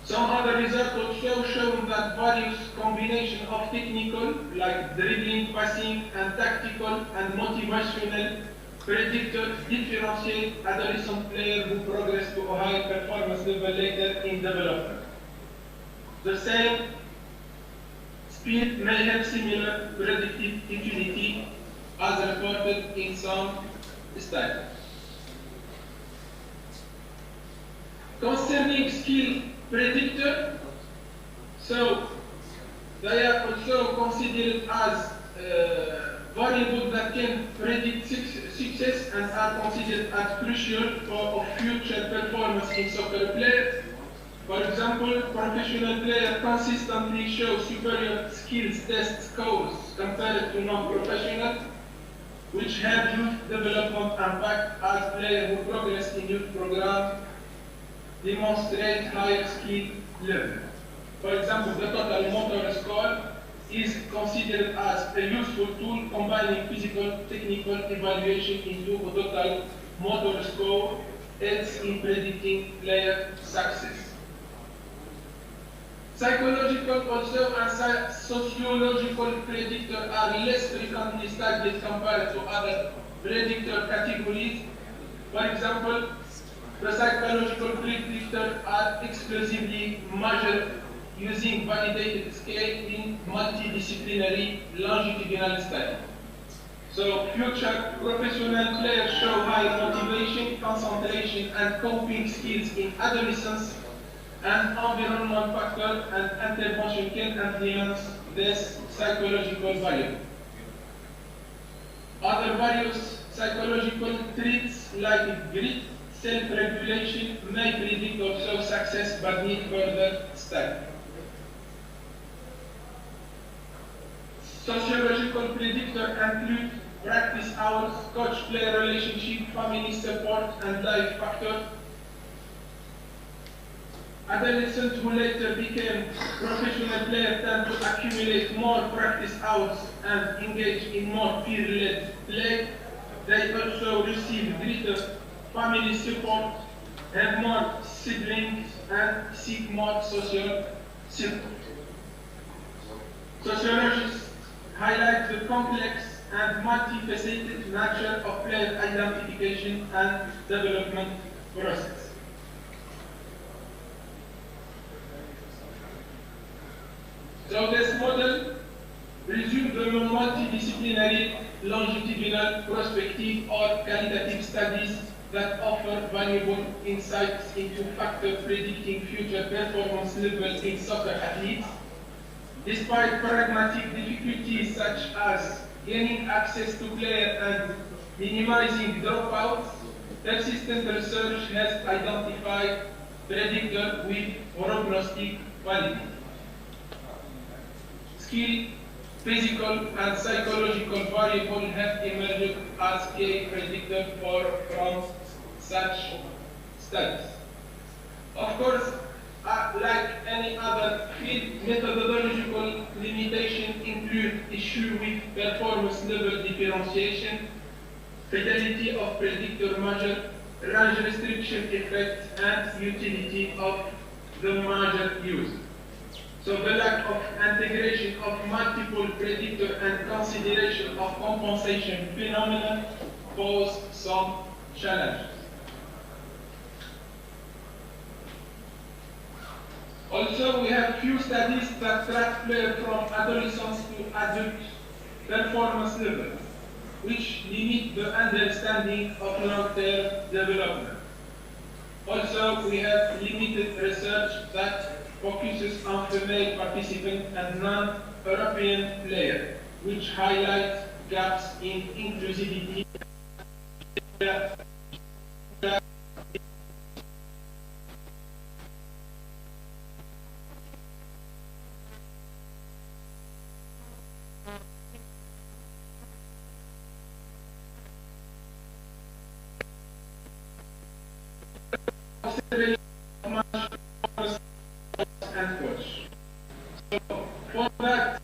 Some other results also show that various combinations of technical, like dribbling, passing, and tactical and motivational predictors differentiate adolescent players who progress to a higher performance level later in development. The same speed may have similar predictive utility as reported in some studies. Concerning skill predictor, so they are also considered as variables that can predict success and are considered as crucial for future performance in soccer players. For example, professional players consistently show superior skills test scores compared to non-professional, which have youth development impact as players who progress in youth programs demonstrate higher skill level. For example, the total motor score is considered as a useful tool combining physical technical evaluation into a total motor score, aids in predicting player success. Psychological also and sociological predictors are less frequently studied compared to other predictor categories. For example, the psychological predictors are exclusively measured using validated scale in multidisciplinary longitudinal study. So future professional players show high motivation, concentration, and coping skills in adolescence, and environmental factor and intervention can influence this psychological value. Other various psychological traits like grit, self-regulation may predict also success but need further study. Sociological predictors include practice hours, coach-player relationship, family support, and life factors. Adolescents who later became professional players tend to accumulate more practice hours and engage in more peer-led play. They also receive greater family support, have more siblings, and seek more social support. Sociologists highlight the complex and multifaceted nature of player identification and development process. So this model resumes the multidisciplinary longitudinal, prospective, or qualitative studies that offer valuable insights into factors predicting future performance levels in soccer athletes. Despite pragmatic difficulties such as gaining access to players and minimizing dropouts, persistent research has identified predictors with prognostic validity. Skill, physical, and psychological variables have emerged as key predictors from such studies. Of course, like any other field, methodological limitations include issues with performance level differentiation, fidelity of predictor measure, range restriction effects, and utility of the measure used. So the lack of integration of multiple predictors and consideration of compensation phenomena pose some challenges. Also, we have few studies that track players from adolescence to adult performance levels, which limit the understanding of long-term development. Also, we have limited research that focuses on female participants and non-European players, which highlights gaps in inclusivity. And coach. So for that,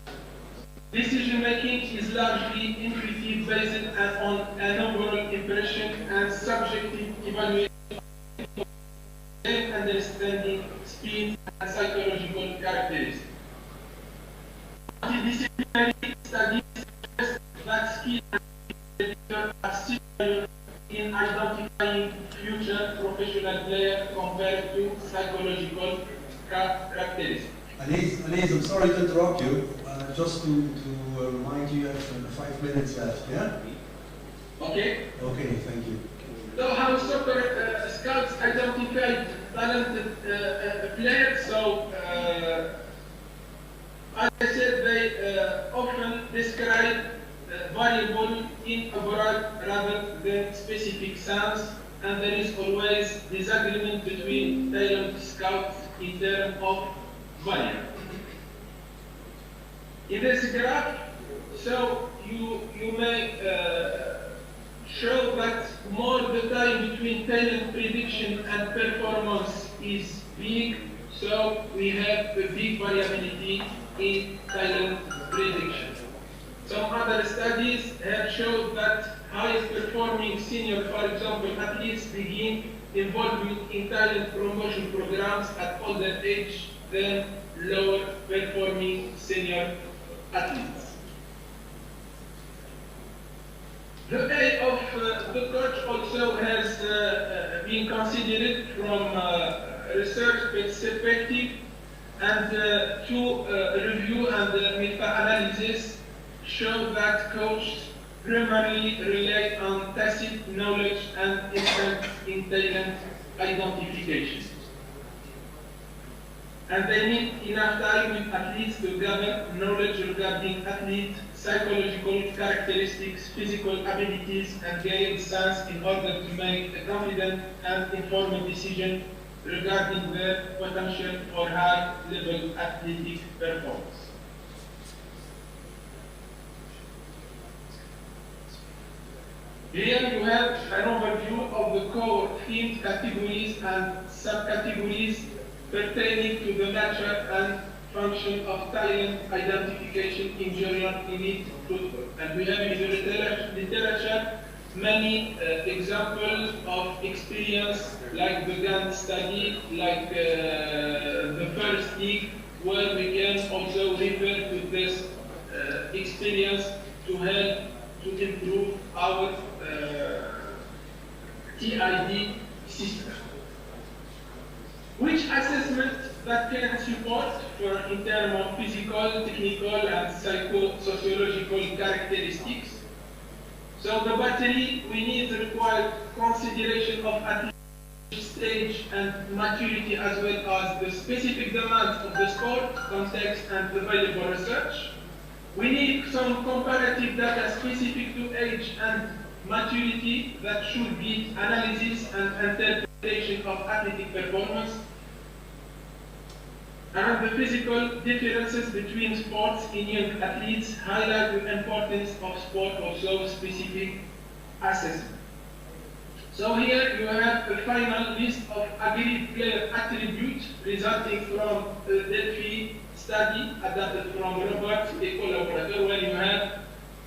decision making is largely intuitive based on an overall impression and subjective evaluation of understanding, speed, and psychological characteristics. Multidisciplinary studies suggest that skill and predictors are similar in identifying future professional players compared to psychological characteristics. Anis, I'm sorry to interrupt you. Just to remind you, you have 5 minutes left, yeah? Okay. Okay, thank you. So how soccer scouts identify talented players? So, as I said, they often describe variable in a broad rather than specific sense, and there is always disagreement between talent scouts in terms of value. In this graph, so you may show that more the time between talent prediction and performance is big, so we have a big variability in talent prediction. Some other studies have shown that highest performing senior, for example, athletes begin involvement in talent promotion programs at older age than lower performing senior athletes. The age of the coach also has been considered from research perspective, and to review and meta-analysis show that coaches primarily rely on tacit knowledge and interest in talent identification. And they need enough time with athletes to gather knowledge regarding athlete psychological characteristics, physical abilities, and gain sense in order to make a confident and informed decision regarding their potential for high-level athletic performance. Here you have an overview of the core themed categories and subcategories pertaining to the nature and function of talent identification in junior elite football. And we have in the literature many examples of experience, like the GAN study, like the first league, where we can also refer to this experience to help to improve our TID system. Which assessment that can support in terms of physical, technical, and psychosociological characteristics? So the battery, we need to require consideration of athlete stage and maturity as well as the specific demands of the sport, context and available research. We need some comparative data specific to age and maturity that should be analysis and interpretation of athletic performance. And the physical differences between sports in young athletes highlight the importance of sport also specific assessment. So here you have a final list of agreed player attributes resulting from the Delphi study adapted from Robert et collaborator, where you have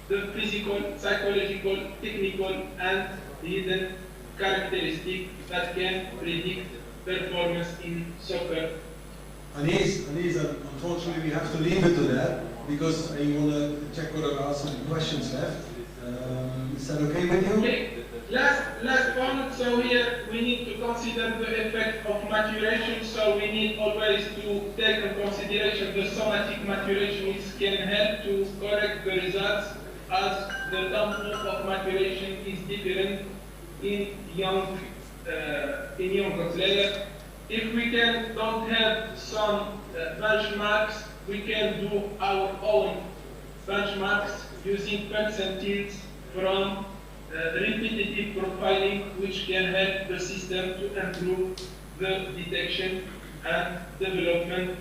the physical, psychological, technical, and hidden characteristics that can predict performance in soccer. Anis, unfortunately we have to leave it to that because I want to check whether there are some questions left. Is that okay with you? Okay. Last point, so here we need to consider the effect of maturation, so we need always to take into consideration the somatic maturation, which can help to correct the results as the tempo of maturation is different in young players. If we don't have some benchmarks, we can do our own benchmarks using percentiles from repetitive profiling, which can help the system to improve the detection and development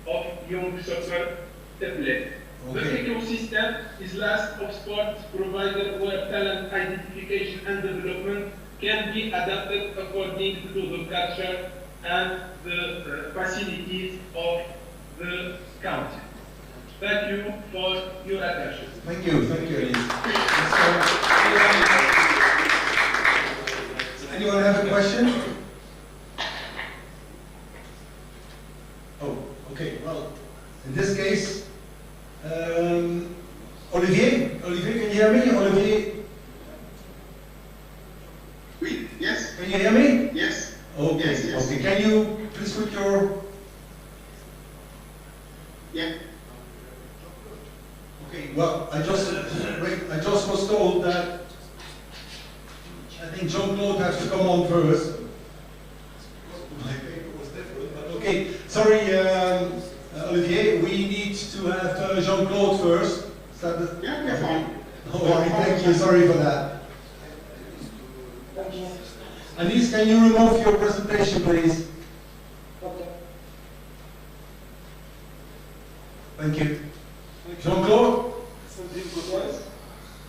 of young soccer players. The ecosystem is last of sports provider where talent identification and development can be adapted according to the culture and the facilities of the country. Thank you for your attention. Thank you, Elise. Anyone have a question? Oh, okay, well, in this case, Olivier, can you hear me? Olivier? Oui, yes. Can you hear me? Yes. Okay, yes. Okay. Can you please put your... Yeah. Okay, well, I just was told that I think Jean-Claude has to come on first. My paper was different, but okay. Sorry, Olivier, we need to have Jean-Claude first. Is that the... Yeah, fine. All right, thank you. Sorry for that. Anis, can you remove your presentation, please? Okay. Thank you. Jean-Claude?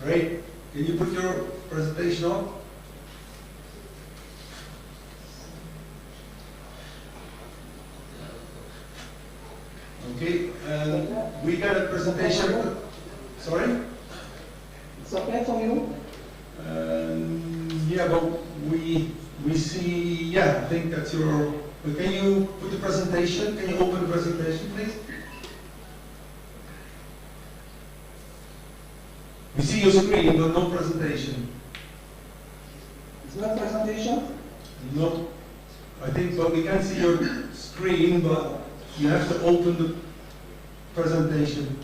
Great. Can you put your presentation on? Okay, we got a presentation. Sorry? It's okay for you? Yeah, but we see, yeah, I think that's your, but can you put the presentation? Can you open the presentation, please? We see your screen, but no presentation. It's not presentation? No. I think, but we can see your screen, but you have to open the presentation.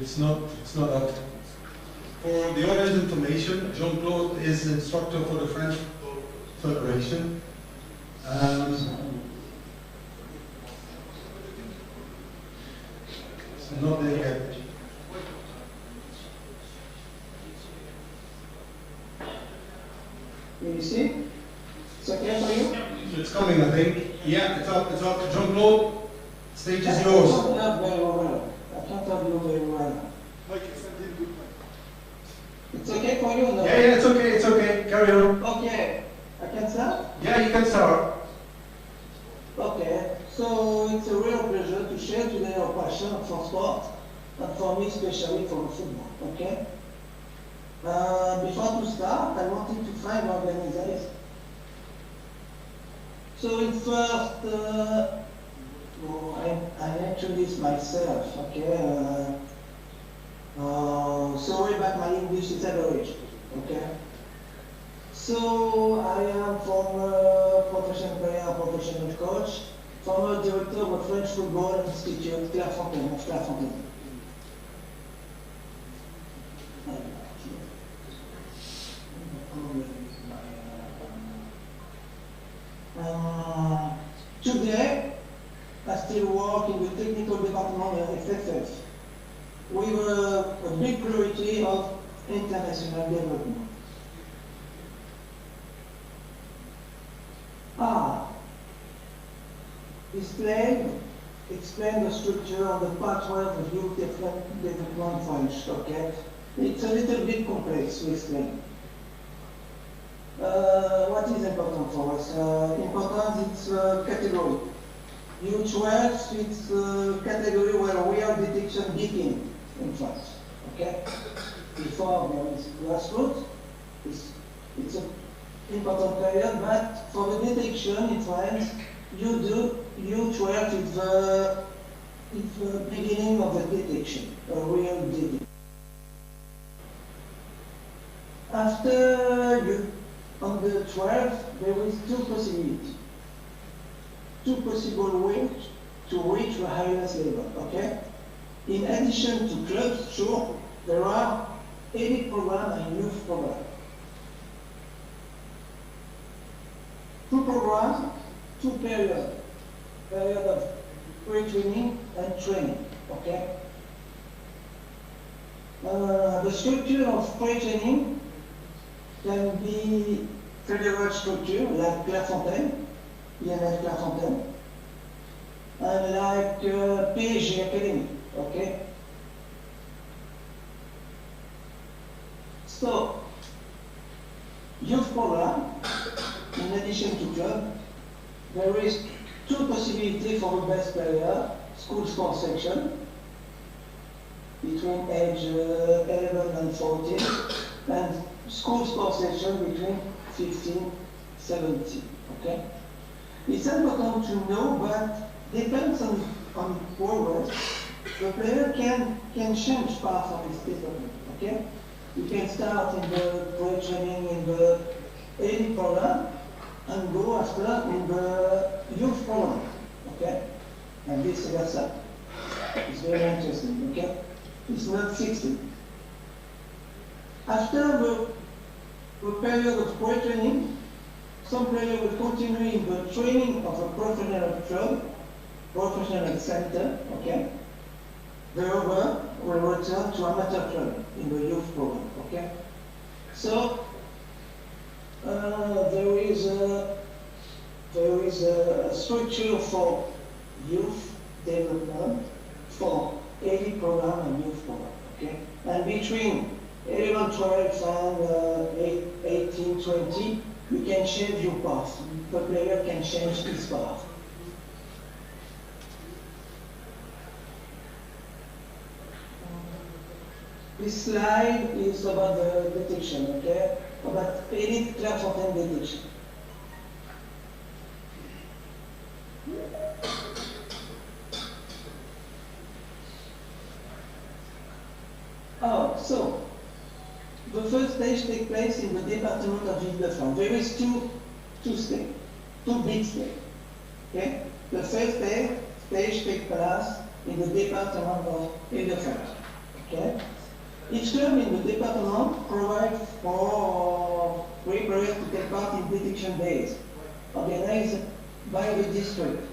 It's not up. For the audience information, Jean-Claude is instructor for the French Federation. It's not there yet. Can you see? It's okay for you? It's coming, I think. Yeah, it's up. It's up. Jean-Claude, stage is yours. I can't have you very well. It's okay for you? No? Yeah, it's okay. It's okay. Carry on. Okay. I can start? Yeah, you can start. Okay. So it's a real pleasure to share today our passion for sport, and for me especially for football. Okay. Before to start, I wanted to find organizers. So in first I introduce myself, okay? Sorry about my English is average, okay? So I am former professional player, professional coach, former director of French Football Institute, Clairefontaine. Today, I still work in the technical department of FFF with a big priority of international development. Explain the structure of the pathway of youth development French, okay? It's a little bit complex to explain. What is important for us? Important is category. U12 is a category where real detection begins in France, okay? Before there is grassroots, it's an important period, but for the detection in France, you do U12 is the beginning of the detection, a real detection. After you, on the 12th, there is two possibilities. Two possible ways to reach the highest level, okay? In addition to clubs, sure, there are elite program and youth program. Two programs, two periods. Period of pre-training and training, okay? The structure of pre-training can be federal structure, like Clairefontaine, INF Clairefontaine, and like PSG Academy, okay? So, youth program, in addition to club, there is two possibilities for the best player, school sports section, between age 11 and 14, and school sports section between 15, 17, okay? It's important to know, but depends on progress. The player can change part of his development, okay? You can start in the pre-training in the elite program and go after in the youth program, okay? And vice versa. It's very interesting, okay? It's not fixed. After the period of pre-training, some player will continue in the training of a professional club, professional center, okay? The other will return to amateur club in the youth program, okay? So, there is a structure for youth development, for elite program and youth program, okay? And between 11, 12 and 18, 20, you can change your path. The player can change his path. This slide is about the detection, okay? About elite Clairefontaine detection. So, the first stage takes place in the department of Ile-de-France. There is two stages, two big stages, okay? The first stage takes place in the department of Ile-de-France, okay? Each club in the department provides for players to take part in detection days, organized by the district.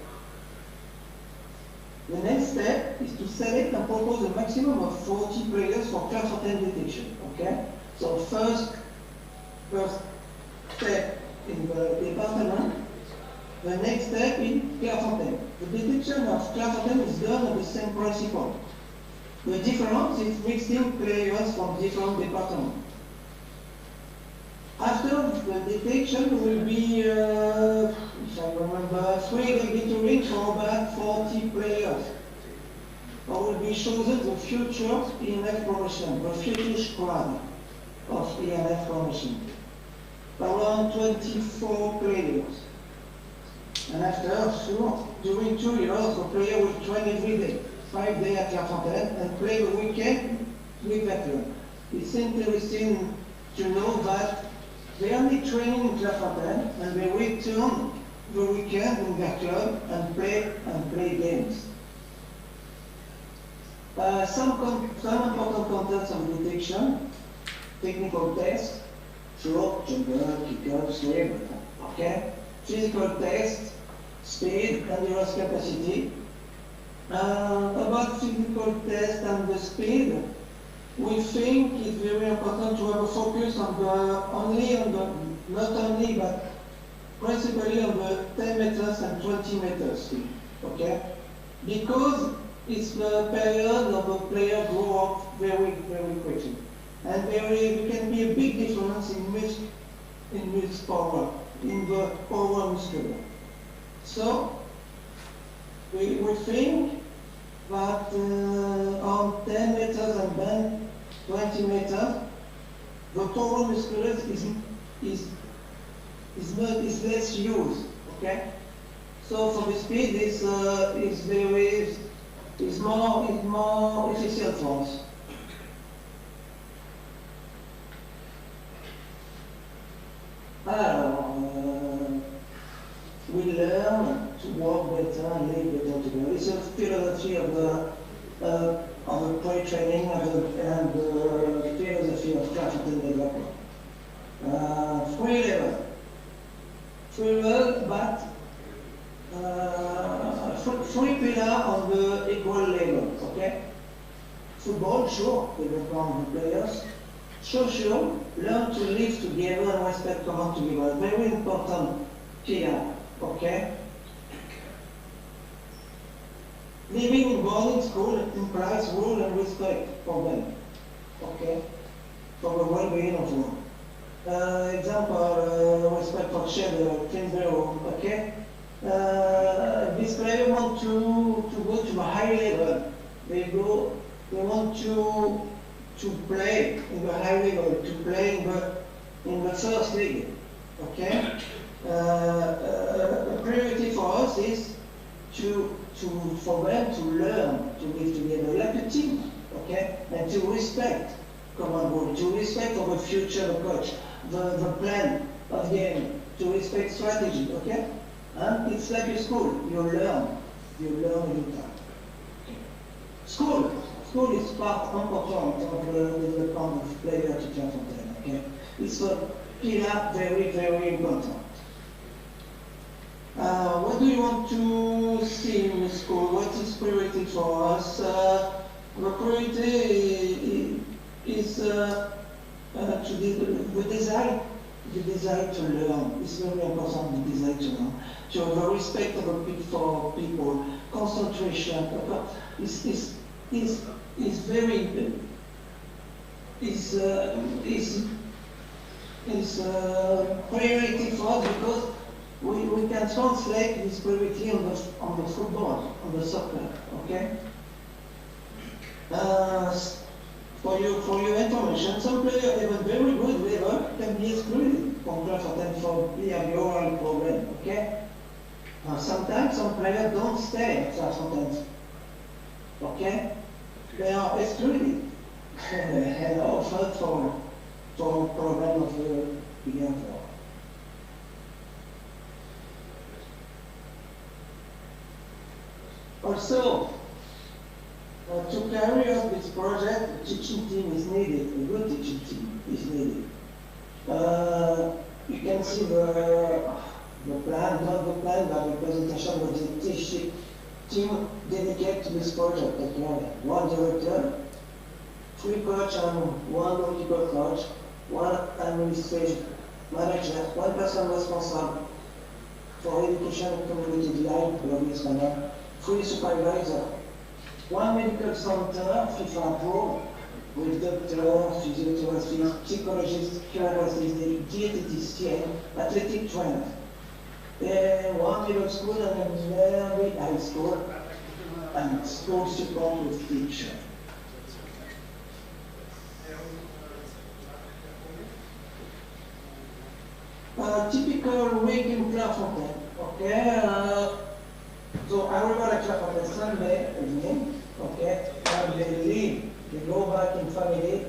The next step is to select and propose a maximum of 40 players for Clairefontaine detection, okay? So first step in the department, the next step in Clairefontaine. The detection of Clairefontaine is done on the same principle. The difference is mixing players from different departments. After the detection will be, if I remember, 3 debitoring for about 40 players. Or will be chosen the future ENF promotion, the future squad of ENF promotion. Around 24 players. And after, sure, during 2 years, the player will train every day, 5 days at Clairefontaine, and play the weekend with veterans. It's interesting to know that they only train in Clairefontaine and they return the weekend in their club and play games. Some important contents of detection, technical tests, short, jumper, kick-up, swim, okay? Physical tests, speed, endurance capacity. About physical test and the speed, we think it's very important to have a focus on not only, but principally on the 10 meters and 20 meters speed, okay? Because it's the period of a player grow up very, very quickly. And there can be a big difference in which power, in the power muscular. So, we think that on 10 meters and then 20 meters, the power muscular is less used, okay? So for the speed is more efficient for us. We learn to work better and live better together. It's a philosophy of the pre-training and the philosophy of Clairefontaine development. Three levels, but three pillars on the equal level, okay? Football, sure, development of the players. Social, learn to live together and respect common together. Very important pillar, okay? Living in boarding school implies rule and respect for them, okay? For the well-being of them. Example, respect for shadow, clean the room, okay? This player want to go to a high level. They want to play in the high level, to play in the first league, okay? The priority for us is for them to learn to live together like a team, okay? And to respect common goal, to respect for the future of the coach, the plan of game, to respect strategy, okay? And it's like a school, you learn every time. School is part important of the development of player to Clairefontaine, okay? It's a pillar very, very important. What do you want to see in the school? What is priority for us? The priority is the desire to learn. It's very important, the desire to learn. To have a respect for people, concentration. Is priority for us because we can translate this priority on the football, on the soccer, okay? For your information, some players have a very good level can be excluded from Clairefontaine for behavioral problem, okay? Sometimes some players don't stay at Clairefontaine, okay? They are excluded and offered for program of behavior. Also, to carry out this project, a teaching team is needed, a good teaching team is needed. You can see the plan, not the plan, but the presentation of the teaching team dedicated to this project. One director, 3 coach and 1 goalkeeper coach, 1 administrative manager, 1 person responsible for education and community life, 3 supervisors, 1 medical center, FIFA Pro, with doctors, physiotherapists, psychologists, chiropractors, dietitians, athletic trainers. 1 middle school and a very high school, and school support with teachers. Typical week in Clairefontaine, okay? So I arrive at church on a Sunday evening, okay, and they leave, they go back in family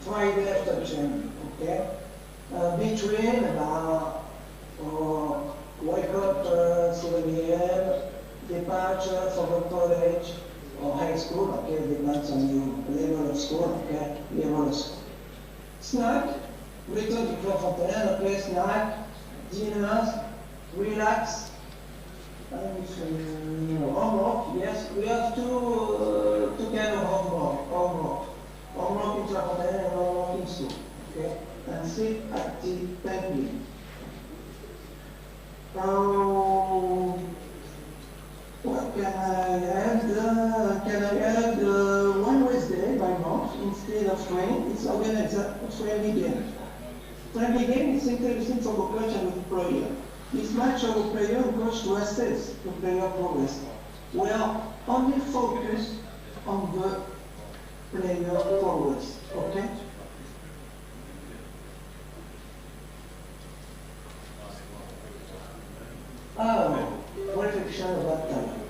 Friday after training, okay. Between wake up 7 a.m., departure for the college or high school, okay, depends on your level of school, okay, level of school. Snack, return to Clairefontaine, okay, snack, dinners, relax, and homework, yes, we have two kind of homework. Homework in Clairefontaine and homework in school, okay, and sit active pending. What can I add? Can I add one Wednesday by month instead of training? It's organized a friendly game. Friendly game is interesting for the coach and the player. It's match of the player and coach to assess the player progress. We are only focused on the player progress, okay? Reflection about talent.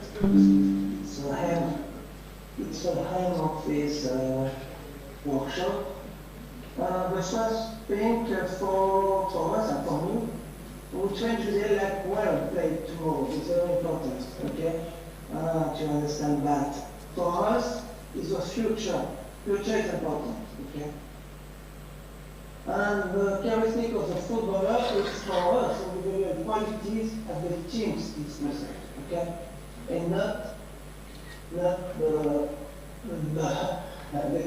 It's the aim of this workshop. The first thing for us and for me, we try to say like well played tomorrow. It's very important, okay? To understand that. For us, it's the future. Future is important, okay? And the characteristic of the footballer is for us individual qualities of the teams is present, okay? And not the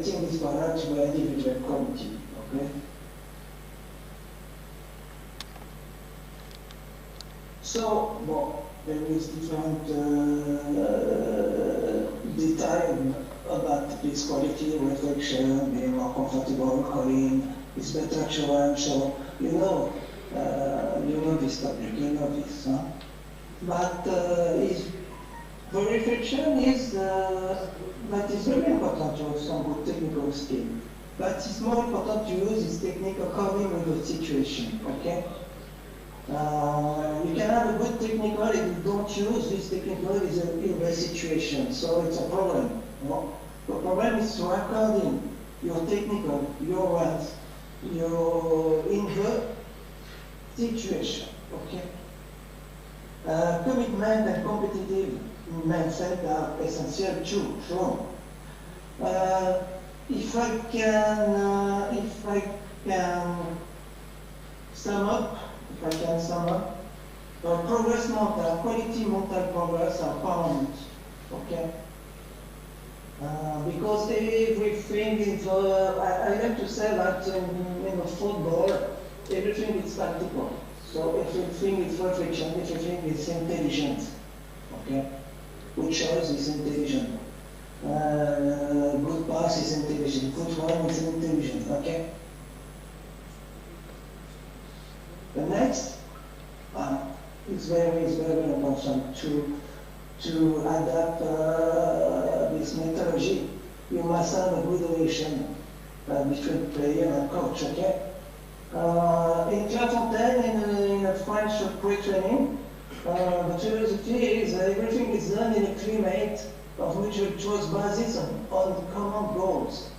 team is for us by individual quality, okay? So, well, there is different detail about this quality, reflection, being more comfortable, calling, it's better challenge, so you know this topic, you know this, huh? But the reflection is that is very important to have some good technical skill. But it's more important to use this technique according with the situation, okay? You can have a good technical if you don't use this technical in the situation, so it's a problem. No? The problem is to according your technical, your words, you're in the situation, okay? Commitment and competitive mindset are essential too, sure. If I can sum up, progress mental, quality mental progress are permanent, okay? Because everything is, I like to say that in football, everything is tactical. So everything is reflection, everything is intelligence. Okay? Good choice is intelligent. Good pass is intelligent. Good run is intelligent. Okay? The next is very important to adapt this methodology. You must have a good relation between player and coach, okay? In Clairefontaine, in a French pre-training, the philosophy is everything is done in a climate of mutual trust basis on common goals,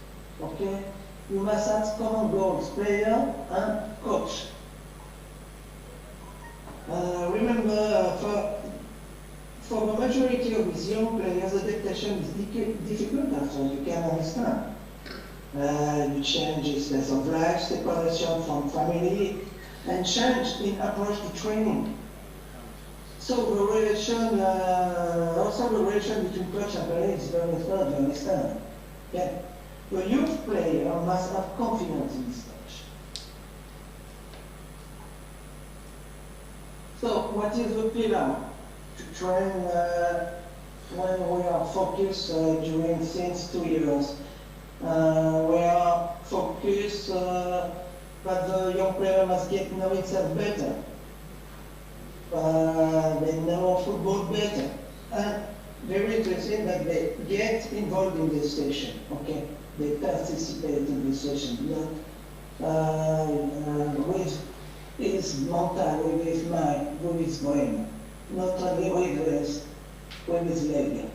okay? You must have common goals, player and coach. Remember, for the majority of these young players, adaptation is difficult after you can understand. You change space of life, separation from family, and change in approach to training. So the relation, also the relation between coach and player is very important to understand. Yeah. The youth player must have confidence in this touch. So what is the pillar to train when we are focused during since 2 years? We are focused that the young player must get to know himself better. They know football better. And very interesting that they get involved in the session, okay? They participate in the session, not with his mental, with his mind, with his brain, not only with his وبزلاجة.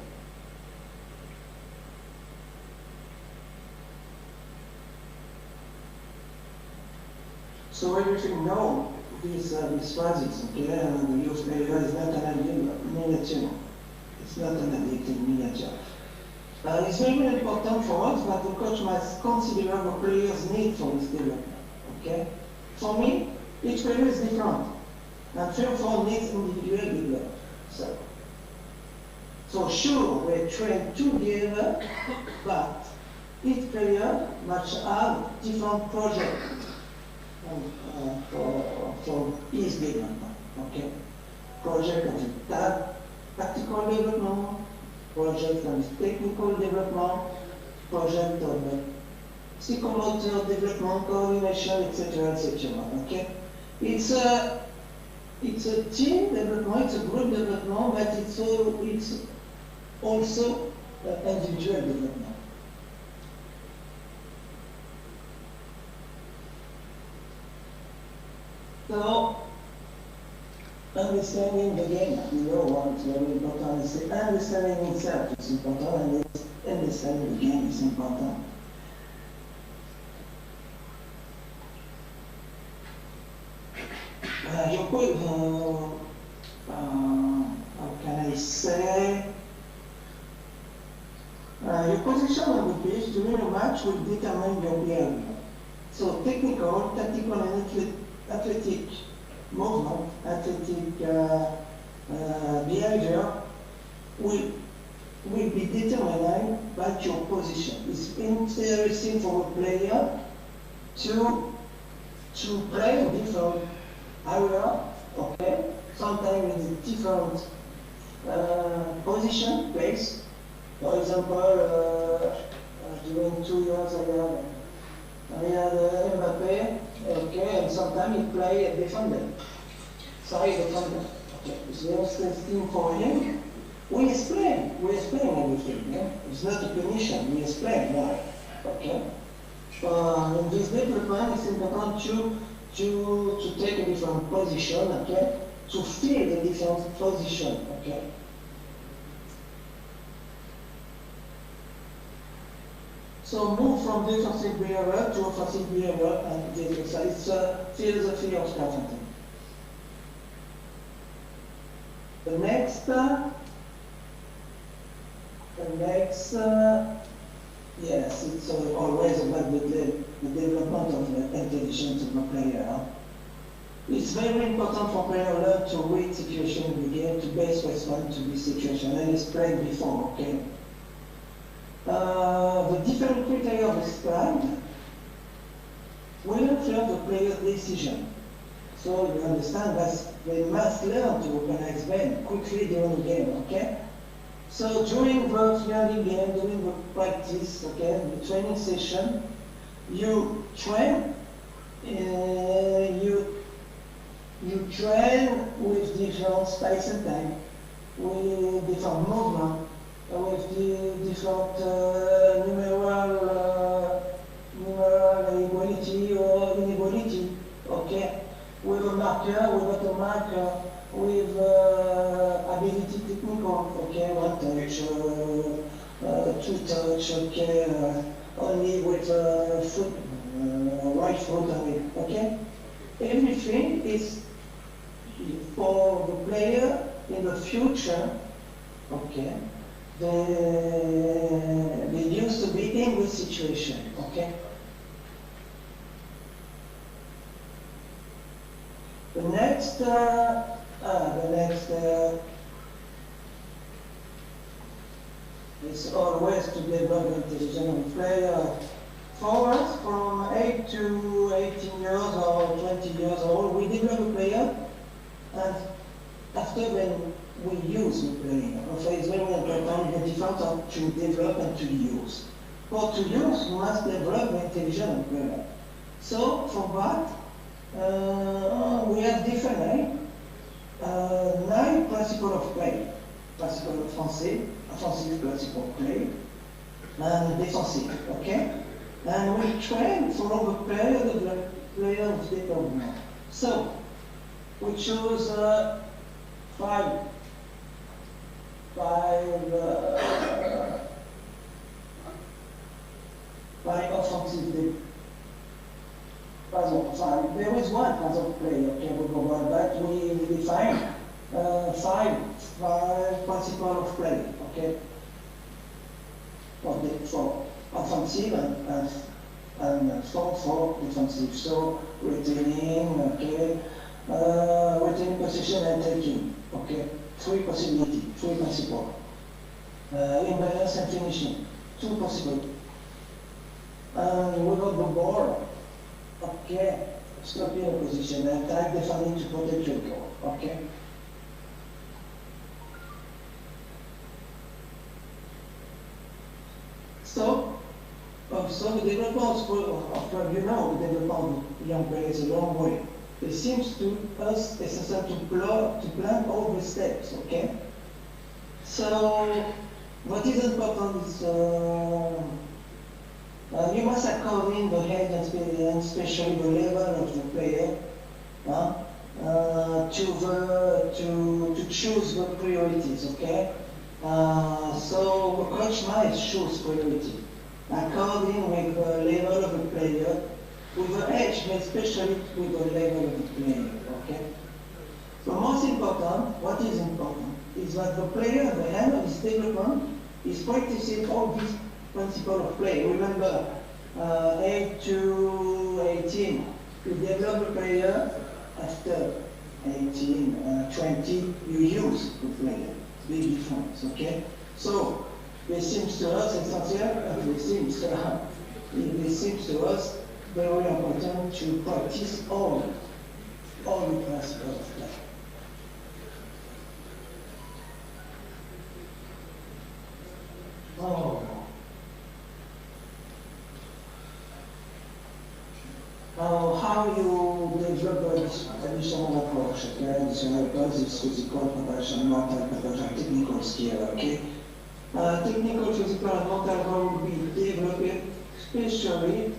So everything know these phases, okay, and the youth player is not an miniature. It's not an addicted miniature. It's very important for us that the coach must consider the player's need for his development, okay? For me, each player is different, and therefore needs individual development. So sure, we train together, but each player must have different projects for his development, okay? Project of tactical development, project of technical development, project of psychomotor development, coordination, etc., okay? It's a team development, it's a group development, but it's also individual development. So, understanding the game, you know what is very important. Understanding itself is important, and understanding the game is important. You could, how can I say, your position on the pitch during a match will determine your behavior. So technical, tactical, and athletic movement, athletic behavior will be determined by your position. It's interesting for a player to play in different area, okay? Sometimes in different position, place. For example, during 2 years I had Mbappé, okay, and sometimes he play a defender. Sorry, defender. Okay, it's the interesting for him. We explain everything, yeah? It's not a punition, we explain why, okay? In this development, it's important to take a different position, okay? To fill the different position, okay? So move from defensive behavior to offensive behavior, and it's a philosophy of scaffolding. The next, yes, it's always about the development of the intelligence of the player. It's very important for player to learn to read situation in the game, to best respond to this situation, and explained before, okay? The different criteria described will influence the player's decision. So you understand that they must learn to organize them quickly during the game, okay? So during the learning game, during the practice, okay, the training session, you train, you train with different space and time, with different movement, with the different numeral equality or inequality, okay? With a marker, without a marker, with ability technical, okay? One touch, two touch, okay? Only with foot, right foot, okay? Everything is for the player in the future, okay? They used to be in this situation, okay? The next is always to develop intelligence of the player. For us, from 8 to 18 years or 20 years old, we develop a player, and after when we use the player. So it's very important the difference of to develop and to use. For to use, you must develop the intelligence of the player. So for that, we have different 9 principles of play. Principle offensive, principle of play, and defensive, okay? And we train for the player's development. So, we choose 5 by offensive. There is one kind of play, okay, we'll go on, but we define five principles of play, okay, for offensive and for defensive. So retaining, okay, retaining possession and taking, okay, three possibilities, three principles. Imbalance and finishing, two possibilities. Without the ball, okay, stop your position and attack defending to protect your goal, okay? So the development of the development of young players a long way. It seems to us essential to plan all the steps, okay? So what is important is you must according the head experience, especially the level of the player, to choose the priorities, okay? So the coach might choose priority according with the level of the player, with the age, but especially with the level of the player, okay? The most important, what is important, is that the player at the end of his development is practicing all these principles of play. Remember, 8 to 18, you develop the player. After 18, 20, you use the player. Big difference, okay? So, it seems to us essential, and it seems to us very important to practice all the principles of play. How you develop this additional approach, okay? Additional approach is physical preparation, mental preparation, technical skill, okay? Technical, physical, and mental will be developed especially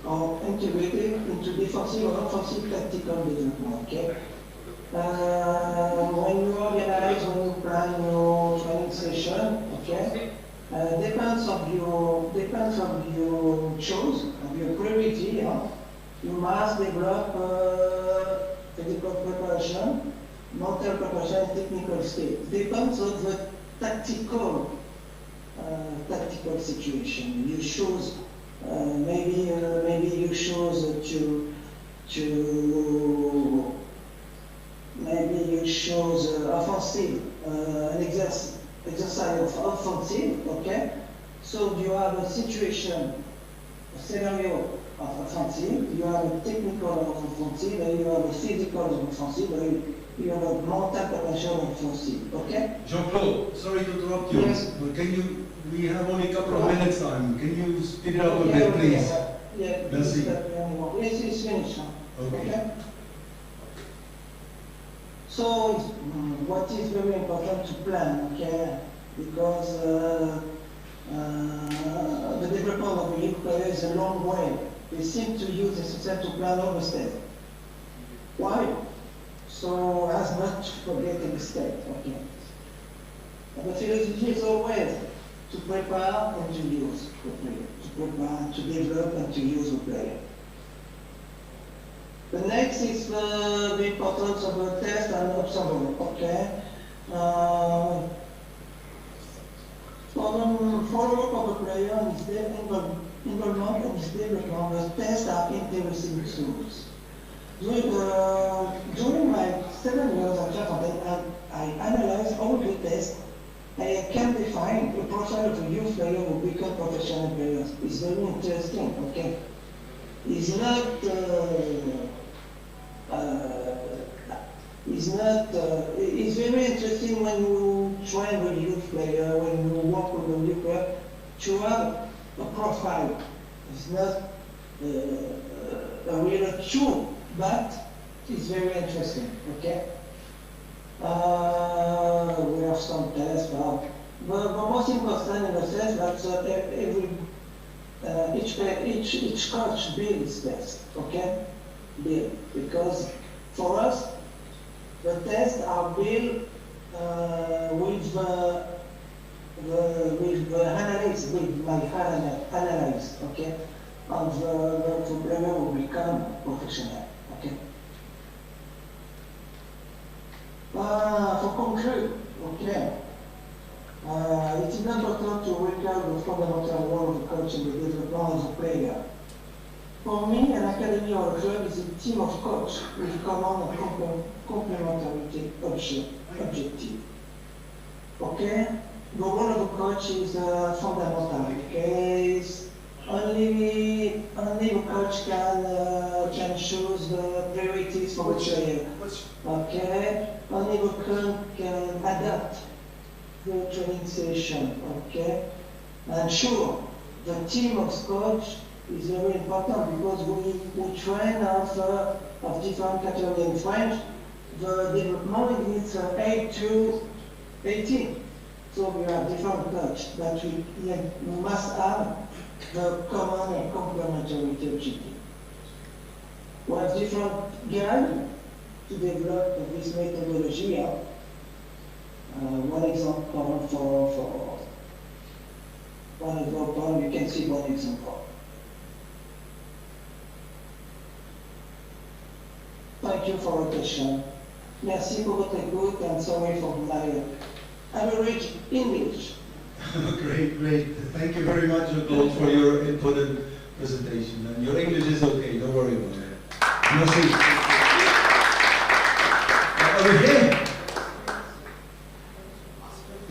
or integrated into defensive or offensive tactical development, okay? When you organize, when you plan your training session, okay? Depends on your choice, of your priority. You must develop physical preparation, mental preparation, and technical skills. Depends on the tactical situation. You choose maybe you choose offensive, an exercise of offensive, okay? So you have a situation, a scenario of offensive, you have a technical of offensive, and you have a physical of offensive, and you have a mental preparation of offensive, okay? Jean-Claude, sorry to interrupt you. Yes. But we have only a couple of minutes time. Can you speed it up a bit, please? Yeah, Merci. Yes, it's finished. Okay? So, what is very important to plan, okay? Because the development of a youth player is a long way. They seem to use the system to plan all the steps. Why? So as not to forget the mistake, okay? The philosophy is always to prepare and to use the player, to prepare, to develop and to use the player. The next is the importance of the test and observer, okay? For the follow-up of the player and his involvement and his development, the tests are interesting tools. During my 7 years at Japan, I analyzed all the tests. I can define the profile of a youth player who become professional players. It's very interesting, okay? It's very interesting when you train a youth player, when you work with a youth player, to have a profile. It's not a real tool, but it's very interesting, okay? We have some tests, but the most important in the sense that each coach builds tests, okay? Because for us, the tests are built with my analysis, okay, of the player will become professional, okay. For conclude, okay, it is important to recall the fundamental role of the coach in the development of the player. For me, an academy or a club is a team of coaches with common and complementary objective. Okay? The role of the coach is fundamental. Okay? Only the coach can choose the priorities for the player. Okay? Only the coach can adapt the training session. Okay? And sure, the team of coach is very important because we train of different categories in French. The development is 8 to 18. So we have different coaches, but we must have the common and complementary objective. We have different guides to develop this methodology. One example for one example, you can see one example. Thank you for your question. Merci pour votre écoute and sorry for my average English. Great. Thank you very much, Claude, for your input and presentation. And your English is okay, don't worry about it. Merci. Olivier?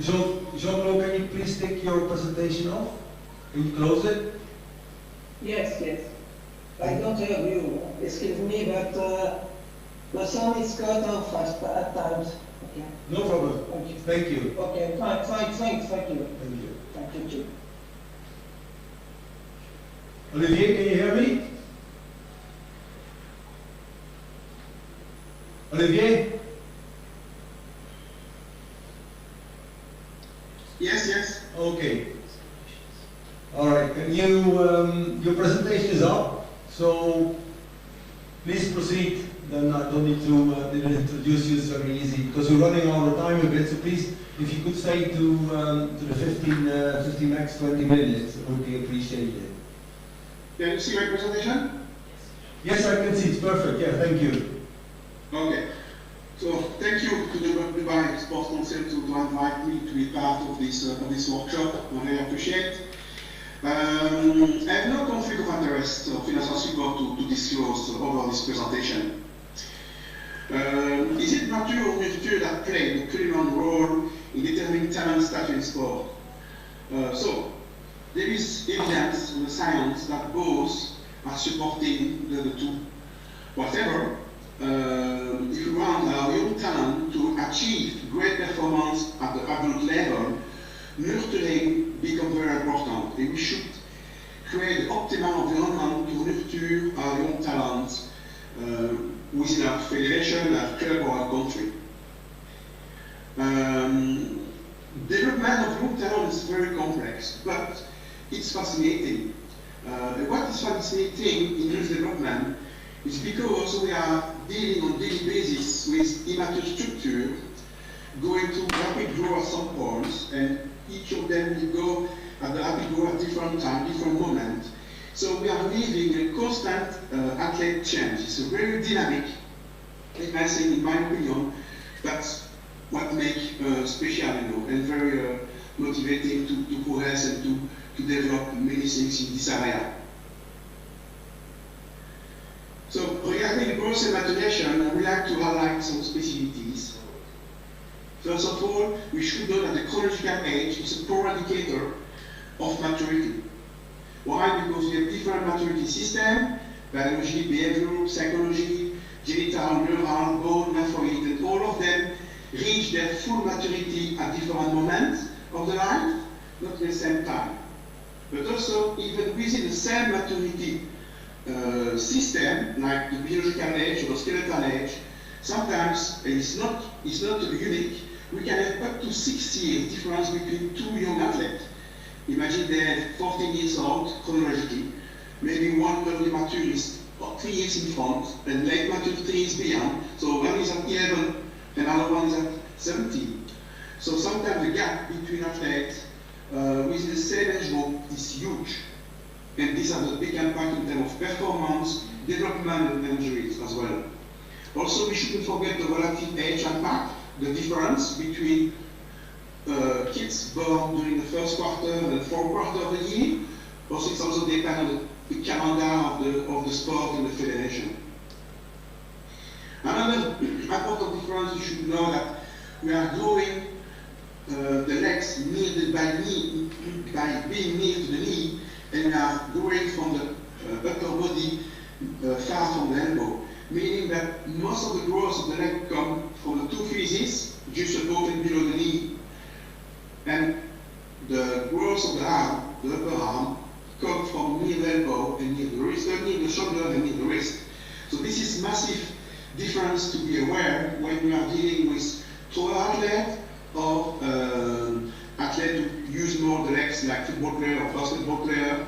Jean-Claude, can you please take your presentation off? Can you close it? Yes. I don't hear you. Excuse me, but the sound is cut off at times. Okay. No problem. Thank you. Okay, fine. Thank you. Thank you. Olivier, can you hear me? Olivier? Yes. Okay. All right. Can you? Your presentation is up, so please proceed. Then I don't need to introduce you. It's very easy because we're running out of time a bit. So please, if you could stay to the 15 max 20 minutes, it would be appreciated. Can you see my presentation? Yes, I can see. It's perfect. Yeah, thank you. Okay. So thank you to the Dubai Sports Council to invite me to be part of this workshop. I really appreciate it. I have no conflict of interest or financial support to disclose over this presentation. Is it nature or nurture that play the critical role in determining talent status in sport? So, there is evidence in the science that both are supporting the two. Whatever, if we want our young talent to achieve great performance at the adult level, nurturing becomes very important. And we should create the optimal environment to nurture our young talents within our federation, our club, or our country. Development of young talent is very complex, but it's fascinating. What is fascinating in youth development is because we are dealing on a daily basis with immature structure, going through rapid growth at some points, and each of them will go at the rapid growth at different times, different moments. So we are living a constant athlete change. It's a very dynamic, I think, in my opinion, that's what makes special, and very motivating to progress and to develop many things in this area. So regarding growth and maturation, I would like to highlight some specificities. First of all, we should know that the chronological age is a poor indicator of maturity. Why? Because we have different maturity systems, biology, behavior, psychology, genital, neural, bone, nephroid, and all of them reach their full maturity at different moments of the life, not at the same time. But also, even within the same maturity system, like the biological age or the skeletal age, sometimes it's not unique. We can have up to 6 years difference between two young athletes. Imagine they're 14 years old chronologically. Maybe one early mature is 3 years in front, and late mature 3 years beyond. So one is at 11, and another one is at 17. So sometimes the gap between athletes within the same age group is huge. And this has a big impact in terms of performance, development, and injuries as well. Also, we shouldn't forget the relative age impact, the difference between kids born during the first quarter and the fourth quarter of the year. Also, it's also dependent on the calendar of the sport and the federation. Another important difference, you should know that we are growing the legs by being near to the knee, and we are growing from the upper body far from the elbow, meaning that most of the growth of the leg comes from the two physes, just above and below the knee, and the growth of the arm, the upper arm, comes from near the elbow and near the wrist, near the shoulder and near the wrist. So this is massive difference to be aware when we are dealing with taller athletes or athletes who use more the legs like football player or basketball player.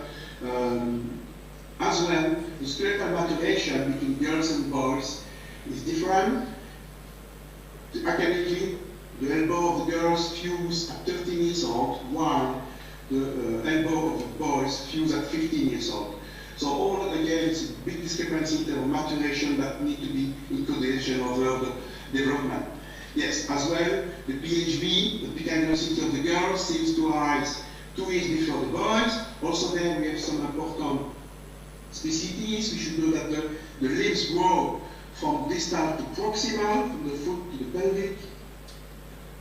As well, the skeletal maturation between girls and boys is different. Academically, the elbow of the girls fuse at 13 years old, while the elbow of the boys fuse at 15 years old. So all again, it's a big discrepancy in terms of maturation that need to be in consideration over the development. Yes, as well, the PHV, the peak velocity of the girls, seems to rise 2 years before the boys. Also there we have some important specificities. We should know that the limbs grow from distal to proximal, from the foot to the pelvic.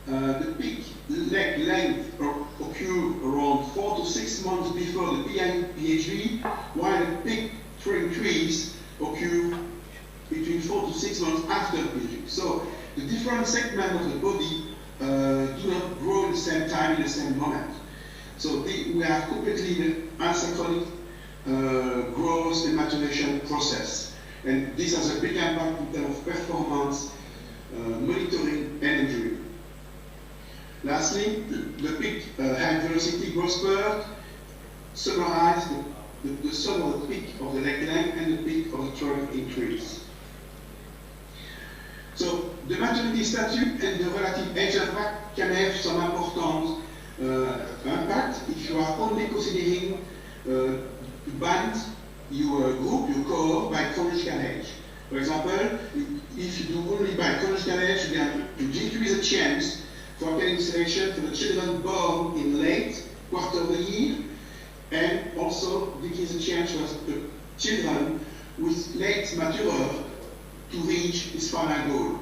The peak leg length occurs around 4 to 6 months before the PHV, while the peak increase occurs between 4 to 6 months after the PHV. So the different segments of the body do not grow at the same time in the same moment. So we are completely in an asynchronic growth and maturation process. And this has a big impact in terms of performance, monitoring, and injury. Lastly, the peak high velocity growth spurt summarizes the sum of the peak of the leg length and the peak of the trunk increase. So the maturity statute and the relative age impact can have some important impact if you are only considering to band your group, your cohort, by chronological age. For example, if you do only by chronological age, you decrease the chance for academic selection for the children born in late quarter of the year, and also decrease the chance for the children with late mature to reach his final goal.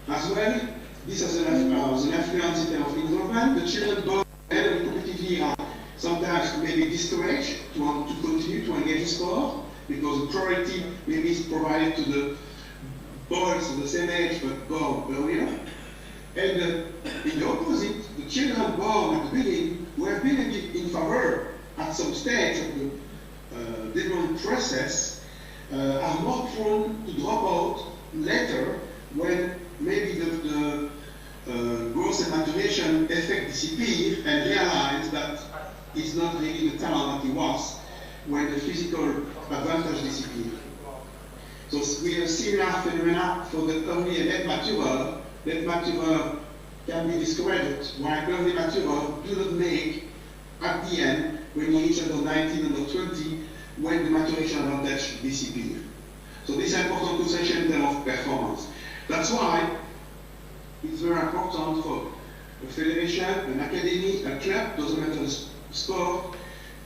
As well, this has an influence in terms of involvement. The children born early competitively are sometimes maybe discouraged to continue to engage in sport because the priority maybe is provided to the boys of the same age but born earlier. And in the opposite, the children born at the beginning who have been in favor at some stage of the development process are more prone to drop out later when maybe the growth and maturation effect disappear and realize that it's not really the talent that it was when the physical advantage disappears. So we have similar phenomena for the early and late mature. Late mature can be discouraged, while early mature do not make at the end when you reach under 19, under 20, when the maturation advantage disappears. So this is important consideration in terms of performance. That's why it's very important for a federation, an academy, a club, doesn't matter the sport,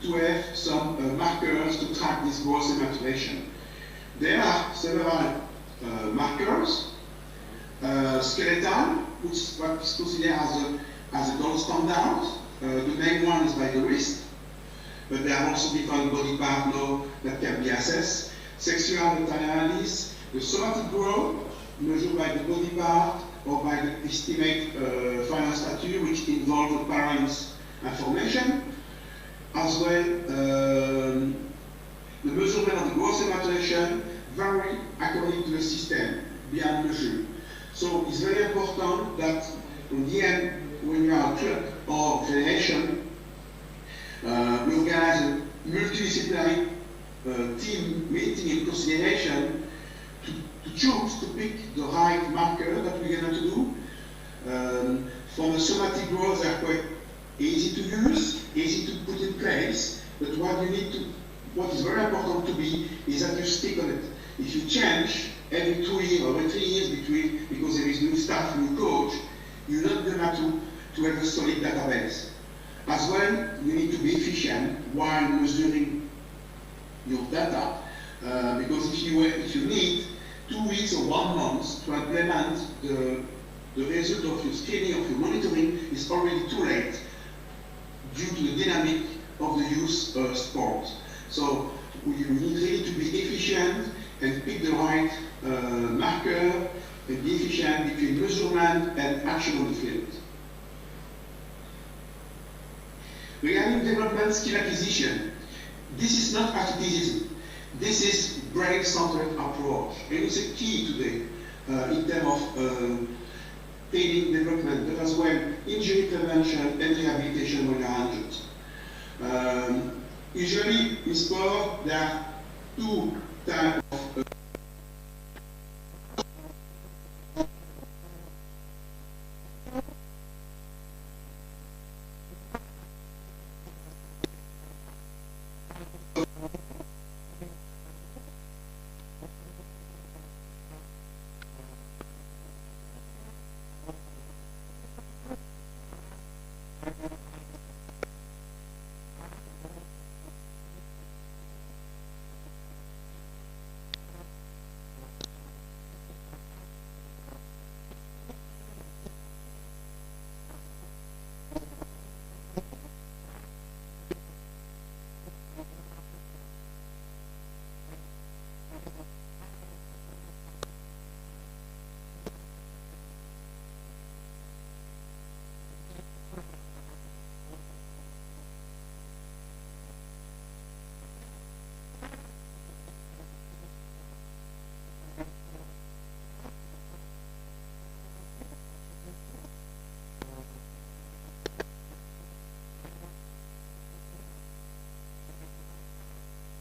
to have some markers to track this growth and maturation. There are several markers, skeletal, which is what is considered as a gold standard. The main one is by the wrist, but there are also different body parts now that can be assessed. Sexual analysis, the somatic growth, measured by the body part or by the estimate final stature, which involves the parents' information, as well the measurement of the growth and maturation vary according to the system beyond measure. So it's very important that in the end, when you are a club or federation, we organize a multidisciplinary team meeting in consideration to choose to pick the right marker that we're going to do, For the somatic growth, they are quite easy to use, easy to put in place, but what is very important to be is that you stick on it. If you change every 2 years or every 3 years between, because there is new staff, new coach, you're not going to have a solid database. As well, you need to be efficient while measuring your data, because if you need 2 weeks or 1 month to implement the result of your screening, of your monitoring, is already too late due to the dynamic of the youth sport. So you need really to be efficient and pick the right marker and be efficient between measurement and action on the field. Regarding development skill acquisition, this is not athleticism. This is brain-centered approach, and it's a key today in terms of training development, but as well injury prevention and rehabilitation when you're injured. Usually in sport there are 2 types of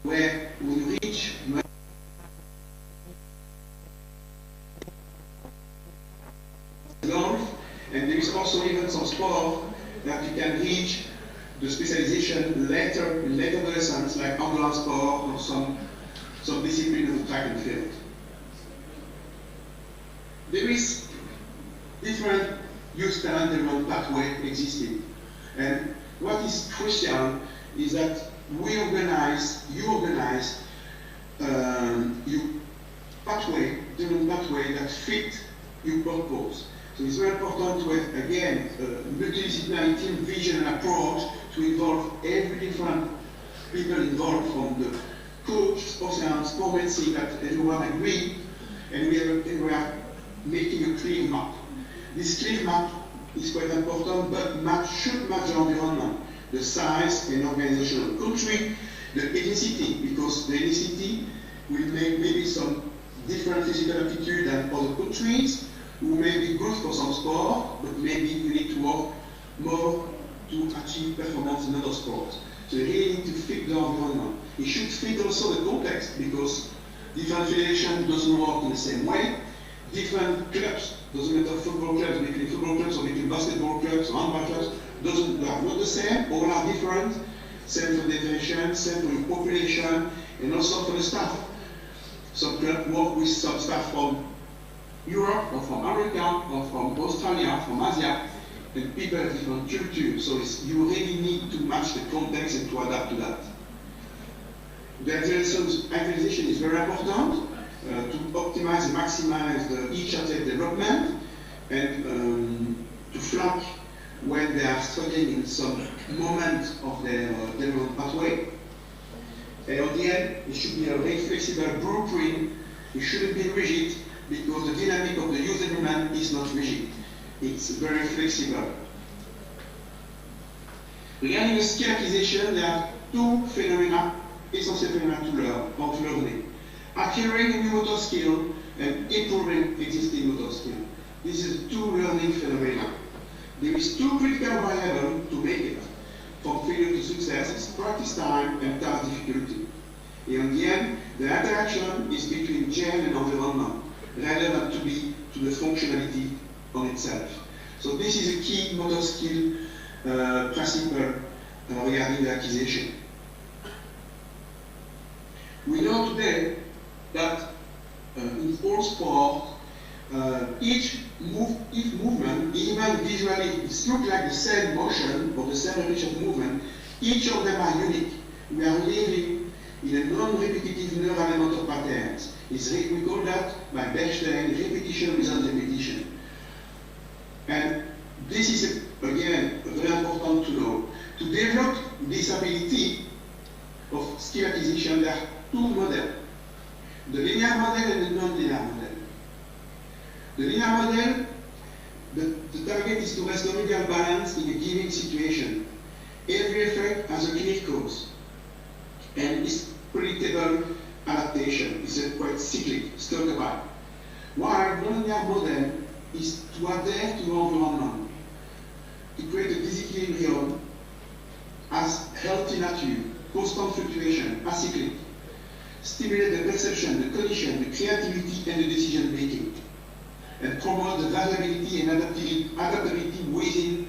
where we reach golf, and there is also even some sport that you can reach the specialization later in later adolescence, like ambulance sport or some discipline of the track and field. There is different youth talent development pathway existing, and what is crucial is that you organize your pathway, different pathway that fit your purpose. So it's very important to have, again, a multidisciplinary team vision and approach to involve every different people involved, from the coach, sports science, sport medicine, that everyone agree, and we are making a clear map. This clear map is quite important, but should match the environment, the size and organization of the country, the ethnicity, because the ethnicity will make maybe some different physical aptitude than other countries, who may be good for some sport, but maybe you need to work more to achieve performance in other sports. So you really need to fit the environment. It should fit also the context, because different federations doesn't work in the same way. Different clubs, doesn't matter football clubs, between football clubs or between basketball clubs or handball clubs, they are not the same, all are different. Same for the federation, same for the population, and also for the staff. Some clubs work with some staff from Europe, or from America, or from Australia, from Asia, and people have different cultures. So you really need to match the context and to adapt to that. The actualization is very important to optimize and maximize each athlete development, and to flank when they are struggling in some moment of their development pathway. And on the end, it should be a very flexible blueprint. It shouldn't be rigid, because the dynamic of the youth development is not rigid. It's very flexible. Regarding the skill acquisition, there are 2 phenomena, essential phenomena to learn, or to learning. Acquiring a new motor skill and improving existing motor skill. This is 2 learning phenomena. There is 2 critical variables to make it from failure to success: it's practice time and task difficulty. And in the end, the interaction is between gel and environment, relevant to the functionality on itself. So this is a key motor skill principle regarding the acquisition. We know today that in all sport, each movement, even visually, it looks like the same motion or the same repetition of movement, each of them are unique. We are living in a non-repetitive neural and motor patterns. We call that by Bechstein repetition without repetition. And this is, again, very important to know. To develop this ability of skill acquisition, there are two models. The linear model and the non-linear model. The linear model, the target is to restore medial balance in a given situation. Every effect has a clear cause, and it's predictable adaptation. It's a quite cyclic, stochastic. While non-linear model is to adapt to the environment, to create a disequilibrium as healthy nature, constant fluctuation, acyclic, stimulate the perception, the cognition, the creativity, and the decision making, and promote the variability and adaptability within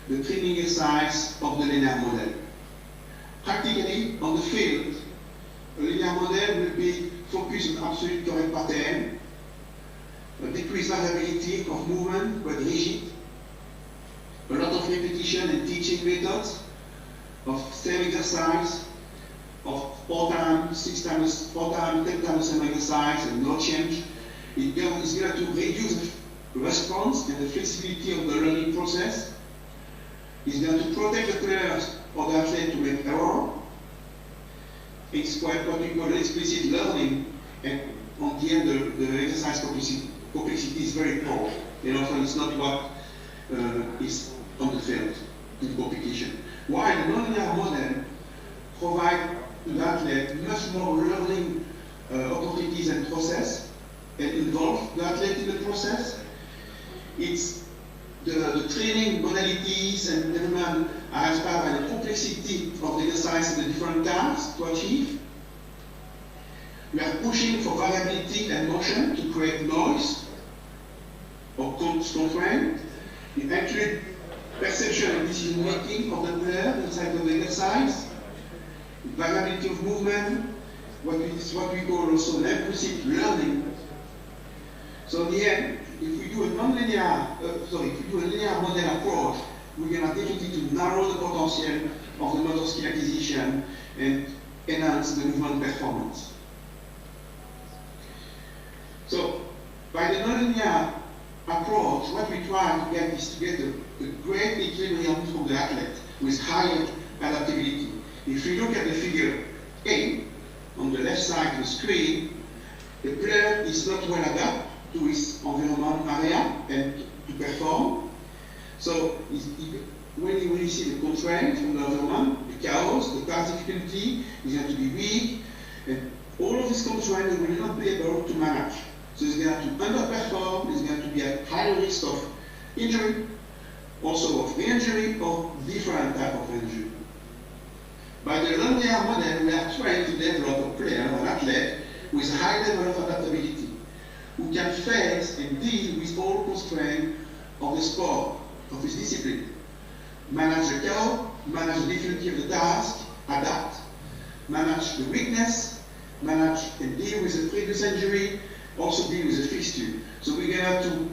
the training exercise of the linear model. Practically, on the field, a linear model will be focused on absolute correct pattern, a decreased variability of movement, but rigid, a lot of repetition and teaching methods, of same exercise, of 4 times, 6 times, 4 times, 10 times the same exercise and no change. It's going to reduce the response and the flexibility of the learning process. It's going to protect the players or the athlete to make error. It's quite what we call explicit learning, and on the end the exercise complexity is very poor, and often it's not what is on the field in competition. While the non-linear model provides to the athlete much more learning opportunities and process, and involve the athlete in the process. It's the training modalities and element are inspired by the complexity of the exercise and the different tasks to achieve. We are pushing for variability and motion to create noise or constraint. We include perception and decision making of the player inside of the exercise, variability of movement, what we call also an impulsive learning. So in the end, if we do a linear model approach, we're going to definitely to narrow the potential of the motor skill acquisition and enhance the movement performance. So by the nonlinear approach, what we try to get is to get a great equilibrium from the athlete with high adaptability. If we look at the figure A, on the left side of the screen, the player is not well adapted to his environment area and to perform. So when you see the constraint from the environment, the chaos, the task difficulty is going to be weak, and all of these constraints will not be able to manage. So he's going to underperform, he's going to be at higher risk of injury, also of re-injury or different type of injury. By the nonlinear model, we are trying to develop a player or athlete with a high level of adaptability, who can face and deal with all constraints of the sport, of his discipline. Manage the chaos, manage the difficulty of the task, adapt, manage the weakness, manage and deal with the previous injury, also deal with the fixture. So we're going to have to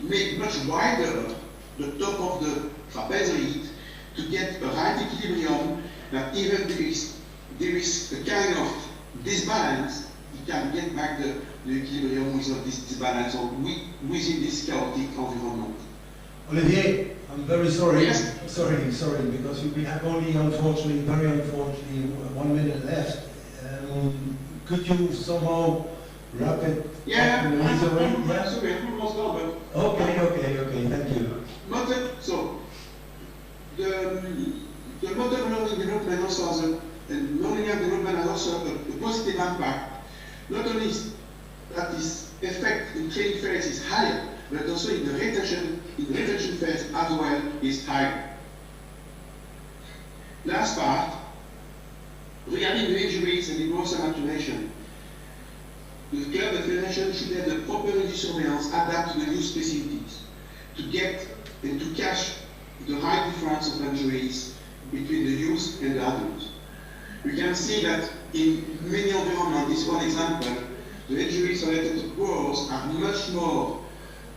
make much wider the top of the trapezoid to get a right equilibrium that even there is a kind of disbalance, you can get back the equilibrium without this disbalance or within this chaotic environment. Olivier, I'm very sorry. Yes. Sorry, because we have only, unfortunately, very unfortunately, 1 minute left. Could you somehow wrap it up in an easy way? Yeah? Sorry, I'm almost done, but... Okay, thank you. So, the motor learning development also has a nonlinear development has also a positive impact. Not only that this effect in training phase is higher, but also in the retention phase as well is higher. Last part, regarding the injuries and emotional maturation, the club and federation should have the proper injury surveillance adapt to the new specificities, to get and to catch the high difference of injuries between the youth and the adult. You can see that in many environments, this one example, the injuries related to growth are much more,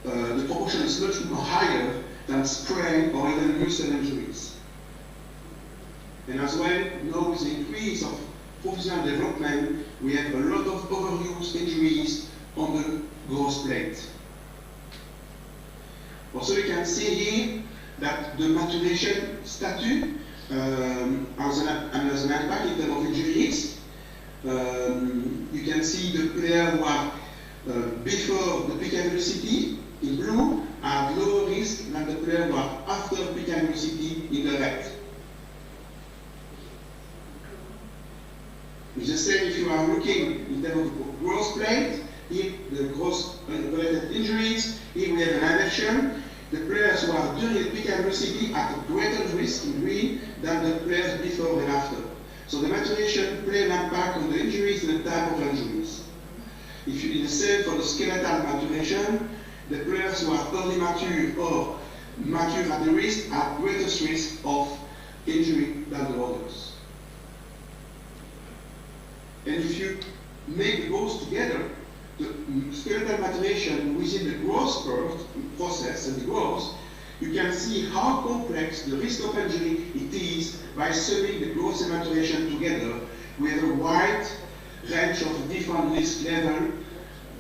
the proportion is much more higher than sprain or even muscle injuries. And as well, now with the increase of professional development, we have a lot of overuse injuries on the growth plate. Also, you can see here that the maturation statute has an impact in terms of injuries. You can see the players who are before the peak velocity in blue are lower risk than the players who are after peak velocity in the red. It's the same if you are looking in terms of growth plate. Here, the growth-related injuries. Here we have an addiction. The players who are during the peak velocity are at greater risk in green than the players before and after. So the maturation plays an impact on the injuries and the type of injuries. If you do the same for the skeletal maturation, the players who are early mature or mature at the risk are at greatest risk of injury than the others. And if you make both together, the skeletal maturation within the growth process and the growth, you can see how complex the risk of injury it is by summing the growth and maturation together with a wide range of different risk levels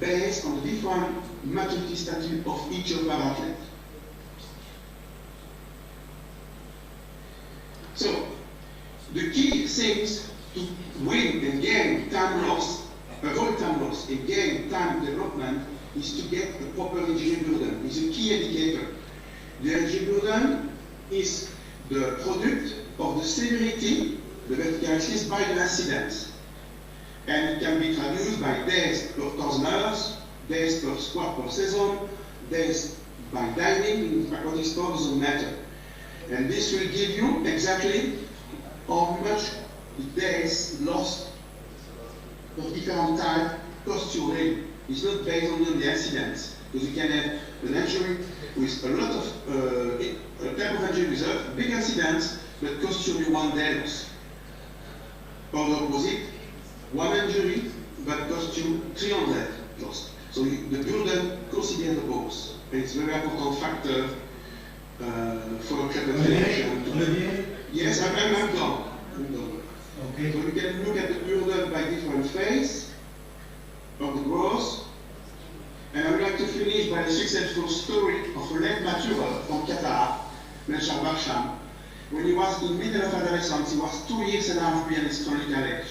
based on the different maturity status of each of our athletes. So, the key things to win and gain time loss, avoid time loss and gain time development is to get a proper injury burden. It's a key indicator. The injury burden is the product of the severity, the vertical axis, by the incidence. And it can be traduced by days per 1,000 hours, days per squat per season, days by diving, in aquatic sport doesn't matter. And this will give you exactly how much days lost per different time cost you really. It's not based on the incidence, because you can have an injury with a lot of type of injury with a big incidence that costs you only 1 day loss. Or the opposite, one injury that costs you 300 lost. So the burden considers the both. And it's a very important factor for classification. Olivier? Yes, I'm done. Okay. So we can look at the burden by different phase of the growth. And I would like to finish by the successful story of a late maturer from Qatar, Melchar Barsham. When he was in middle of adolescence, he was 2 years and a half beyond his chronic age.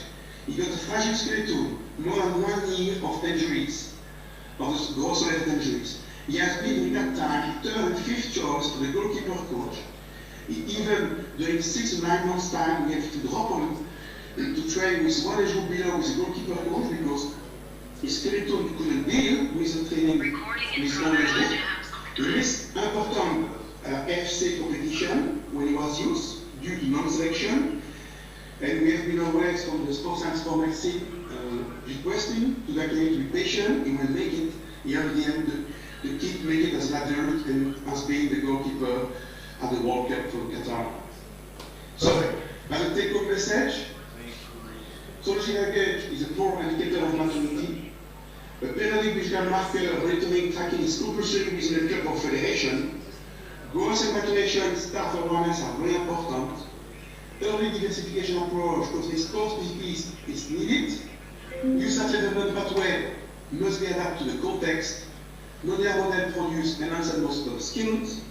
He got a fragile skeleton, more than 1 year of injuries, of growth-related injuries. He has been, in that time, third and fifth choice to the goalkeeper coach. Even during 6 to 9 months' time, we have to drop him to train with 1 age group below with the goalkeeper coach because his skeleton couldn't deal with the training with 1 age group. He missed important FC competition when he was youth due to non-selection. And we have been always from the sports science for medicine requesting to the academy to be patient. He will make it, at the end, the kid make it as an adult and as being the goalkeeper at the World Cup for Qatar. So, as a take-home message, social gauge is a poor indicator of maturity. A periodic visual marker monitoring tracking is compulsory within the club or federation. Growth and maturation staff awareness are very important. Early diversification approach because this course is needed. Youth athlete development pathway must be adapted to the context. Non-linear model produce enhanced most of skills.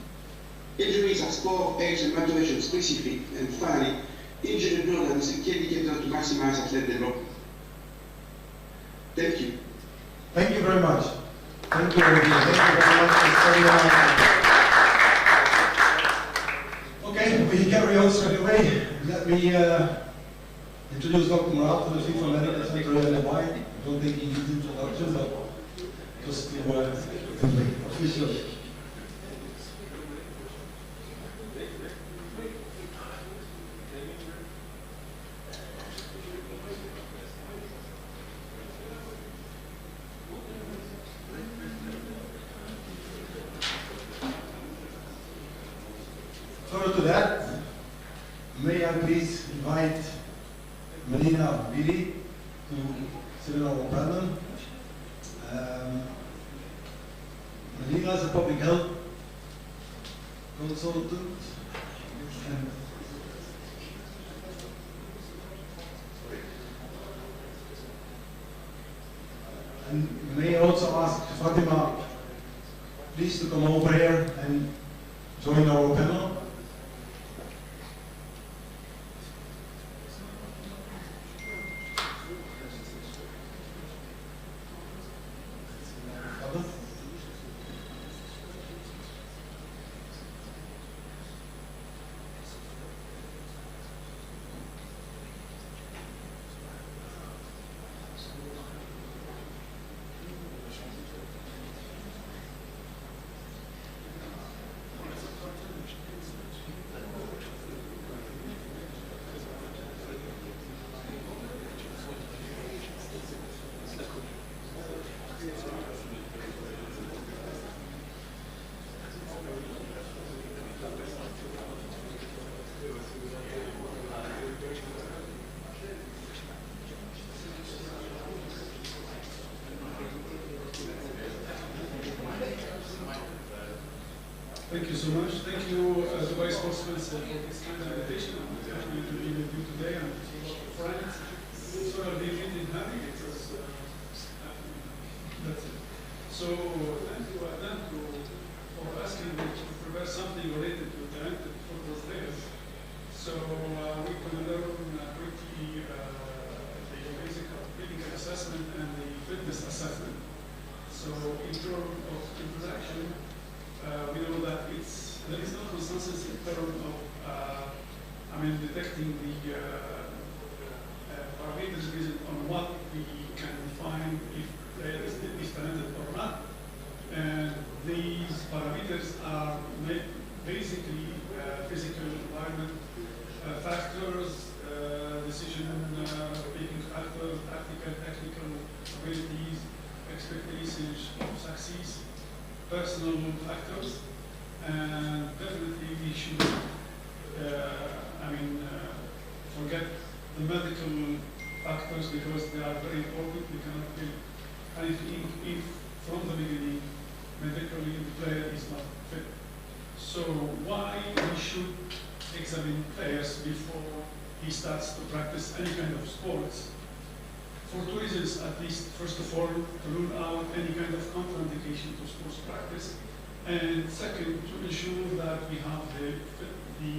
Injuries are sport, age, and maturation specific. And finally, injury burden is a key indicator to maximize athlete development. Thank you. Thank you very much. Thank you, Olivier. Thank you very much. It's very nice. Okay, we carry on straight away. Let me introduce Dr. Mourad to the FIFA Medical Center in ANWAHI. I don't think he needs introduction, but just to officially. have Billy to sit in our panel. Melina is a public health consultant. And you may also ask Fatima, please to come over here and join our panel. Thank you so much. Thank you, Dubai Sportsmen, for this kind of invitation. I'm happy to be with you today and to see a lot of friends. So I'll be really happy because that's it. So thank you, Adam, for asking me to prepare something related to talented football players. So we can learn quickly the basic medical assessment and the fitness assessment. So in terms of introduction, we know that there is no consensus in terms of detecting the parameters based on what we can find if player is talented or not. And these parameters are basically physical environment factors, decision-making factors, tactical, technical abilities, expectations of success, personal factors, and definitely we should forget the medical factors because they are very important. We cannot build anything if from the beginning medically the player is not fit. So why we should examine players before he starts to practice any kind of sports? For two reasons, at least. First of all, to rule out any kind of contraindication to sports practice, and second, to ensure that we have the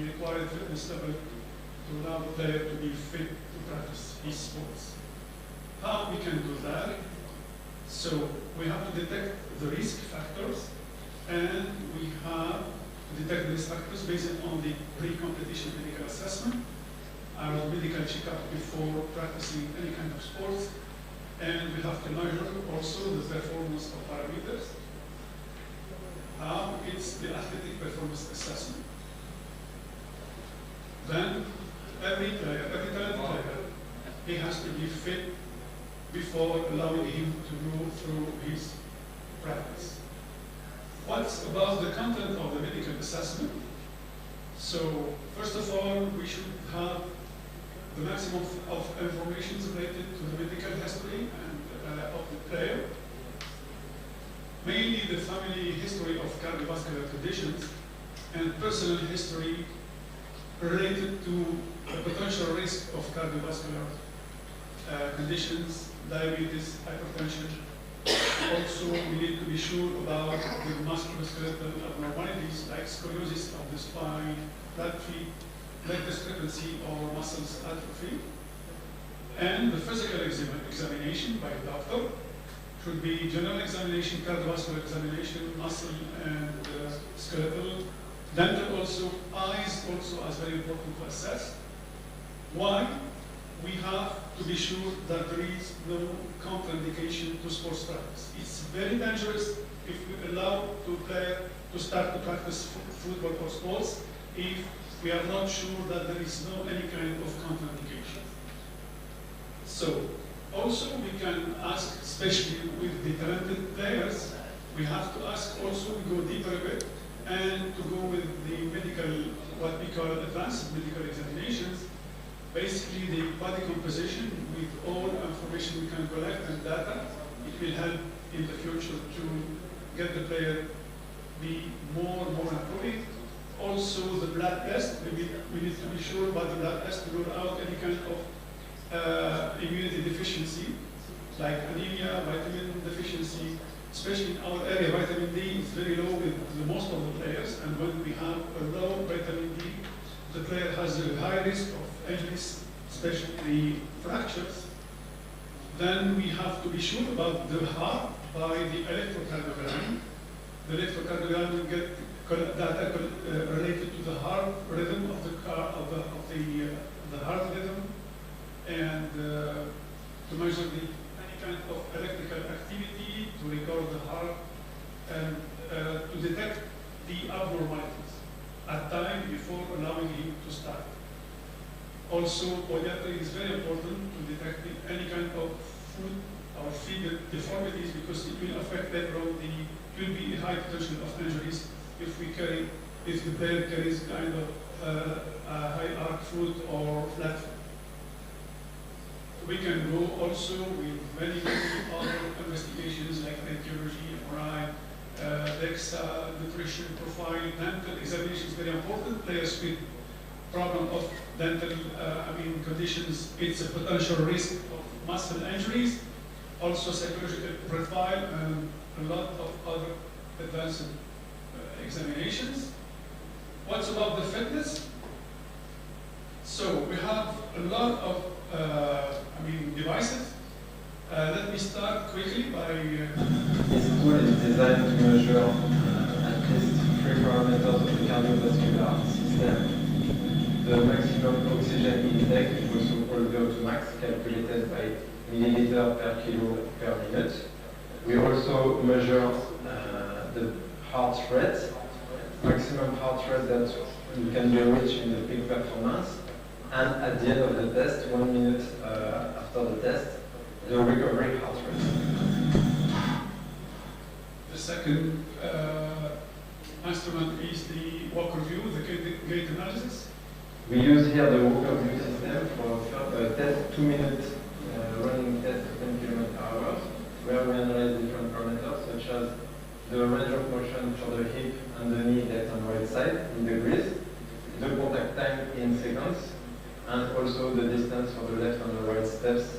required fitness level to allow the player to be fit to practice his sports. How we can do that? So we have to detect the risk factors, and we have to detect the risk factors based on the pre-competition medical assessment, our medical checkup before practicing any kind of sports, and we have to measure also the performance of parameters. It's the athletic performance assessment. Then every talented player, he has to be fit before allowing him to go through his practice. What's about the content of the medical assessment? So first of all, we should have the maximum of information related to the medical history and of the player, mainly the family history of cardiovascular conditions and personal history related to the potential risk of cardiovascular conditions, diabetes, hypertension. Also, we need to be sure about the musculoskeletal abnormalities like scoliosis of the spine, flat feet, leg discrepancy, or muscles atrophy. And the physical examination by a doctor should be general examination, cardiovascular examination, muscle and skeletal. Dental also, eyes also as very important to assess. Why? We have to be sure that there is no contraindication to sports practice. It's very dangerous if we allow to player to start to practice football or sports if we are not sure that there is no any kind of contraindication. So also we can ask, especially with the talented players, we have to ask also, we go deeper a bit, and to go with the medical, what we call advanced medical examinations, basically the body composition with all information we can collect and data. It will help in the future to get the player be more improving. Also the blood test, we need to be sure about the blood test to rule out any kind of immunity deficiency, like anemia, vitamin deficiency, especially in our area. Vitamin D is very low with most of the players, and when we have a low vitamin D, the player has a high risk of injuries, especially fractures. Then we have to be sure about the heart by the electrocardiogram. The electrocardiogram will get data related to the heart rhythm of the heart rhythm, and to measure any kind of electrical activity, to record the heart, and to detect the abnormalities at time before allowing him to start. Also, podiatry is very important to detect any kind of foot or feet deformities, because it will affect later on it will be a high potential of injuries if the player carries kind of a high arc foot or flat foot. We can go also with many other investigations like radiology, MRI, DEXA, nutrition profile, dental examination is very important. Players with problem of dental conditions, it's a potential risk of muscle injuries. Also psychological profile and a lot of other advanced examinations. What's about the fitness? So we have a lot of devices. Let me start quickly by... This tool is designed to measure at least 3 parameters of the cardiovascular system. The maximum oxygen intake, also called VO2 max, calculated by milliliter per kilo per minute. We also measure the heart rate, maximum heart rate that you can be reached in the peak performance. And at the end of the test, 1 minute after the test, the recovery heart rate. The second instrument is the walk review, the gait analysis. We use here the walk review system for a test, 2-minute running test of 10 km/h, where we analyze different parameters such as the range of motion for the hip and the knee left and right side in degrees, the contact time in seconds, and also the distance for the left and the right steps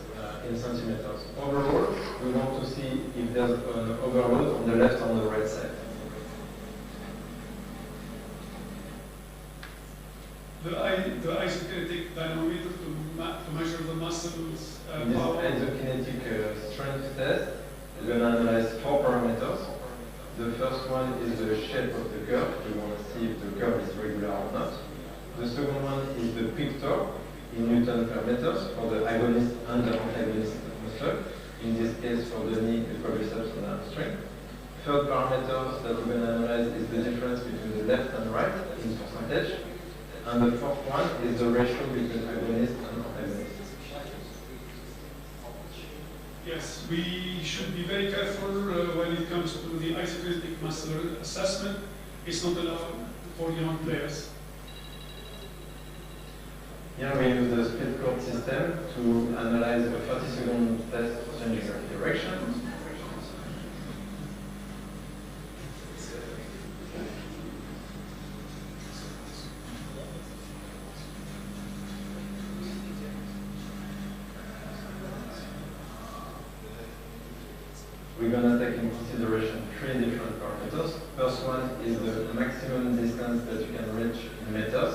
in centimeters. Overall, we want to see if there's an overload on the left and the right side. The isokinetic dynamometer to measure the muscles in power. This isokinetic strength test is going to analyze 4 parameters. The first one is the shape of the curve. We want to see if the curve is regular or not. The second one is the picture in Newton per meters for the agonist and the antagonist muscle. In this case, for the knee, the quadriceps and the hamstring. Third parameter that we're going to analyze is the difference between the left and right in percentage. And the fourth one is the ratio between agonist and antagonist. Yes, we should be very careful when it comes to the isokinetic muscle assessment. It's not allowed for young players. Here we use the split court system to analyze a 30-second test changing of direction. We're going to take into consideration 3 different parameters. First one is the maximum distance that you can reach in meters.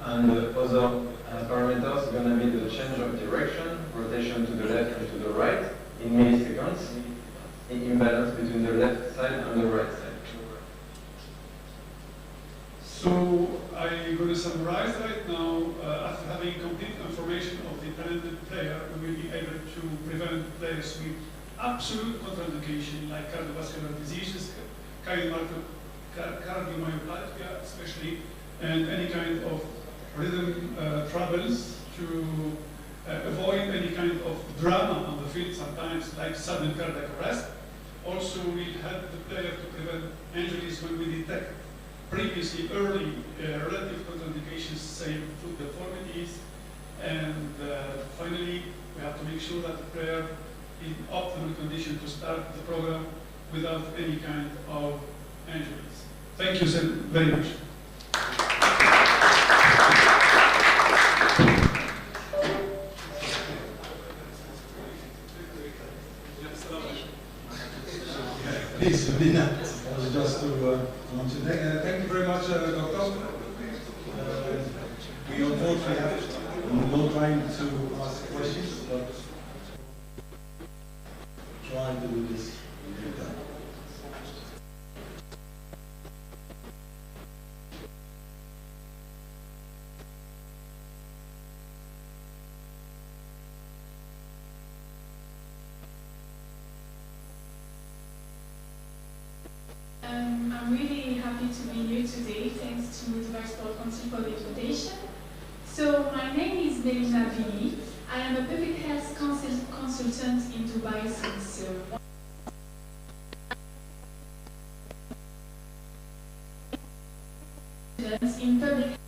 And the other parameters are going to be the change of direction, rotation to the left and to the right in milliseconds, in imbalance between the left side and the right side. So I'm going to summarize right now. After having complete information of the talented player, we will be able to prevent players with absolute contraindication like cardiovascular diseases, cardiomyopathy especially, and any kind of rhythm troubles, to avoid any kind of drama on the field sometimes, like sudden cardiac arrest. Also, we help the player to prevent injuries when we detect previously early relative contraindications, say foot deformities, And finally, we have to make sure that the player is in optimal condition to start the program without any kind of injuries. Thank you very much. Please, Melina, just to mention. Thank you very much, Doctor. We unfortunately have no time to ask questions, but try to do this in good time. I'm really happy to be here today, thanks to the Vice Sport Council for the invitation. So my name is MÉLINA BILLI. I am a public health consultant in Dubai since in public health.